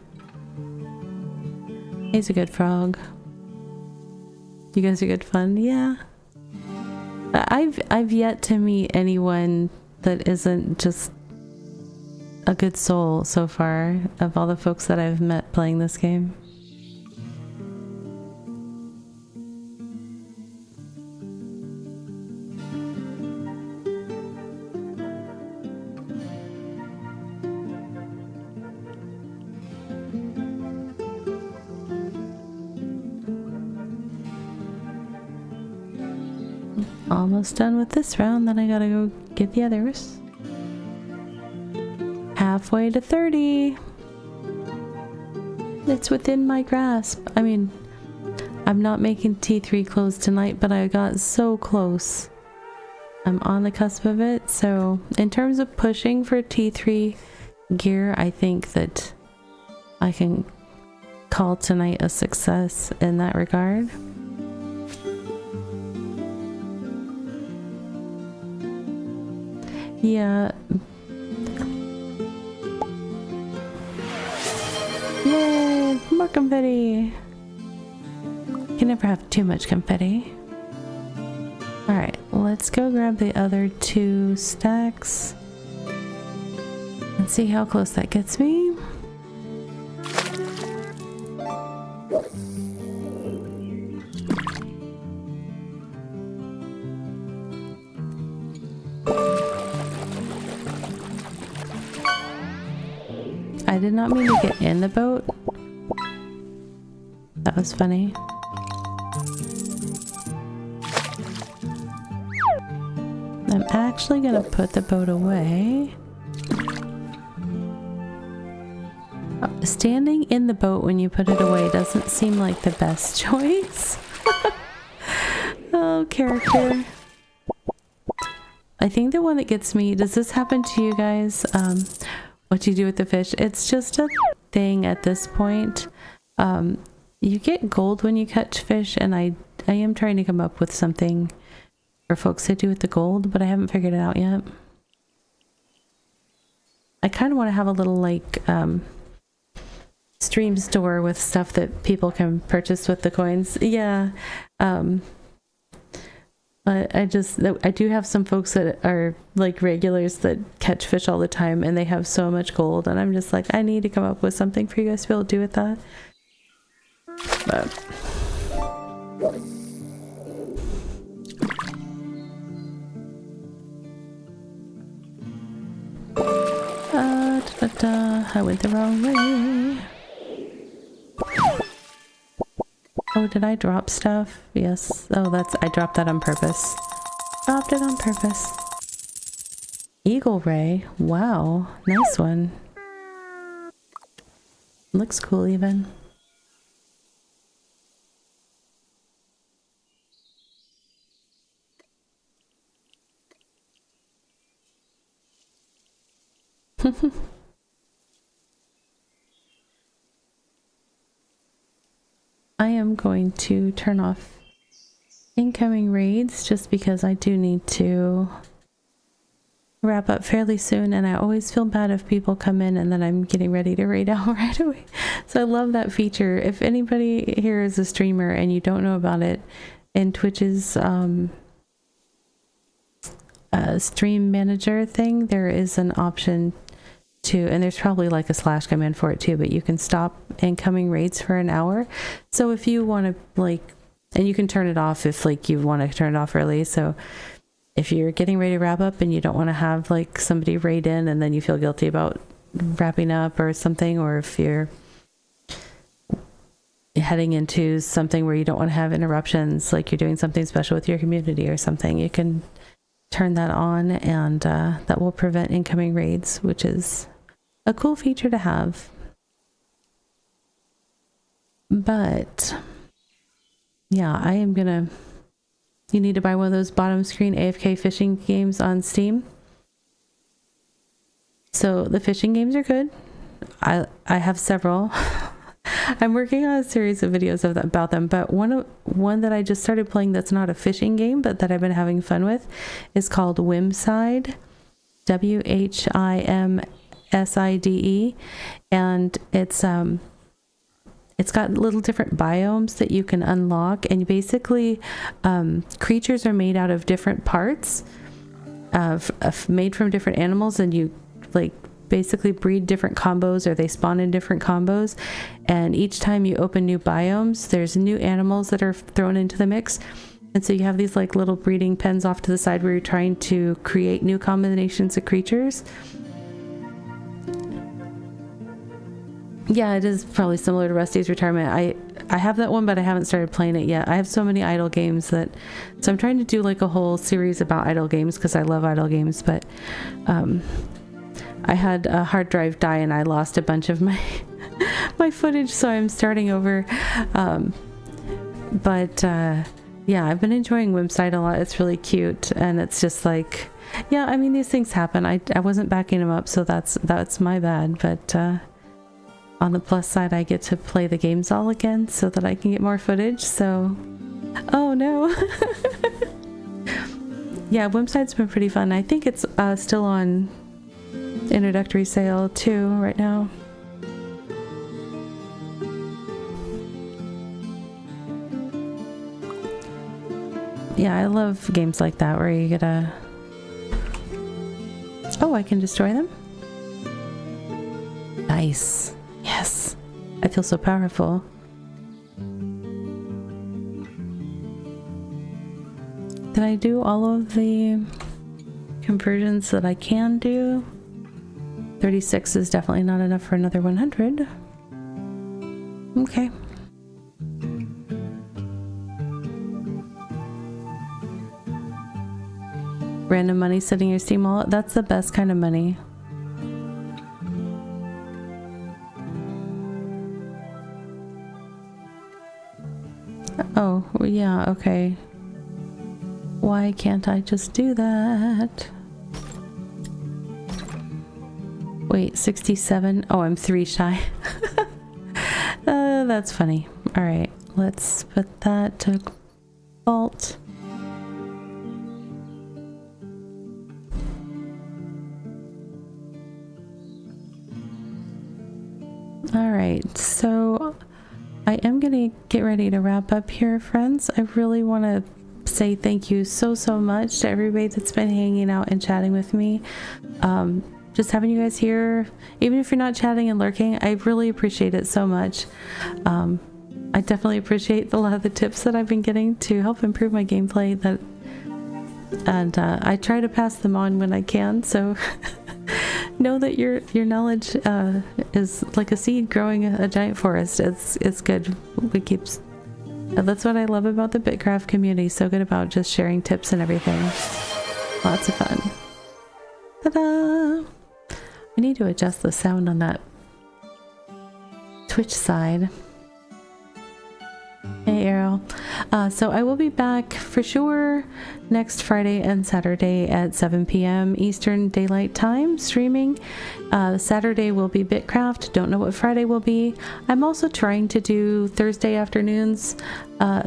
He's a good frog. You guys are good fun? Yeah. I've yet to meet anyone that isn't just a good soul so far of all the folks that I've met playing this game. Almost done with this round, then I gotta go get the others. Halfway to 30. It's within my grasp. I mean, I'm not making T3 close tonight, but I got so close. I'm on the cusp of it. So in terms of pushing for T3 gear, I think that I can call tonight a success in that regard. Yeah. Yay! More confetti! You can never have too much confetti. Alright, let's go grab the other 2 stacks and see how close that gets me. I did not mean to get in the boat. That was funny. I'm actually gonna put the boat away. Standing in the boat when you put it away doesn't seem like the best choice. Oh, character. I think the one that gets me, does this happen to you guys? What you do with the fish? It's just a thing at this point. You get gold when you catch fish, and I am trying to come up with something for folks to do with the gold, but I haven't figured it out yet. I kind of want to have a little like stream store with stuff that people can purchase with the coins. Yeah. I do have some folks that are like regulars that catch fish all the time, and they have so much gold, and I'm just like, I need to come up with something for you guys to be able to do with that. But I went the wrong way. Oh, did I drop stuff? Yes. Oh, I dropped that on purpose. Dropped it on purpose. Eagle ray. Wow. Nice one. Looks cool even. I am going to turn off incoming raids just because I do need to wrap up fairly soon, and I always feel bad if people come in and then I'm getting ready to raid out right away. So I love that feature. If anybody here is a streamer and you don't know about it, in Twitch's stream manager thing, there is an option to, and there's probably like a slash command for it too, but you can stop incoming raids for an hour. So if you want to like, and you can turn it off if like you want to turn it off early. So if you're getting ready to wrap up and you don't want to have like somebody raid in and then you feel guilty about wrapping up or something, or if you're heading into something where you don't want to have interruptions, like you're doing something special with your community or something, you can turn that on, and that will prevent incoming raids, which is a cool feature to have. But yeah, I am gonna, you need to buy one of those bottom screen AFK fishing games on Steam. So the fishing games are good. I have several. I'm working on a series of videos about them, but one that I just started playing that's not a fishing game, but that I've been having fun with, is called Whimside, WHIMSIDE, and it's got little different biomes that you can unlock, and basically creatures are made out of different parts, made from different animals, and you like basically breed different combos, or they spawn in different combos, and each time you open new biomes, there's new animals that are thrown into the mix, and so you have these like little breeding pens off to the side where you're trying to create new combinations of creatures. Yeah, it is probably similar to Rusty's Retirement. I have that one, but I haven't started playing it yet. I have so many idle games so I'm trying to do like a whole series about idle games because I love idle games, but I had a hard drive die and I lost a bunch of my my footage, so I'm starting over. Yeah, I've been enjoying Whimside a lot. It's really cute, and it's just like, yeah, I mean, these things happen. I wasn't backing them up, so that's my bad, but on the plus side, I get to play the games all again so that I can get more footage, so... Oh, no! Yeah, Whimside's been pretty fun. I think it's still on introductory sale, too, right now. Yeah, I love games like that where you get a... Oh, I can destroy them? Nice. Yes. I feel so powerful. Did I do all of the conversions that I can do? 36 is definitely not enough for another 100. Okay. Random money sitting in your Steam wallet. That's the best kind of money. Oh, yeah, okay. Why can't I just do that? Wait, 67? Oh, I'm 3 shy. That's funny. Alright, let's put that to vault. Alright, so I am gonna get ready to wrap up here, friends. I really want to say thank you so much to everybody that's been hanging out and chatting with me. Just having you guys here, even if you're not chatting and lurking, I really appreciate it so much. I definitely appreciate a lot of the tips that I've been getting to help improve my gameplay, and I try to pass them on when I can, so know that your knowledge is like a seed growing a giant forest. It's good. That's what I love about the Bitcraft community. So good about just sharing tips and everything. Lots of fun. Ta-da! I need to adjust the sound on that Twitch side. Hey Arrow. So I will be back for sure next Friday and Saturday at 7 p.m. Eastern Daylight Time streaming. Saturday will be Bitcraft. Don't know what Friday will be. I'm also trying to do Thursday afternoons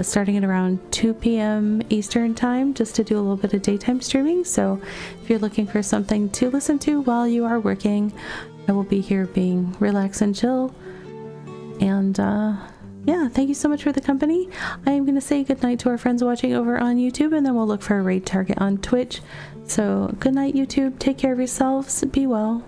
starting at around 2 p.m. Eastern Time, just to do a little bit of daytime streaming. So if you're looking for something to listen to while you are working, I will be here being relaxed and chill. And yeah, thank you so much for the company. I am going to say goodnight to our friends watching over on YouTube, and then we'll look for a raid target on Twitch. So good night, YouTube. Take care of yourselves. Be well.